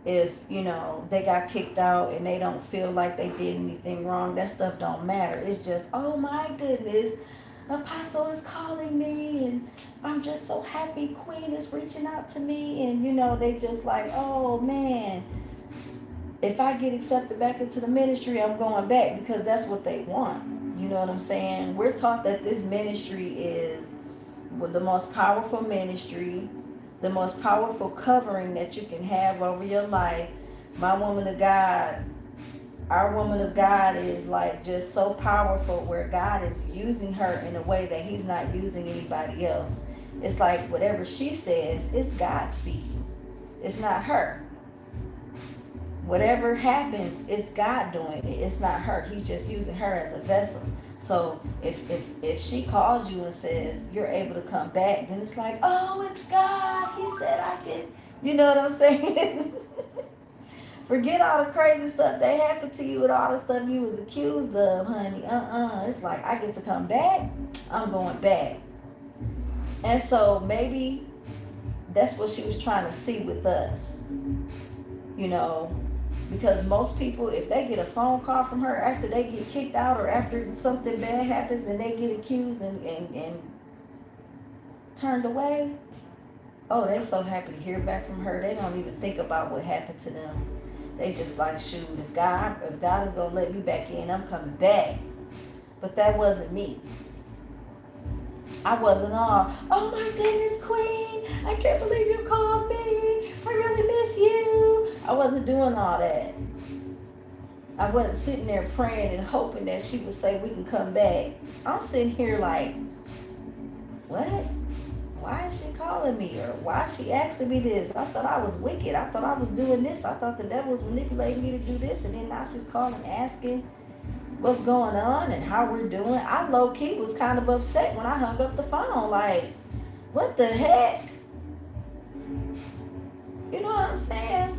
they got kicked out and they don't feel like they did anything wrong. That stuff don't matter. It's just, oh my goodness, Apostle is calling me, and I'm just so happy Queen is reaching out to me. And they just like, oh man, if I get accepted back into the ministry, I'm going back, because that's what they want. You know what I'm saying? We're taught that this ministry is the most powerful ministry, the most powerful covering that you can have over your life. My woman of God, our woman of God is like just so powerful, where God is using her in a way that he's not using anybody else. It's like whatever she says, it's God speaking. It's not her. Whatever happens, it's God doing it. It's not her. He's just using her as a vessel. So if she calls you and says you're able to come back, then it's like, oh, it's God. He said I can. You know what I'm saying? Forget all the crazy stuff that happened to you and all the stuff you was accused of, honey. It's like, I get to come back. I'm going back. And so maybe that's what she was trying to see with us. Because most people, if they get a phone call from her after they get kicked out, or after something bad happens and they get accused and turned away, oh, they're so happy to hear back from her. They don't even think about what happened to them. They just like, shoot, if God is going to let me back in, I'm coming back. But that wasn't me. I wasn't all, oh my goodness, Queen, I can't believe you called me. I really miss you. I wasn't doing all that. I wasn't sitting there praying and hoping that she would say we can come back. I'm sitting here like, what? Why is she calling me? Or why is she asking me this? I thought I was wicked. I thought I was doing this. I thought the devil was manipulating me to do this. And then now she's calling, asking what's going on and how we're doing. I low-key was kind of upset when I hung up the phone. Like, what the heck? You know what I'm saying?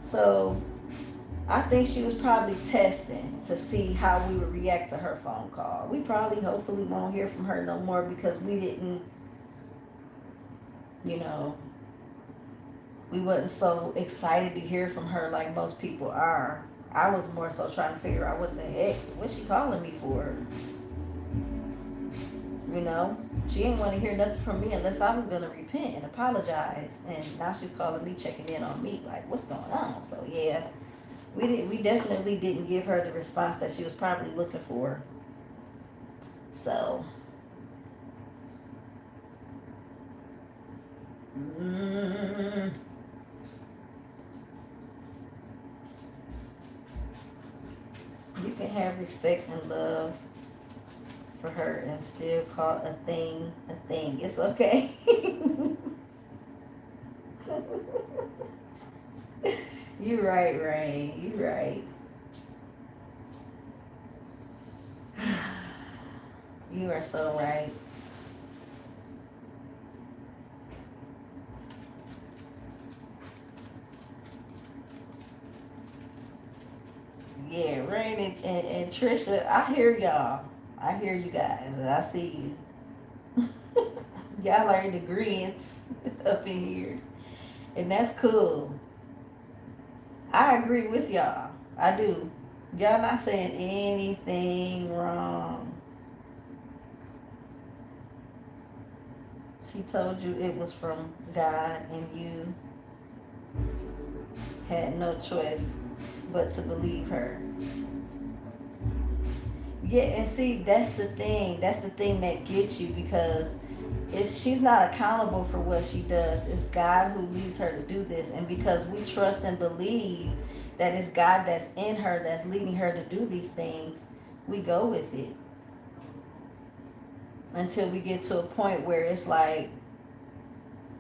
So I think she was probably testing to see how we would react to her phone call. We probably, hopefully, won't hear from her no more, because we didn't, we wasn't so excited to hear from her like most people are. I was more so trying to figure out what the heck, what's she calling me for? She didn't want to hear nothing from me unless I was going to repent and apologize. And now she's calling me, checking in on me, like, what's going on? So yeah, we definitely didn't give her the response that she was probably looking for. So you can have respect and love for her and still call a thing a thing. It's okay. You right, Rain. You right. You are so right. Yeah, Rain and Trisha, I hear y'all. I hear you guys, and I see you. Y'all are in agreement up in here, and that's cool. I agree with y'all. I do. Y'all not saying anything wrong. She told you it was from God, and you had no choice but to believe her. Yeah, and see, that's the thing. That's the thing that gets you, because she's not accountable for what she does. It's God who leads her to do this. And because we trust and believe that it's God that's in her, that's leading her to do these things, we go with it. until we get to a point where it's like,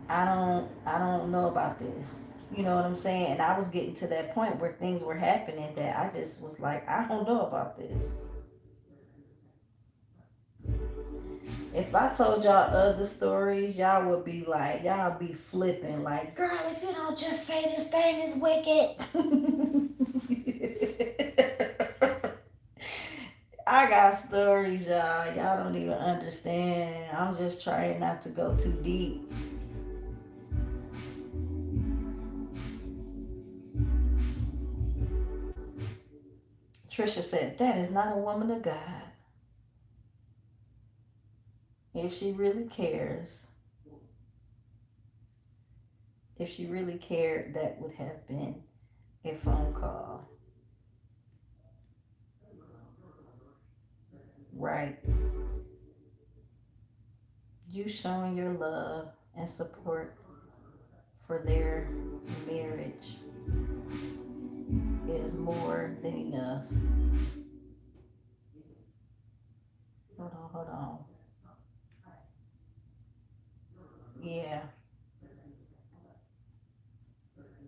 I don't know about this. You know what I'm saying? And I was getting to that point where things were happening that I just was like, I don't know about this. If I told y'all other stories, y'all would be like, y'all be flipping like, girl, if you don't just say this thing is wicked. I got stories, y'all. Y'all don't even understand. I'm just trying not to go too deep. Trisha said, that is not a woman of God. If she really cares, if she really cared, that would have been a phone call. Right. You showing your love and support for their marriage is more than enough. Hold on. Yeah,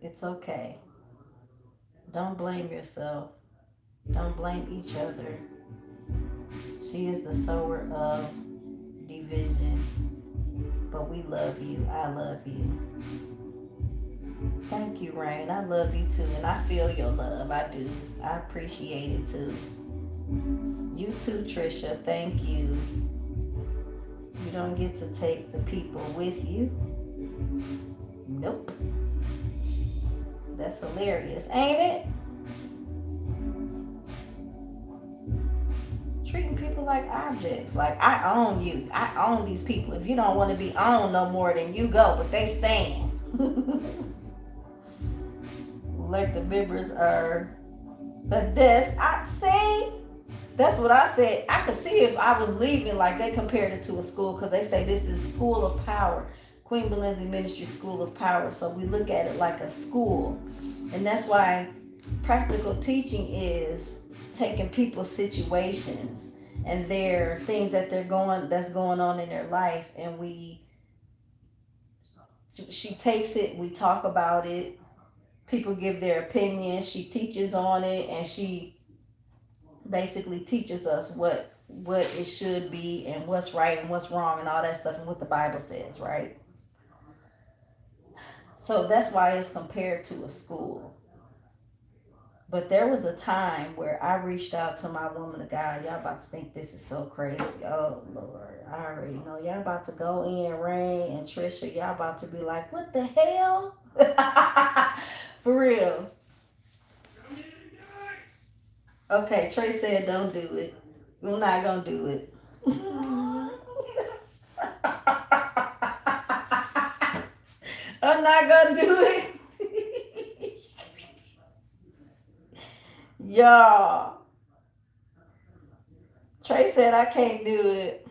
it's okay. Don't blame yourself. Don't blame each other. She is the sower of division. But we love you. I love you. Thank you, Rain. I love you too. And I feel your love. I do. I appreciate it too. You too, Trisha. Thank you. You don't get to take the people with you. Nope. That's hilarious, ain't it? Treating people like objects. Like, I own you. I own these people. If you don't want to be owned no more, then you go. But they stand. Like the members are a desk. I see. That's what I said. I could see if I was leaving, like they compared it to a school, because they say this is School of Power, Queen Belinda Ministry School of Power. So we look at it like a school, and that's why practical teaching is taking people's situations and their things that's going on in their life, and she takes it, we talk about it, people give their opinion, she teaches on it, and she basically teaches us what it should be and what's right and what's wrong and all that stuff and what the Bible says, right? So that's why it's compared to a school. But there was a time where I reached out to my woman of God. Y'all about to think this is so crazy. Oh, Lord. I already know. Y'all about to go in, Rain and Trisha. Y'all about to be like, what the hell? For real. Okay, Trey said don't do it. We're not going to do it. I'm not going to do it. Y'all. Trey said I can't do it.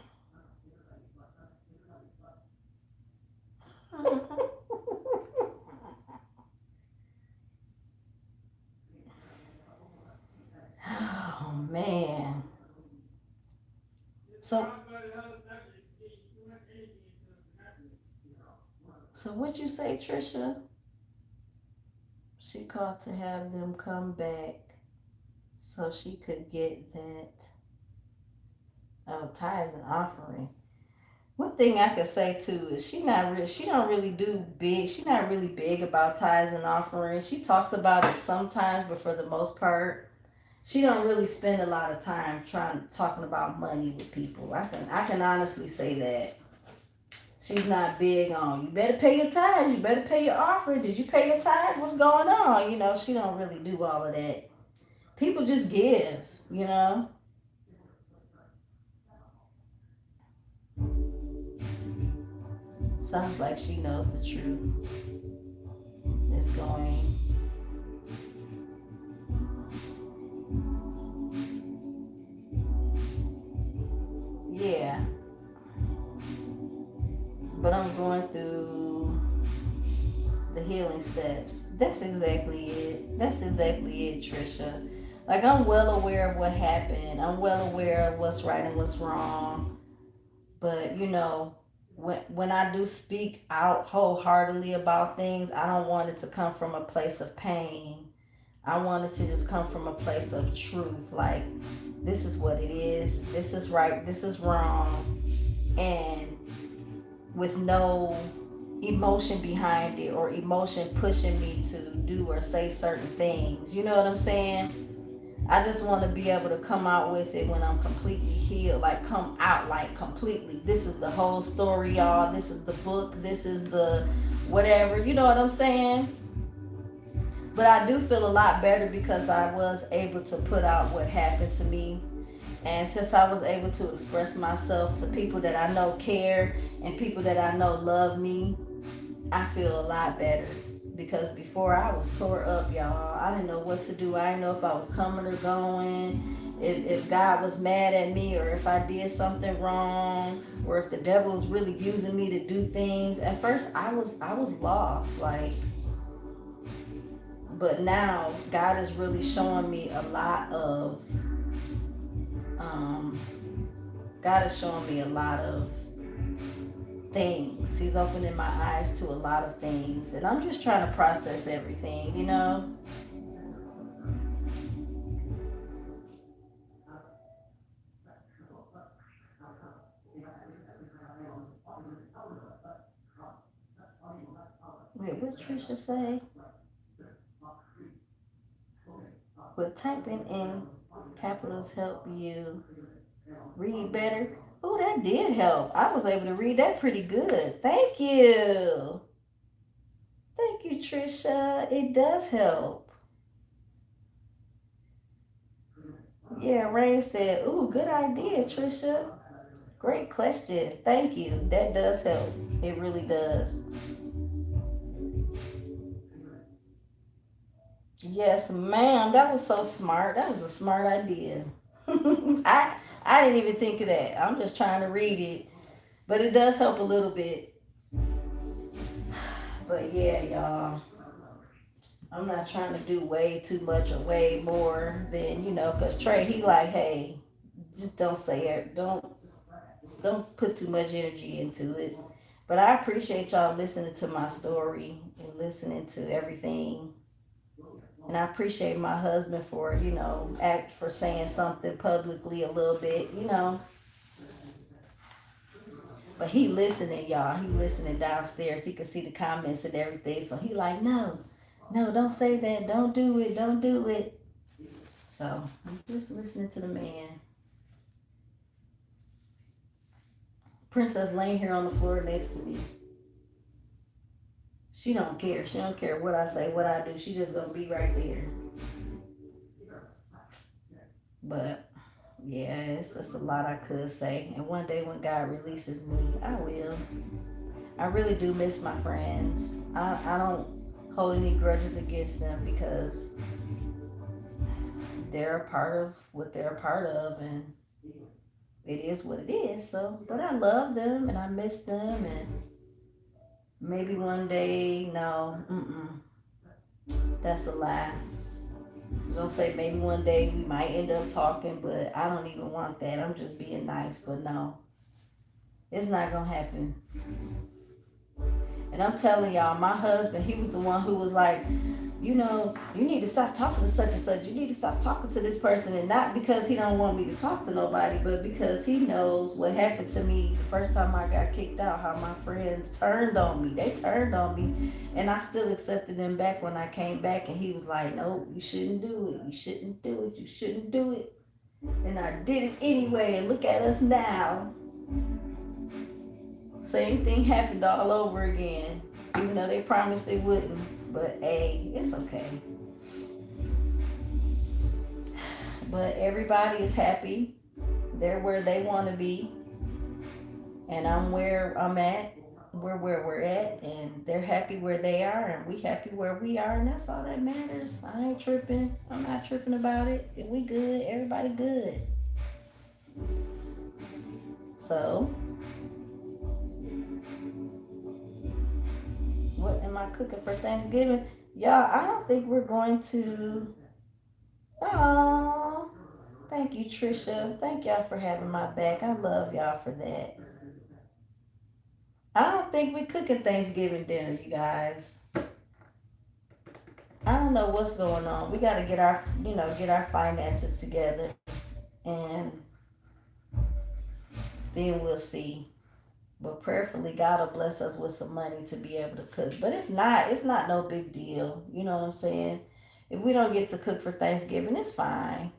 Oh, man. So what you say, Trisha? She called to have them come back so she could get that tithes and offering. One thing I could say too is she not really big about tithes and offering. She talks about it sometimes, but for the most part, she don't really spend a lot of time talking about money with people. I can honestly say that. She's not big on, you better pay your tithes, you better pay your offering. Did you pay your tithes? What's going on? She don't really do all of that. People just give, Sounds like she knows the truth. It's going. Yeah. But I'm going through the healing steps. That's exactly it, Trisha. Like, I'm well aware of what happened. I'm well aware of what's right and what's wrong. But you know, when I do speak out wholeheartedly about things, I don't want it to come from a place of pain. I want it to just come from a place of truth. Like, this is what it is. This is right. This is wrong. And with no emotion behind it or emotion pushing me to do or say certain things. You know what I'm saying? I just want to be able to come out with it when I'm completely healed. Like, come out like completely. This is the whole story, y'all. This is the book. This is the whatever. You know what I'm saying? But I do feel a lot better because I was able to put out what happened to me. And since I was able to express myself to people that I know care and people that I know love me, I feel a lot better. Because before I was tore up, y'all. I didn't know what to do. I didn't know if I was coming or going, if God was mad at me, or if I did something wrong, or if the devil was really using me to do things. At first I was lost, like, but now God is really showing me a lot of um God is showing me a lot of things. He's opening my eyes to a lot of things. And I'm just trying to process everything, you know? Wait, what Trisha say? Would typing in capitals help you read better? Oh, that did help. I was able to read that pretty good. Thank you. Thank you, Trisha. It does help. Yeah, Rain said, ooh, good idea, Trisha. Great question. Thank you. That does help. It really does. Yes, ma'am. That was so smart. That was a smart idea. I didn't even think of that. I'm just trying to read it. But it does help a little bit. But yeah, y'all. I'm not trying to do way too much or way more than, cause Trey, he like, hey, just don't say it. Don't put too much energy into it. But I appreciate y'all listening to my story and listening to everything. And I appreciate my husband for, act for saying something publicly a little bit. But he listening, y'all. He listening downstairs. He can see the comments and everything. So he like, no, no, don't say that. Don't do it. Don't do it. So I'm just listening to the man. Princess laying here on the floor next to me. She don't care. She don't care what I say, what I do. She just gonna be right there. But yeah, it's just a lot I could say. And one day when God releases me, I will. I really do miss my friends. I don't hold any grudges against them because they're a part of what they're a part of, and it is what it is. So, but I love them and I miss them, and maybe one day, no, that's a lie. I'm gonna say maybe one day we might end up talking, but I don't even want that. I'm just being nice, but no, it's not gonna happen. And I'm telling y'all, my husband, he was the one who was like, you need to stop talking to such and such. You need to stop talking to this person. And not because he don't want me to talk to nobody, but because he knows what happened to me the first time I got kicked out, how my friends turned on me. They turned on me. And I still accepted them back when I came back. And he was like, no, you shouldn't do it. You shouldn't do it. You shouldn't do it. And I did it anyway. And look at us now. Same thing happened all over again. Even though they promised they wouldn't. But hey, it's okay. But everybody is happy. They're where they want to be. And I'm where I'm at. We're where we're at. And they're happy where they are. And we happy where we are. And that's all that matters. I ain't tripping. I'm not tripping about it. We good. Everybody good. So, what am I cooking for Thanksgiving? Y'all, I don't think we're going to. Oh, thank you, Trisha. Thank y'all for having my back. I love y'all for that. I don't think we cooking Thanksgiving dinner, you guys. I don't know what's going on. We got to get our finances together, and then we'll see. But prayerfully, God will bless us with some money to be able to cook. But if not, it's not no big deal. You know what I'm saying? If we don't get to cook for Thanksgiving, it's fine.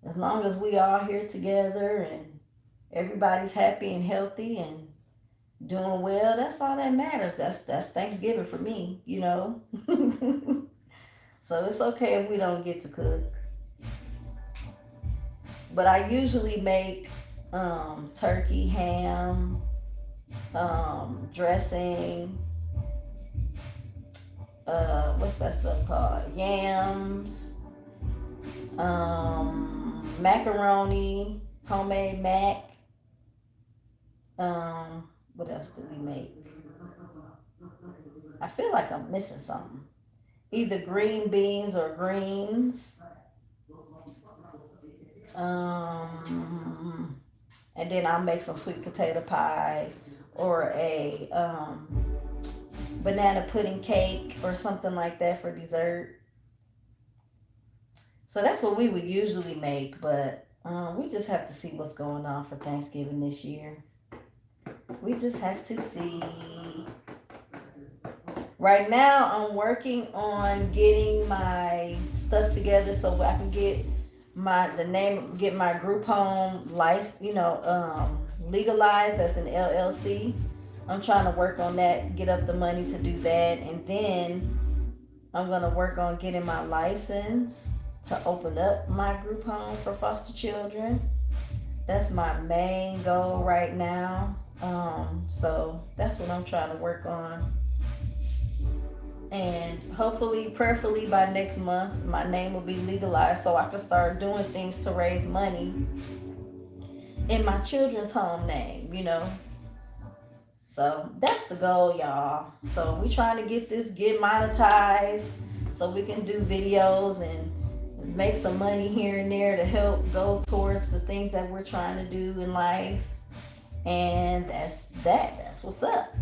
As long as we all here together and everybody's happy and healthy and doing well, that's all that matters. That's Thanksgiving for me, you know. So it's okay if we don't get to cook. But I usually make turkey, ham, dressing, what's that stuff called? Yams, macaroni, homemade mac. What else do we make? I feel like I'm missing something. Either green beans or greens. And then I'll make some sweet potato pie or a banana pudding cake or something like that for dessert. So that's what we would usually make, but we just have to see what's going on for Thanksgiving this year. We just have to see. Right now, I'm working on getting my stuff together so I can get my group home license, legalized as an LLC. I'm trying to work on that, get up the money to do that, and then I'm gonna work on getting my license to open up my group home for foster children. That's my main goal right now. So that's what I'm trying to work on. And hopefully, prayerfully, by next month, my name will be legalized so I can start doing things to raise money in my children's home name. So that's the goal, y'all. So we trying to get monetized so we can do videos and make some money here and there to help go towards the things that we're trying to do in life. And that's what's up.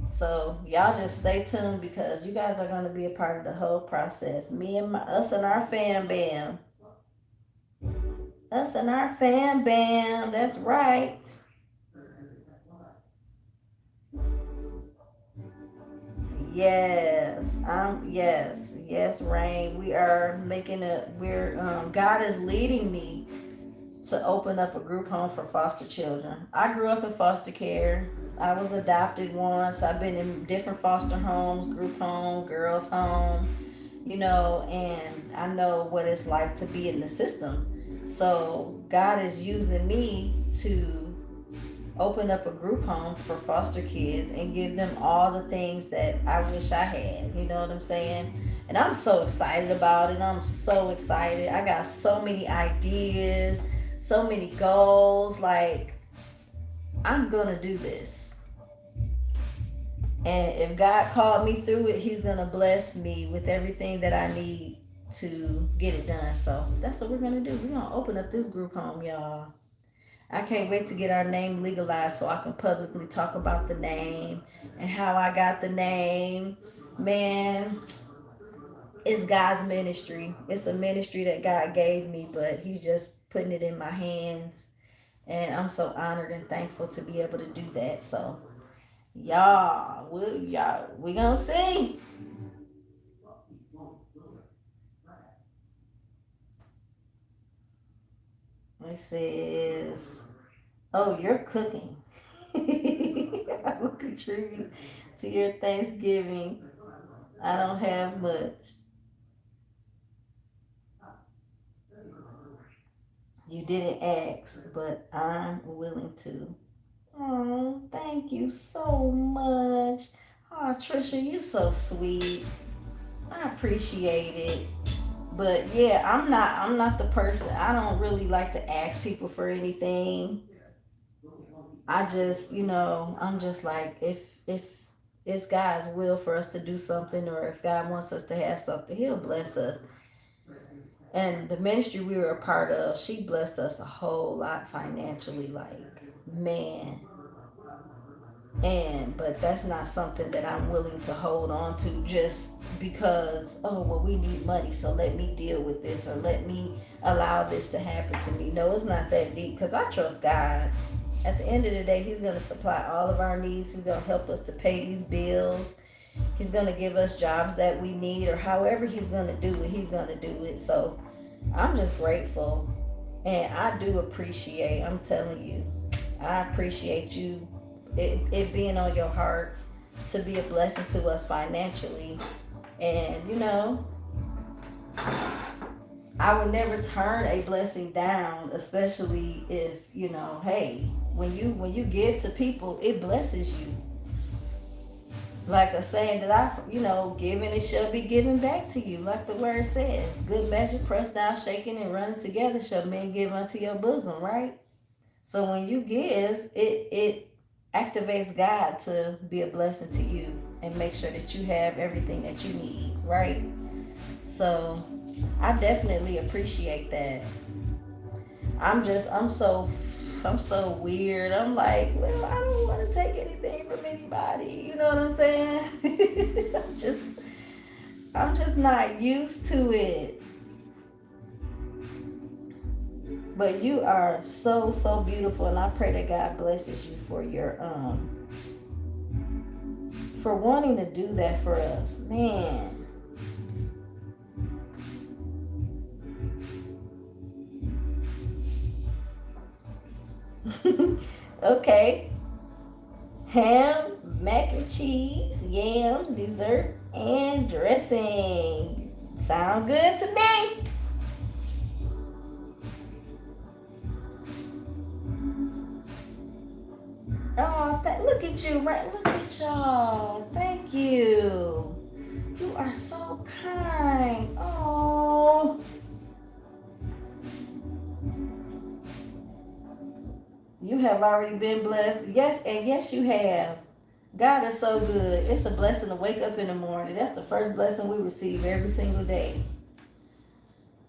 So y'all just stay tuned because you guys are going to be a part of the whole process. Us and our fam bam. Us and our fam bam. That's right. Yes, Rain. God is leading me to open up a group home for foster children. I grew up in foster care. I was adopted once. I've been in different foster homes, group home, girls home, and I know what it's like to be in the system. So God is using me to open up a group home for foster kids and give them all the things that I wish I had. You know what I'm saying? And I'm so excited about it. I'm so excited. I got so many ideas, so many goals. Like, I'm going to do this. And if God called me through it, He's going to bless me with everything that I need to get it done. So that's what we're going to do. We're going to open up this group home, y'all. I can't wait to get our name legalized so I can publicly talk about the name and how I got the name. Man, it's God's ministry. It's a ministry that God gave me, but He's just putting it in my hands. And I'm so honored and thankful to be able to do that. So, we gonna see. It says, oh, you're cooking. I will contribute to your Thanksgiving. I don't have much. You didn't ask, but I'm willing to. Oh, thank you so much. Oh, Trisha, you so sweet. I appreciate it. But yeah, I'm not the person. I don't really like to ask people for anything. I just, I'm just like if it's God's will for us to do something or if God wants us to have something, He'll bless us. And the ministry we were a part of, she blessed us a whole lot financially. Like, man, But that's not something that I'm willing to hold on to just because, oh, well, we need money, so let me deal with this or let me allow this to happen to me. No, it's not that deep because I trust God. At the end of the day, He's going to supply all of our needs. He's going to help us to pay these bills. He's going to give us jobs that we need, or however He's going to do it, He's going to do it. So I'm just grateful. And I do appreciate, I'm telling you, I appreciate you, it being on your heart to be a blessing to us financially. And, you know, I would never turn a blessing down, especially if, you know, hey, when you give to people, it blesses you. Like a saying that given it shall be given back to you. Like the word says, good measure, pressed down, shaken, and running together shall men give unto your bosom, right? So when you give, it activates God to be a blessing to you and make sure that you have everything that you need, right? So I definitely appreciate that. I'm so weird. I'm like, well, I don't want to take anything from anybody. You know what I'm saying? I'm just not used to it. But you are so, so beautiful, and I pray that God blesses you for your for wanting to do that for us. Man. Okay. Ham, mac and cheese, yams, dessert, and dressing. Sound good to me? Oh, look at you, right? Look at y'all. Thank you. You are so kind. Oh. You have already been blessed. Yes, and yes, you have. God is so good. It's a blessing to wake up in the morning. That's the first blessing we receive every single day.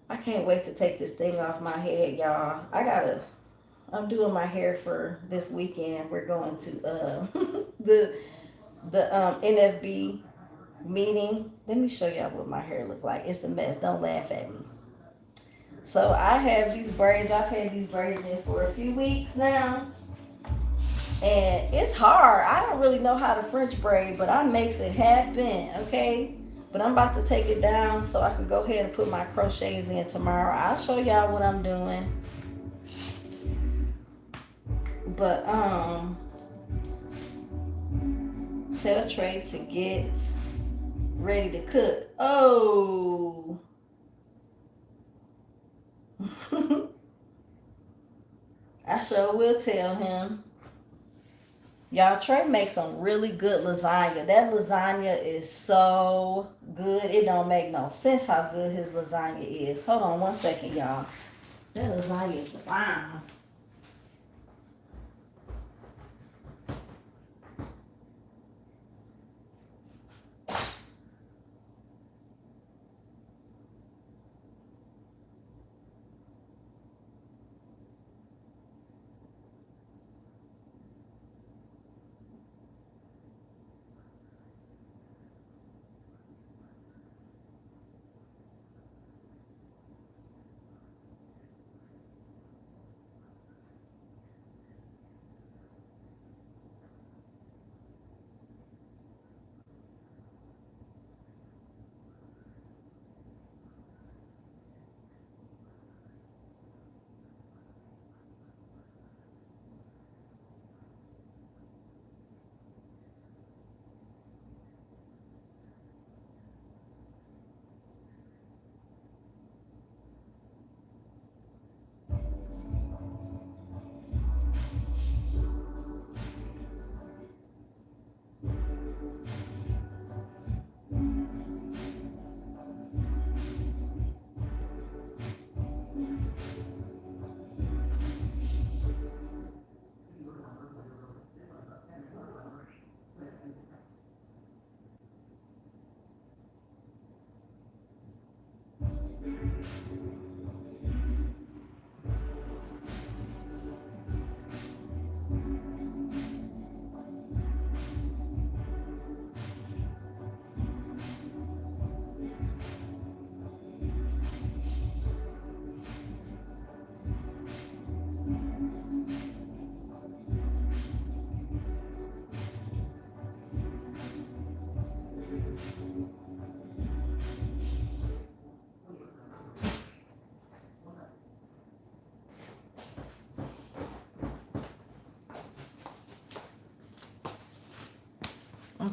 I can't wait to take this thing off my head, y'all. I'm doing my hair for this weekend. We're going to the NFB meeting. Let me show y'all what my hair look like. It's a mess. Don't laugh at me. So I have these braids. I've had these braids in for a few weeks now. And it's hard. I don't really know how to French braid, but I makes it happen, okay? But I'm about to take it down so I can go ahead and put my crochets in tomorrow. I'll show y'all what I'm doing. But tell Trey to get ready to cook. Oh. I sure will tell him. Y'all, Trey makes some really good lasagna. That lasagna is so good. It don't make no sense how good his lasagna is. Hold on one second, y'all. That lasagna is fine.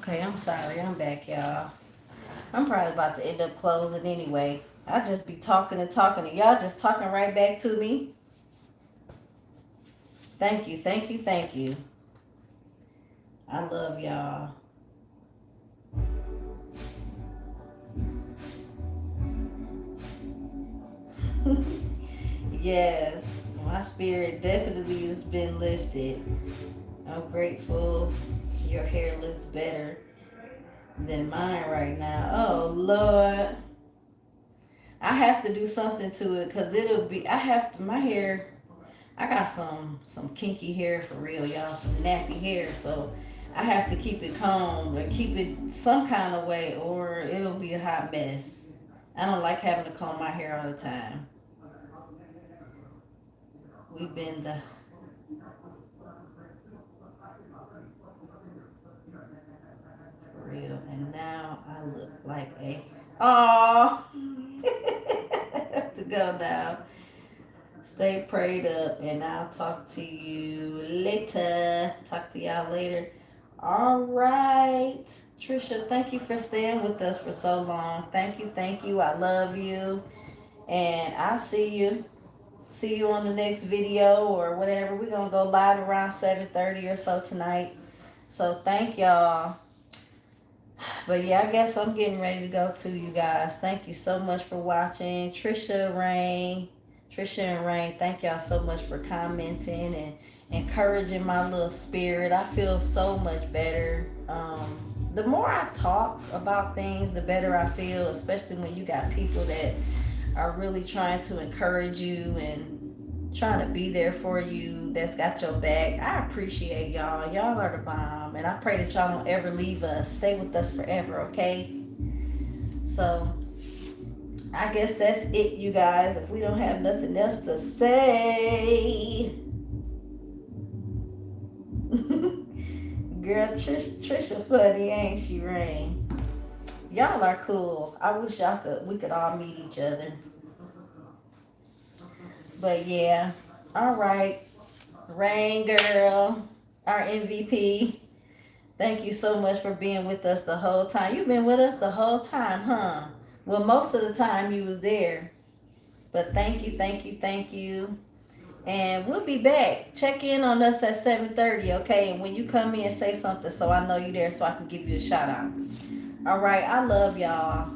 Okay, I'm sorry. I'm back, y'all. I'm probably about to end up closing anyway. I just be talking and talking, and y'all just talking right back to me. Thank you, thank you, thank you. I love y'all. Yes, my spirit definitely has been lifted. I'm grateful. Your hair looks better than mine right now. Oh Lord, I have to do something to it because it'll be. I have to. My hair. I got some kinky hair for real, y'all. Some nappy hair, so I have to keep it combed and keep it some kind of way, or it'll be a hot mess. I don't like having to comb my hair all the time. We've been the for real, and now I look like a. Oh, to go now. Stay prayed up, and I'll talk to you later. Talk to y'all later. All right. Trisha, thank you for staying with us for so long. Thank you, thank you. I love you. And I'll see you. See you on the next video or whatever. We're going to go live around 7:30 or so tonight. So thank y'all. But yeah, I guess I'm getting ready to go too, you guys. Thank you so much for watching. Trisha and Rain, thank y'all so much for commenting and encouraging my little spirit. I feel so much better. The more I talk about things, the better I feel, especially when you got people that are really trying to encourage you and trying to be there for you, that's got your back. I appreciate y'all. Y'all are the bomb. And I pray that y'all don't ever leave us. Stay with us forever, okay? So I guess that's it, you guys. If we don't have nothing else to say. Girl, Trisha funny, ain't she, Rain? Y'all are cool. I wish we could all meet each other. But yeah. All right. Rain girl, our MVP. Thank you so much for being with us the whole time. You've been with us the whole time, huh? Well, most of the time you was there. But thank you, thank you, thank you. And we'll be back. Check in on us at 7:30, okay? And when you come in, say something so I know you're there so I can give you a shout out. All right, I love y'all.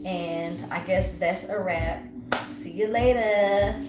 And I guess that's a wrap. See you later.